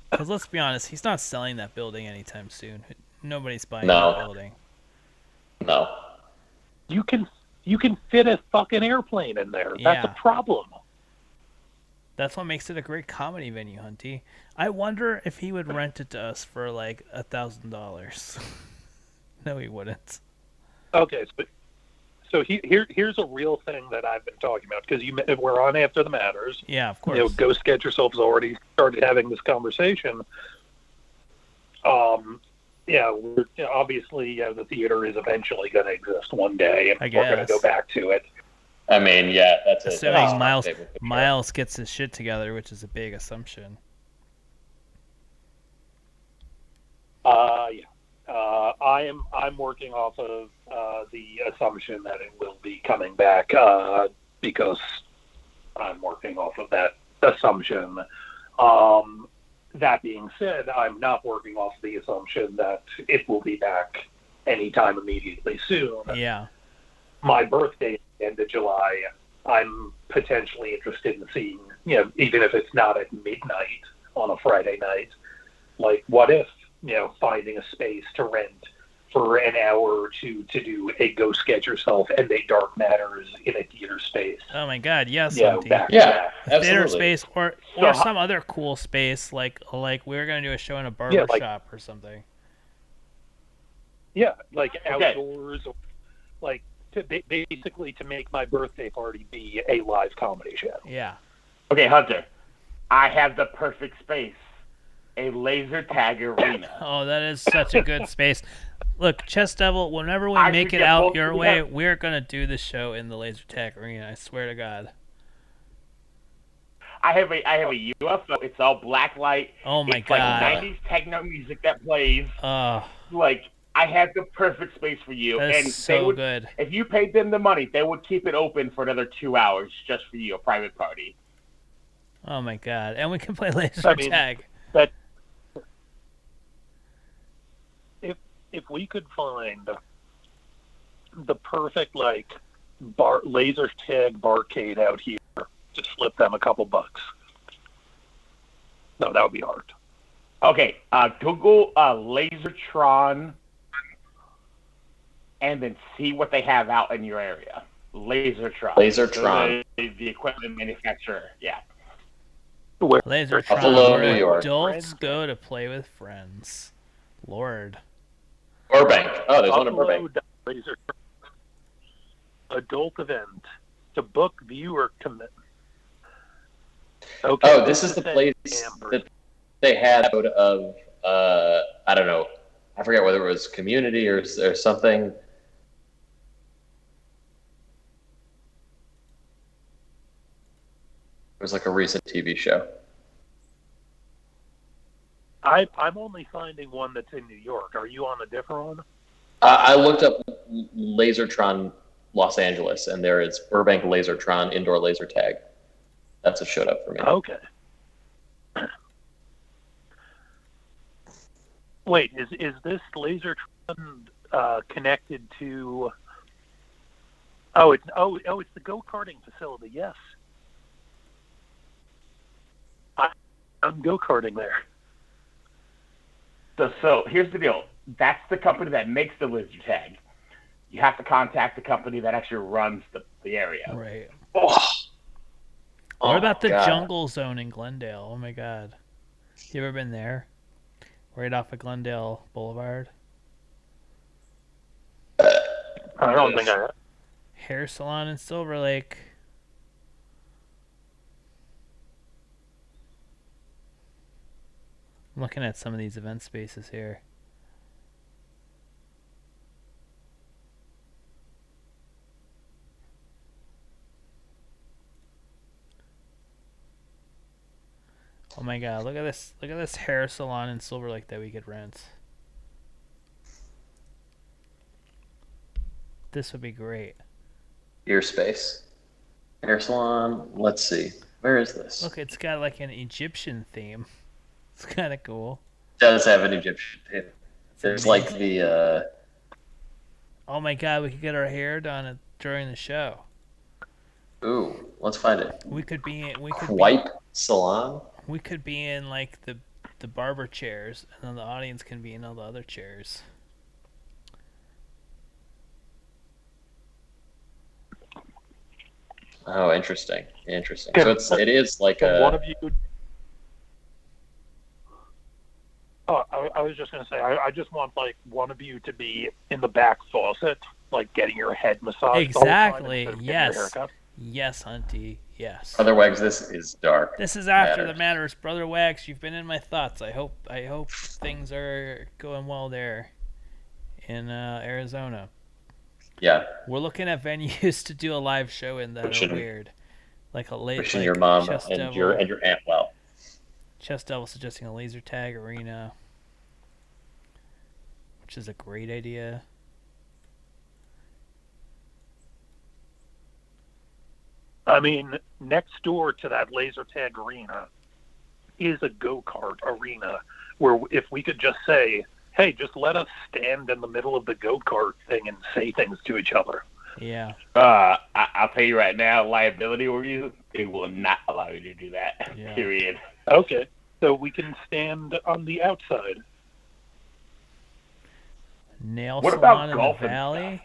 Because let's be honest, he's not selling that building anytime soon. Nobody's buying that building. No. You can fit a fucking airplane in there. That's a problem. That's what makes it a great comedy venue, Hunty. I wonder if he would rent it to us for like $1,000. No, he wouldn't. Okay, so here's a real thing that I've been talking about because we're on After the Matters. Yeah, of course. Ghost Get Yourself's already started having this conversation. We're obviously the theater is eventually going to exist one day, and we're going to go back to it. I mean, that's assuming Miles gets his shit together, which is a big assumption. I'm working off of the assumption that it will be coming back because I'm working off of that assumption. That being said, I'm not working off the assumption that it will be back anytime immediately soon. Yeah. My birthday is the end of July. I'm potentially interested in seeing, even if it's not at midnight on a Friday night, like what if, finding a space to rent for an hour or two to do a Ghost Get Yourself and a Dark Matters in a theater space. Oh my god, yes. Absolutely. Theater space or some other cool space like we were going to do a show in a barber shop or something. Yeah, like outdoors or like basically to make my birthday party be a live comedy show. Yeah. Okay, Hunter. I have the perfect space. A laser tag arena. Oh, that is such a good space. Look, Chess Devil, whenever we make it out your way, we're going to do the show in the laser tag arena. I swear to God. I have a UFO. It's all black light. Oh, my it's God. Like 90s techno music that plays. Like, I have the perfect space for you. That's and so good. If you paid them the money, they would keep it open for another 2 hours just for you, a private party. Oh, my God. And we can play laser tag. If we could find the perfect laser tag barcade out here, just flip them a couple bucks. No, that would be hard. Okay, Google Lasertron, and then see what they have out in your area. Lasertron. Lasertron. The equipment manufacturer. Yeah. Where? Lasertron, Buffalo, where New York. adults go to play with friends. Lord. Burbank. Oh, there's one in Burbank. Laser adult event to book viewer commit. Okay. Oh, this is the place that they had out of I don't know. I forget whether it was Community or something. It was like a recent TV show. I'm only finding one that's in New York. Are you on a different one? I looked up Lasertron Los Angeles, and there is Burbank Lasertron indoor laser tag. That's what showed up for me. Okay. Wait, is this Lasertron connected to? Oh, it's the go-karting facility. Yes, I'm go-karting there. So here's the deal. That's the company that makes the laser tag. You have to contact the company that actually runs the area. Right. Oh. What about the God. Jungle Zone in Glendale? Oh my God. You ever been there? Right off of Glendale Boulevard. I don't think I have. Hair salon in Silver Lake. I'm looking at some of these event spaces here. Oh my God, look at this. Look at this hair salon in Silver Lake that we could rent. This would be great. Ear space. Hair salon. Let's see. Where is this? Look, it's got like an Egyptian theme. It's kind of cool. It does have an Egyptian theme. There's like the Oh my God, we could get our hair done during the show. Ooh, let's find it. We could be Wipe salon. We could be in like the barber chairs, and then the audience can be in all the other chairs. Oh, interesting. So it is like a. One of you. Oh, I was just gonna say, I just want like one of you to be in the back faucet, like getting your head massaged. Exactly. The whole time Yes. Yes, Hunty. Yes. Brother Wags, this is dark. This is after the matters, Brother Wags. You've been in my thoughts. I hope things are going well there in Arizona. Yeah. We're looking at venues to do a live show in that are weird, like a wishing your mom and your aunt well. Chess Devil suggesting a laser tag arena, which is a great idea. I mean, next door to that laser tag arena is a go-kart arena where if we could just say, hey, just let us stand in the middle of the go-kart thing and say things to each other. Yeah. I'll tell you right now, liability review, they will not allow you to do that. Yeah. Period. Okay. So we can stand on the outside. Nail what salon about golf in the valley?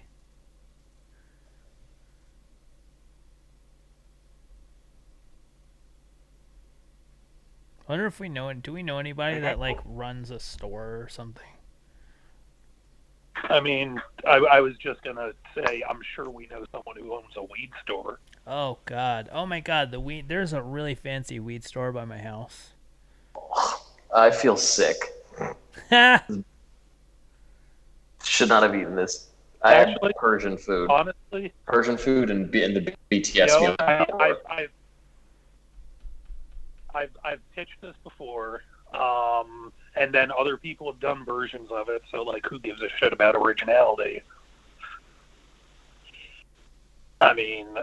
I wonder if we know. Do we know anybody that like runs a store or something? I mean, I was just gonna say, I'm sure we know someone who owns a weed store. Oh God! Oh my God! The weed. There's a really fancy weed store by my house. I feel sick. Should not have eaten this. I had Persian food. Honestly, Persian food and the BTS meal. I've pitched this before, and then other people have done versions of it. So, like, who gives a shit about originality? I mean,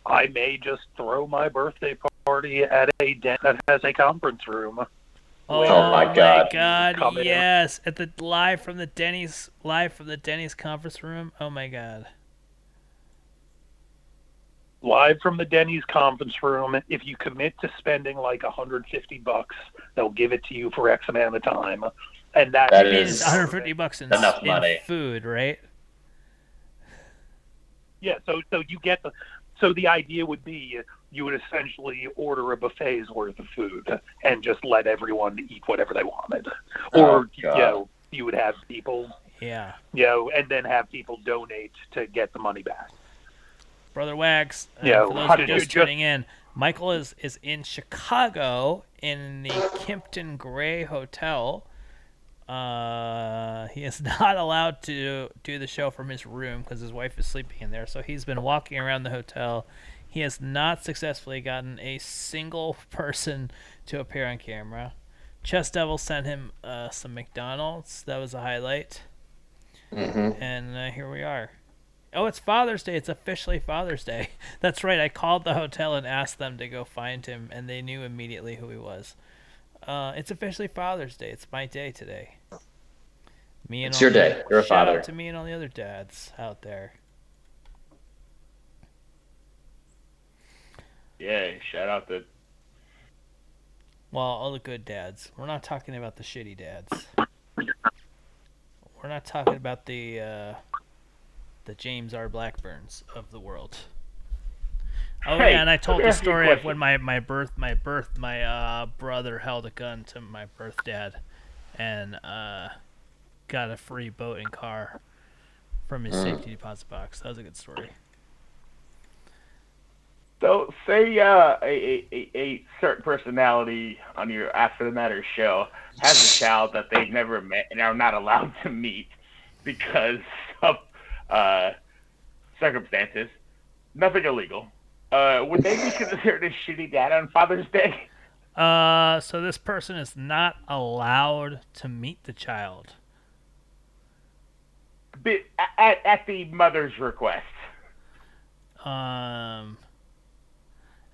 I may just throw my birthday party at a den that has a conference room. Oh my God! Yes, at the live from the Denny's conference room. Oh my God! Live from the Denny's conference room. If you commit to spending like $150, they'll give it to you for X amount of time, and that is $150 in enough money. Food, right? Yeah. So you get the. So the idea would be you would essentially order a buffet's worth of food and just let everyone eat whatever they wanted. Or, you would have people, Yeah. and then have people donate to get the money back. Brother Wags, for Yeah, those how who are did you just tuning in, Michael is in Chicago in the Kimpton Gray Hotel. He is not allowed to do the show from his room because his wife is sleeping in there. So he's been walking around the hotel. He has not successfully gotten a single person to appear on camera. Chess Devil sent him some McDonald's. That was a highlight. Mm-hmm. And here we are. Oh, it's Father's Day. It's officially Father's Day. That's right. I called the hotel and asked them to go find him, and they knew immediately who he was. It's officially Father's Day. It's my day today. It's your day. You're a father. Shout out to me and all the other dads out there. Yeah, shout out to... Well, all the good dads. We're not talking about the shitty dads. We're not talking about the James R. Blackburns of the world. Oh Hey, yeah, and I told the let me ask you a story of question. when my brother held a gun to my birth dad, and got a free boat and car from his safety deposit box. That was a good story. So, say a certain personality on your After the Matter show has a child that they've never met and are not allowed to meet because of circumstances, nothing illegal. Would they be considered a shitty dad on Father's Day? So this person is not allowed to meet the child. At the mother's request.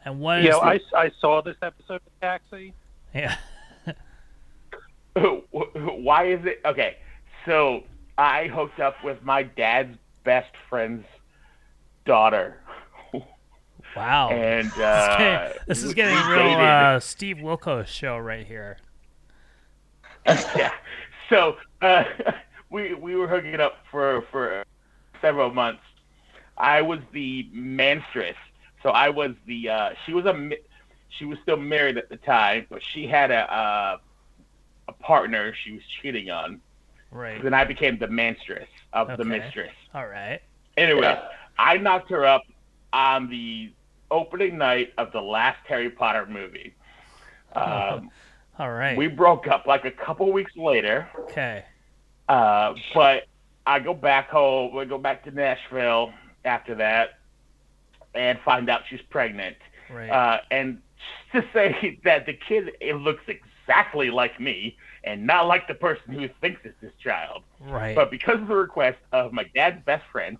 And what is I saw this episode of Taxi. Yeah. Why is it? Okay, so I hooked up with my dad's best friend's daughter. Wow. And this is getting we real dated. Steve Wilkos show right here. Yeah. So we were hooking it up for several months. I was the manstress. So I was the she was still married at the time, but she had a partner she was cheating on. Right. Then I became the manstress of the mistress. All right. Anyway, I knocked her up on the opening night of the last Harry Potter movie. All right. We broke up like a couple weeks later. Okay. But I go back home. We go back to Nashville after that and find out she's pregnant. Right. And to say that the kid looks exactly like me and not like the person who thinks it's his child. Right. But because of the request of my dad's best friend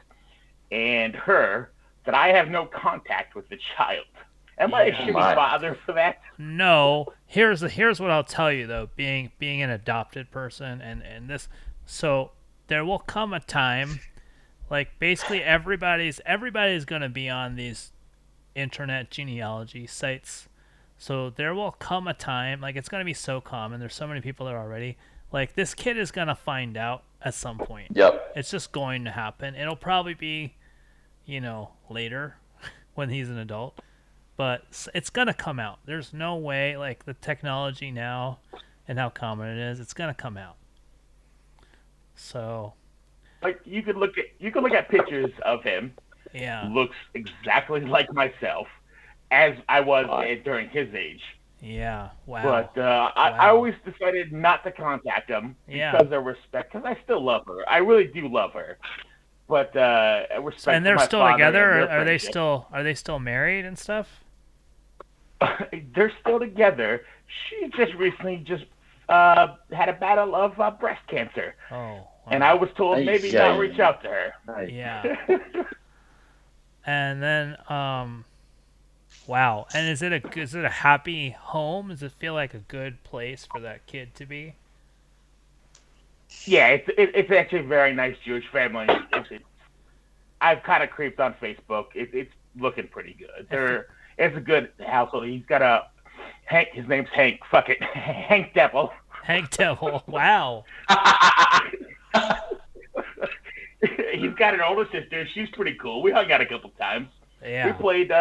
and her, that I have no contact with the child. Am I a shitty father for that? No. Here's what I'll tell you though, being an adopted person and this, so there will come a time, like basically everybody's going to be on these internet genealogy sites. So there will come a time, like it's going to be so common. There's so many people there already. Like this kid is going to find out at some point. Yep. It's just going to happen. It'll probably be, later when he's an adult. But it's going to come out. There's no way, like the technology now and how common it is, it's going to come out. So, like you could look at pictures of him. Yeah. Looks exactly like myself, as I was during his age. Yeah. Wow. But I always decided not to contact him because of respect. Because I still love her. I really do love her. But respect. And they're for my still father together. and Or are friendship. they still married and stuff? They're still together. She just recently had a battle of breast cancer. Oh. Wow. And I was told maybe not reach out to her. Yeah. And then, wow. And is it a happy home? Does it feel like a good place for that kid to be? Yeah, it's actually a very nice Jewish family. I've kind of creeped on Facebook. It's looking pretty good. It's a good household. He's got Hank. His name's Hank. Fuck it, Hank Devil. Hank Devil. Wow. He's got an older sister. She's pretty cool. We hung out a couple times. Yeah. We played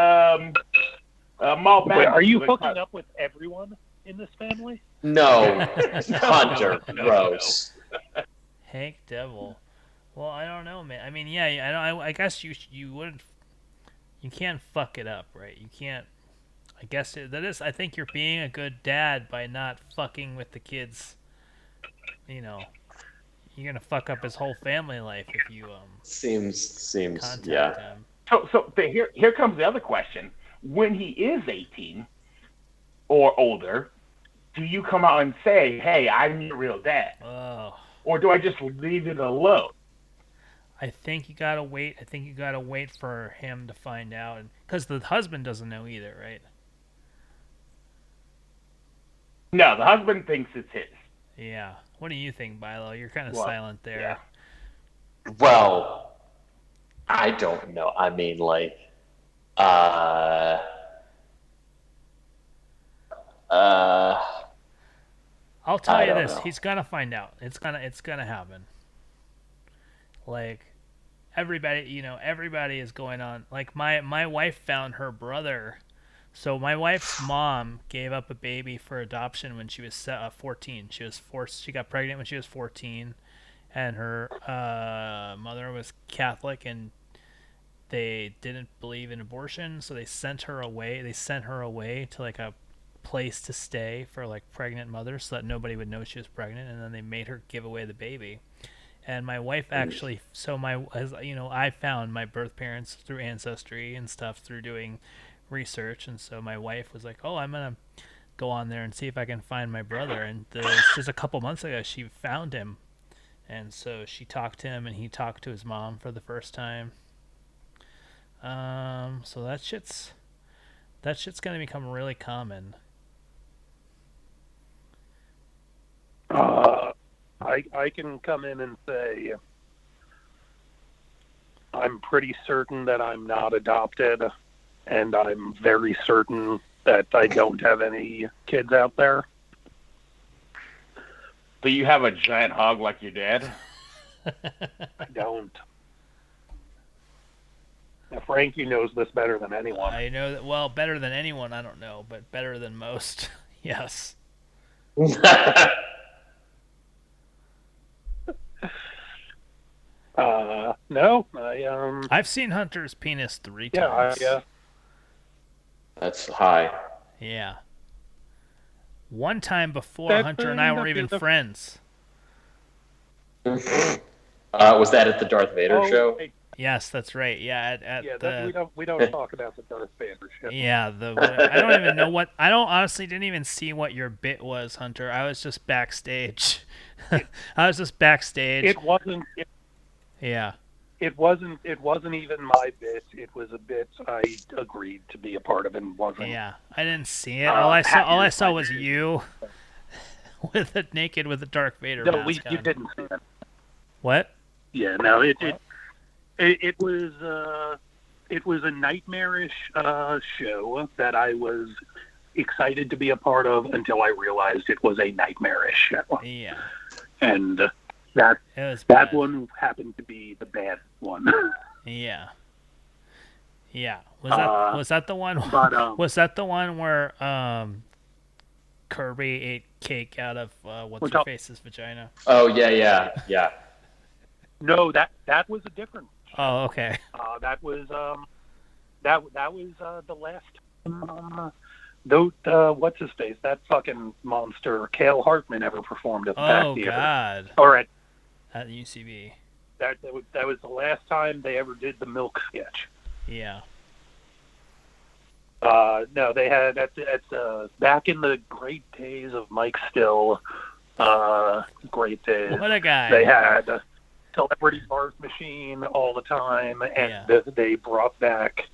Mall Wait, are you Madness. hooking up with everyone in this family? No, Hunter, no. gross. Hank Devil. Well, I don't know, man. I mean, yeah, I guess you wouldn't. You can't fuck it up, right? You can't. I guess that is. I think you're being a good dad by not fucking with the kids. You know, you're gonna fuck up his whole family life if you Seems contact yeah. him. So here comes the other question. When he is 18 or older, do you come out and say, "Hey, I'm your real dad," Oh, or do I just leave it alone? I think you gotta wait. I think you gotta wait for him to find out, because the husband doesn't know either, right? No, the husband thinks it's his. Yeah. What do you think, Bilo? You're kind of Well, silent there. yeah. Well, I don't know. I mean, like, I'll tell I you don't this: know. he's gonna find out. It's gonna happen. Like, everybody is going on. Like, my wife found her brother. So my wife's mom gave up a baby for adoption when she was 14. She got pregnant when she was 14, and her mother was Catholic, and they didn't believe in abortion, so they sent her away. They sent her away to like a place to stay for like pregnant mothers, so that nobody would know she was pregnant, and then they made her give away the baby. And my wife actually, I found my birth parents through Ancestry and stuff through doing research, and so my wife was like, "Oh, I'm gonna go on there and see if I can find my brother." And just a couple months ago, she found him, and so she talked to him, and he talked to his mom for the first time. So that shit's gonna become really common. I can come in and say I'm pretty certain that I'm not adopted, and I'm very certain that I don't have any kids out there. Do you have a giant hog like your dad? I don't. Now, Frankie knows this better than anyone. I know that. Well, better than anyone, I don't know, but better than most. Yes. No, I've seen Hunter's penis 3 times. Yeah, That's high. Yeah. One time before Hunter and I were even friends. Was that at the Darth Vader show? Yes, that's right. Yeah, we don't talk about the Darth Vader shit. Yeah, I don't even know what. I honestly didn't even see what your bit was, Hunter. I was just backstage. It wasn't. Yeah. It wasn't even my bit. It was a bit I agreed to be a part of and wasn't. Yeah, I didn't see it. All I saw was you with a Darth Vader mask on. You didn't see it. What? Yeah, no, it was a nightmarish show that I was excited to be a part of until I realized it was a nightmarish show. Yeah. And that one happened to be the bad one. Yeah. Yeah. Was that the one? But, was that the one where Kirby ate cake out of what's her face's vagina? Oh yeah. No, that was a different. Oh, okay. That was that was the last. What's his face? That fucking monster, Cale Hartman, ever performed at the Pack Theater. Oh God! All right. At UCB. That was the last time they ever did the milk sketch. Yeah. No, they had at back in the great days of Mike Still. Great days. What a guy! They had Celebrity Barf Machine all the time, and they brought back,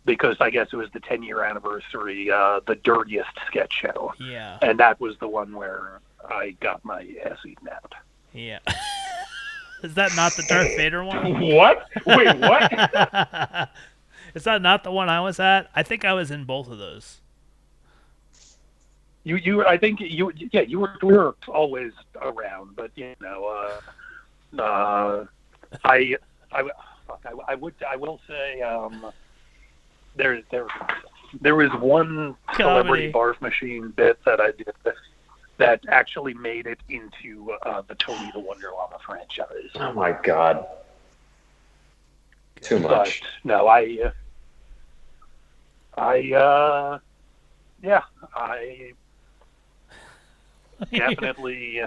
because I guess it was the 10-year anniversary, the Dirtiest sketch show. Yeah. And that was the one where I got my ass eaten out. Yeah. Is that not the Darth Vader one? What? Wait, what? Is that not the one I was at? I think I was in both of those. I think you were always around, but I will say there's there was one celebrity barf machine bit that I did that actually made it into the Tony the Wonder Llama franchise. Oh my god. Too much. But, no, I definitely.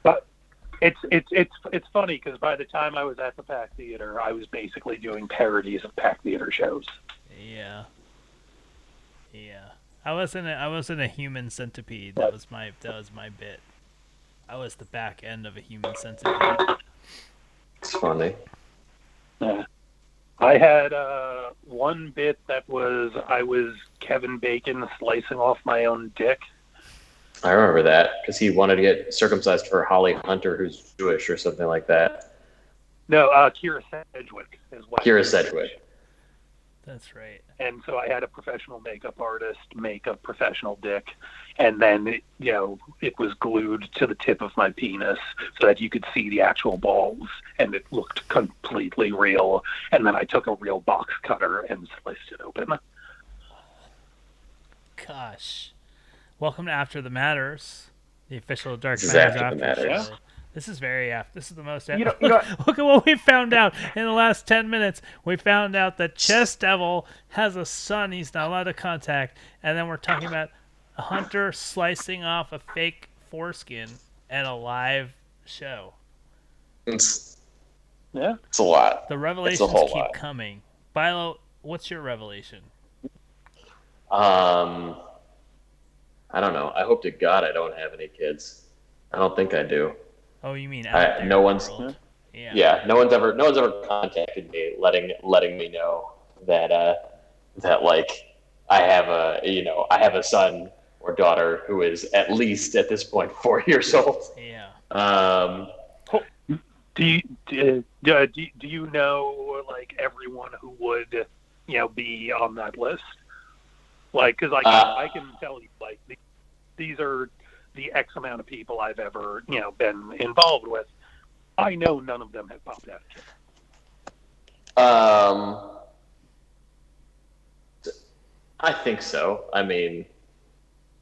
But it's funny because by the time I was at the Pack Theater, I was basically doing parodies of Pack Theater shows. Yeah. I was in a Human Centipede. That was my bit. I was the back end of a Human Centipede. It's funny. Yeah. I had one bit that was I was Kevin Bacon slicing off my own dick. I remember that because he wanted to get circumcised for Holly Hunter, who's Jewish or something like that. No, Kira Sedgwick is what. Kira Sedgwick. That's right. And so I had a professional makeup artist make a professional dick, and then it was glued to the tip of my penis so that you could see the actual balls, and it looked completely real. And then I took a real box cutter and sliced it open. Gosh. Welcome to After the Matters, the official Dark Matters after show. show. This is very after. This is the most. Look at what we found out in the last 10 minutes. We found out that Chess Devil has a son he's not allowed to contact, and then we're talking about a hunter slicing off a fake foreskin at a live show. It's a lot. The revelations keep coming. Bilo, what's your revelation? I don't know. I hope to God I don't have any kids. I don't think I do. Oh, you mean no one's? Yeah. No one's ever contacted me, letting me know that like I have a son or daughter who is at least at this point 4 years old. Yeah. Do you know like everyone who would be on that list? Like, because I can tell you, like, these are the X amount of people I've ever, been involved with. I know none of them have popped out. I think so. I mean,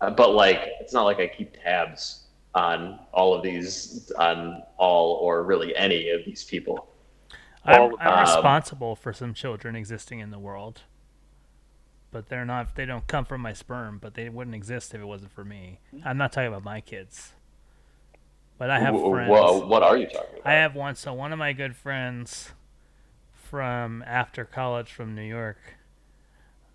but like, it's not like I keep tabs on all or really any of these people. I'm responsible for some children existing in the world. But they don't come from my sperm, but they wouldn't exist if it wasn't for me. I'm not talking about my kids. But I have friends. What are you talking about? I have one. So one of my good friends from after college from New York,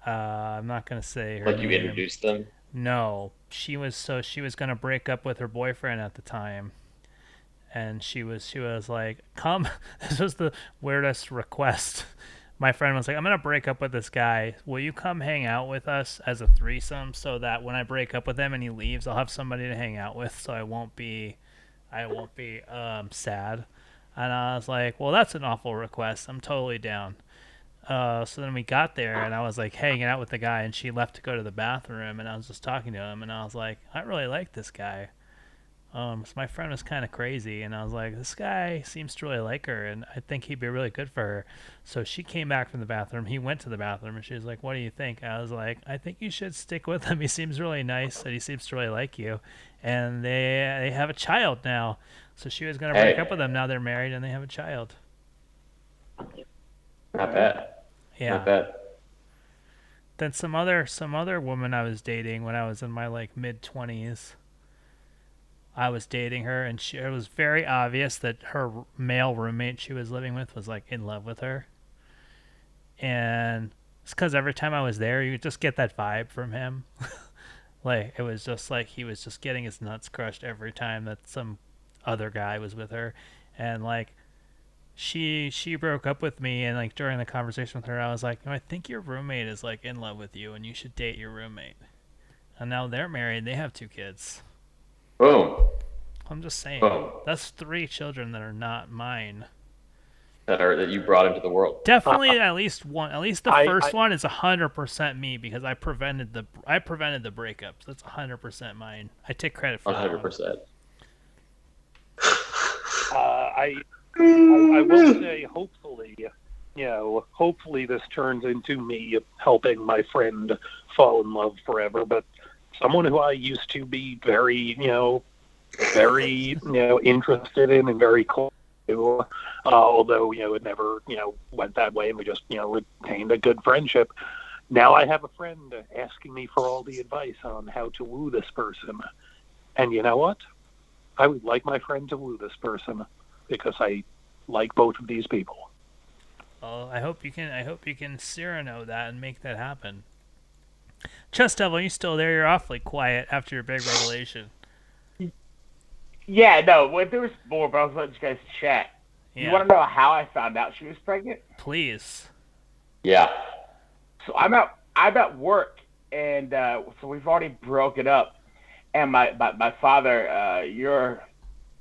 I'm not going to say her name. Like you introduced them? No. She was going to break up with her boyfriend at the time. And she was like, come. This was the weirdest request. My friend was like, I'm going to break up with this guy. Will you come hang out with us as a threesome so that when I break up with him and he leaves, I'll have somebody to hang out with so I won't be sad. And I was like, well, that's an awful request. I'm totally down. So then we got there and I was like hanging out with the guy and she left to go to the bathroom and I was just talking to him and I was like, I really like this guy. So my friend was kind of crazy, and I was like, this guy seems to really like her, and I think he'd be really good for her. So she came back from the bathroom. He went to the bathroom, and she was like, what do you think? I was like, I think you should stick with him. He seems really nice, and he seems to really like you. And they have a child now. So she was going to break up with him. Now they're married, and they have a child. Not bad. Yeah. Not bad. Then some other woman I was dating when I was in my, like, mid-20s. I was dating her, and it was very obvious that her male roommate she was living with was, like, in love with her. And it's because every time I was there, you could just get that vibe from him. Like, it was just like he was just getting his nuts crushed every time that some other guy was with her. And, like, she broke up with me, and, like, during the conversation with her, I was like, I think your roommate is, like, in love with you, and you should date your roommate. And now they're married. They have 2 kids. Boom. I'm just saying. Boom. That's 3 children that are not mine. That you brought into the world. Definitely at least one. At least the first one is 100% me because I prevented the breakup. So that's 100% mine. I take credit for 100%. I will say, hopefully, hopefully this turns into me helping my friend fall in love forever. But someone who I used to be very interested in and very close to, although, it never, went that way, and we just, retained a good friendship. Now I have a friend asking me for all the advice on how to woo this person. And you know what? I would like my friend to woo this person because I like both of these people. Well, I hope you can Cyrano that and make that happen. Chess Devil, you still there? You're awfully quiet after your big revelation. Yeah, no, there was more, but I was letting you guys chat. Yeah. You want to know how I found out she was pregnant? Please. Yeah. So I'm at work, and so we've already broken up. And my father, your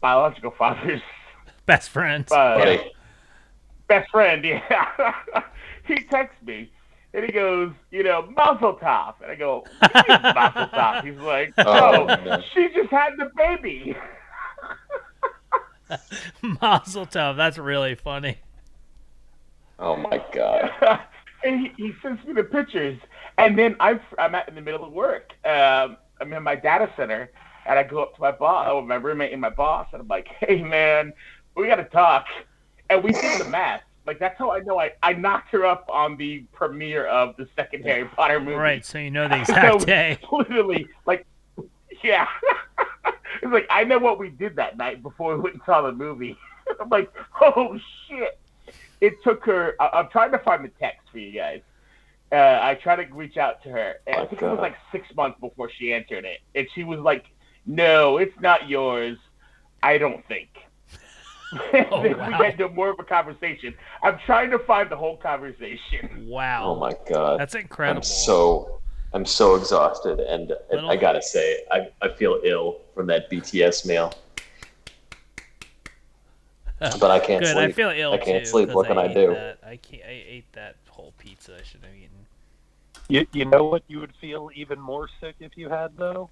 biological father's best friend, best friend, yeah. He texts me, and he goes, Mazel tov. And I go, what do you mean Mazel tov? He's like, no. She just had the baby. Mazel tov. That's really funny. Oh my god. And he sends me the pictures, and then I'm in the middle of work. I'm in my data center, and I go up to my roommate and my boss, and I'm like, hey, man, we got to talk. And we did the math. Like, that's how I know I knocked her up on the premiere of the second Harry Potter movie. Right, so you know the exact day. Literally, yeah. It's like, I know what we did that night before we went and saw the movie. I'm like, oh, shit. It took her, I'm trying to find the text for you guys. I tried to reach out to her, and I think it was 6 months before she answered it. And she was like, no, it's not yours. I don't think. Oh, We wow. had more of a conversation. I'm trying to find the whole conversation. Wow. Oh my god. That's incredible. I'm so exhausted, and I gotta say, I feel ill from that BTS meal. But I can't Good. sleep. I feel ill I can't too, sleep. What can I do? I ate that whole pizza I should have eaten. You know what you would feel even more sick if you had, though?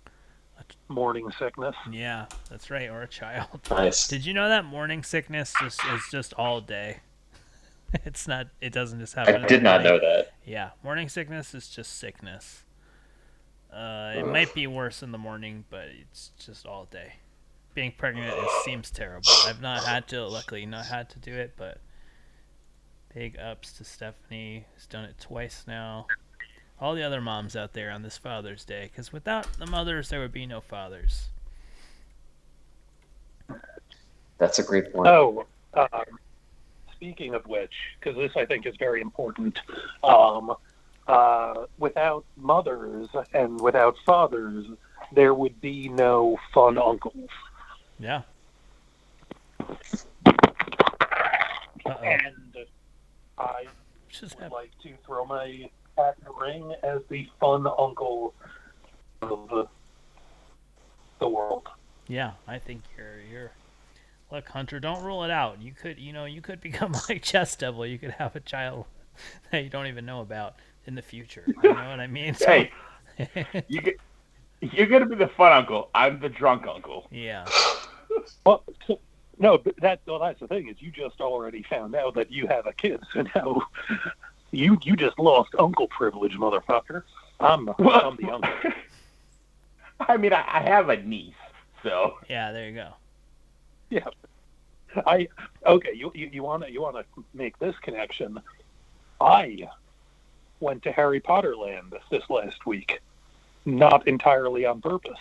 Morning sickness. Yeah, that's right. Or a child. Nice. Did you know that morning sickness is just all day? It's not. It doesn't just happen. I did not know that. Yeah, morning sickness is just sickness. It might be worse in the morning, but it's just all day. Being pregnant seems terrible. I've luckily not had to do it, but big ups to Stephanie, who's done it twice now. All the other moms out there on this Father's Day, because without the mothers, there would be no fathers. That's a great point. Oh, speaking of which, because this I think is very important, without mothers and without fathers, there would be no fun uncles. Yeah. And I would like to throw my hat in the ring as the fun uncle of the world. Yeah, I think you're. Look, Hunter, don't rule it out. You could become like Chess Devil. You could have a child that you don't even know about in the future. You know what I mean? So, Hey, you're gonna be the fun uncle. I'm the drunk uncle. Yeah. Well, no, but that's the thing is you just already found out that you have a kid, so now you just lost uncle privilege, motherfucker. I'm the uncle. I mean, I have a niece, so Yeah, there you go. Yeah. You wanna make this connection. I went to Harry Potter Land this last week. Not entirely on purpose.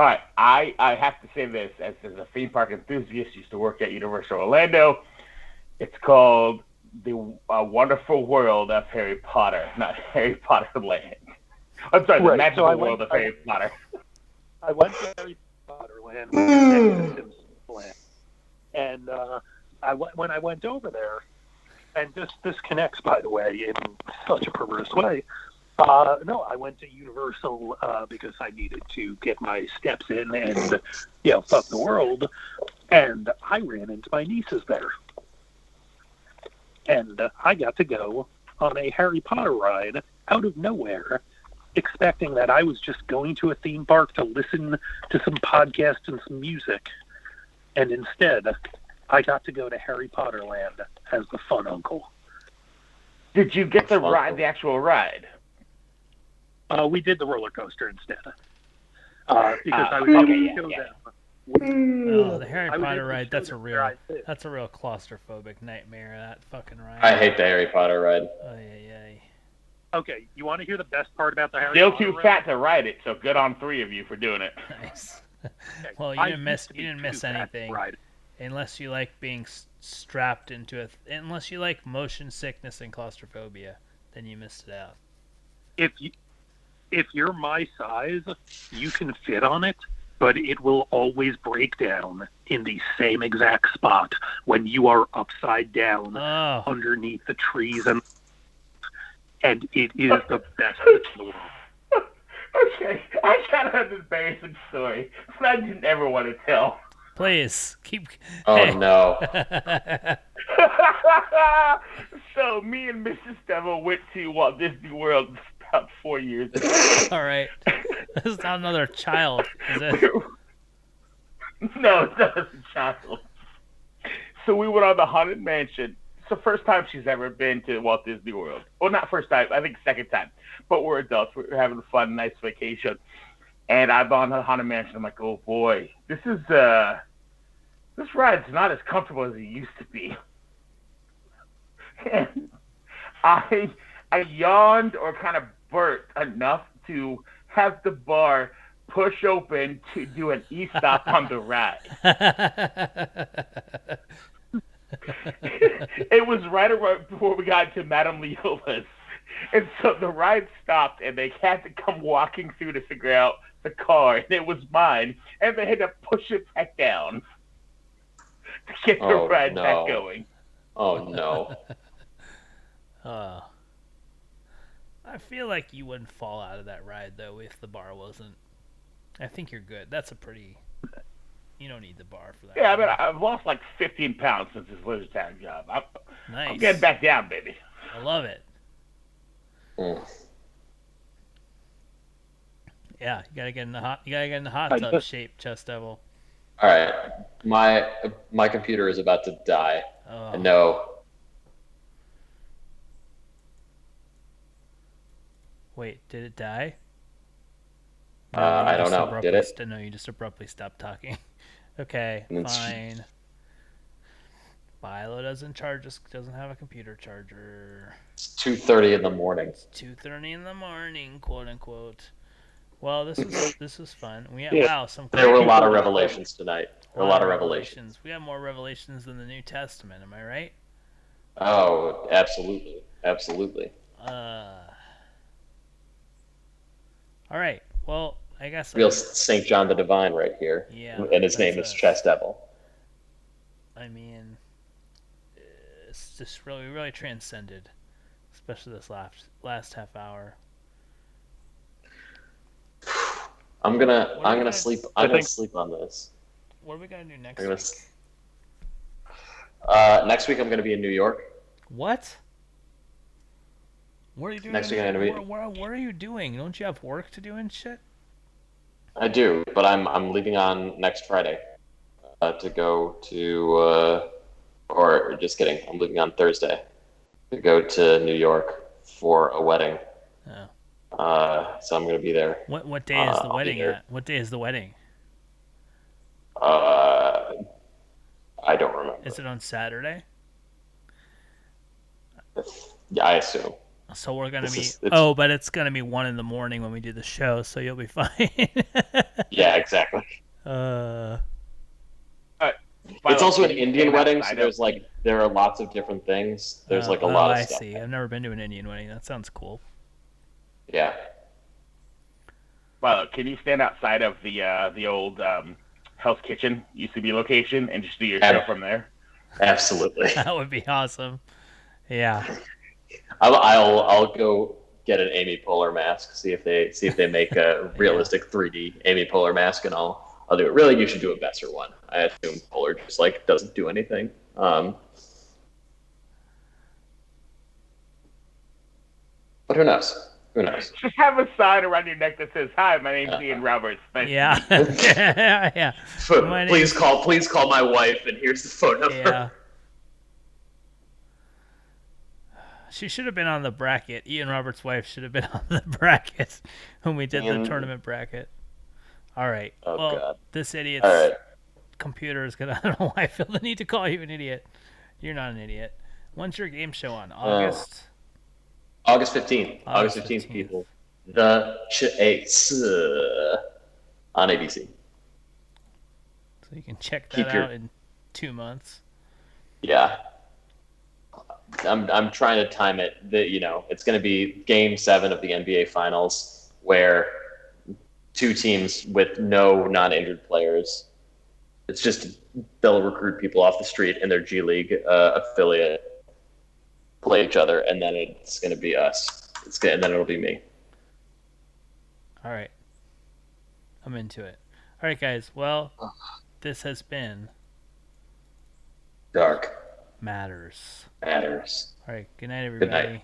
all right. I have to say this as a theme park enthusiast. Used to work at Universal Orlando. It's called the Wonderful World of Harry Potter, not Harry Potter Land. I'm sorry, the Magical World of Harry Potter. I went to Harry Potter Land, and when I went over there, and this connects, by the way, in such a perverse way. No, I went to Universal because I needed to get my steps in and, fuck the world. And I ran into my nieces there. And I got to go on a Harry Potter ride out of nowhere, expecting that I was just going to a theme park to listen to some podcasts and some music. And instead, I got to go to Harry Potter Land as the fun uncle. Did you get the actual ride? We did the roller coaster instead. Because I was able to show them. Oh, the Harry Potter ride, that's a real claustrophobic nightmare, that fucking ride. I hate the Harry Potter ride. Okay, you want to hear the best part about the Harry Still Potter too ride? fat to ride it, so good on 3 of you for doing it. Nice. Well, you didn't miss anything. Unless you like being strapped into unless you like motion sickness and claustrophobia, then you missed it out. If you're my size, you can fit on it, but it will always break down in the same exact spot when you are upside down underneath the trees, and it is the best in the world. Okay, I kind of have this embarrassing story that I didn't ever want to tell. Please, keep... Oh, no. So, me and Mrs. Devil went to Walt Disney World about 4 years ago. All right. This is not another child, is it? No, it's not a child. So we went on the Haunted Mansion. It's the first time she's ever been to Walt Disney World. Well, not first time. I think second time. But we're adults. We're having a fun, nice vacation. And I'm on the Haunted Mansion. I'm like, oh, boy. This ride's not as comfortable as it used to be. And I yawned or kind of burped enough to have the bar push open to do an e-stop on the ride. It was right before we got to Madame Leola's. And so the ride stopped, and they had to come walking through to figure out the car, and it was mine. And they had to push it back down to get the ride back going. Oh, no. I feel like you wouldn't fall out of that ride, though, if the bar wasn't... I think you're good. That's a pretty... You don't need the bar for that. Yeah, I mean, I've lost like 15 pounds since this Lizard Town job. I'm getting back down, baby. I love it. Yeah, you gotta get in the hot tub shape, Chest Devil. All right, my computer is about to die. Oh. No. Wait, did it die? No, I don't know. Did it? No, you just abruptly stopped talking. Okay, fine. Bilo doesn't have a computer charger. It's 2:30 in the morning. It's 2:30 in the morning, quote unquote. Well, this was fun. Wow, there were a lot of revelations tonight. A lot of revelations. We have more revelations than the New Testament. Am I right? Oh, absolutely, absolutely. All right. Well, I guess real Saint John the Divine right here. Yeah. And his name is Chest Devil. I mean, it's just really transcended, especially this last half hour. I'm gonna sleep. I'm gonna sleep on this. What are we gonna do next week? Next week I'm gonna be in New York. What? What are you doing? Next week I'm gonna be. What are you doing? Don't you have work to do and shit? I do, but I'm leaving on next Friday to go to or just kidding. I'm leaving on Thursday to go to New York for a wedding. Oh. So I'm gonna be there. What day is the wedding at? What day is the wedding? I don't remember. Is it on Saturday? Yeah, I assume. So we're gonna but it's gonna be 1 a.m. when we do the show, so you'll be fine. Yeah, exactly. It's also an Indian wedding, so there are lots of different things. There's a lot of stuff. I see. I've never been to an Indian wedding. That sounds cool. Yeah. Well, can you stand outside of the old Hell's Kitchen UCB location and just do your show from there? Absolutely. That would be awesome. Yeah. I'll go get an Amy Poehler mask. See if they make a realistic 3D Amy Poehler mask, and I'll do it. Really, you should do a Besser one. I assume Poehler just doesn't do anything. But who knows? Who knows? Just have a sign around your neck that says, "Hi, my name's Ian Roberts." Yeah. Yeah. Please call my wife, and here's the phone number. Yeah. She should have been on the bracket. Ian Roberts' wife should have been on the bracket when we did the tournament bracket. All right. Oh, well, God. This idiot's computer is gonna. I don't know why I feel the need to call you an idiot. You're not an idiot. When's your game show on? August? August 15th. August 15th, people. The Chase on ABC. So you can check that out in 2 months. Yeah. I'm trying to time it. It's going to be Game 7 of the NBA Finals, where 2 teams with no non-injured players. It's just they'll recruit people off the street in their G League affiliate, play each other, and then it's going to be us. And then it'll be me. All right. I'm into it. All right, guys. Well, this has been Dark Matters. Matters. All right. Good night, everybody. Good night.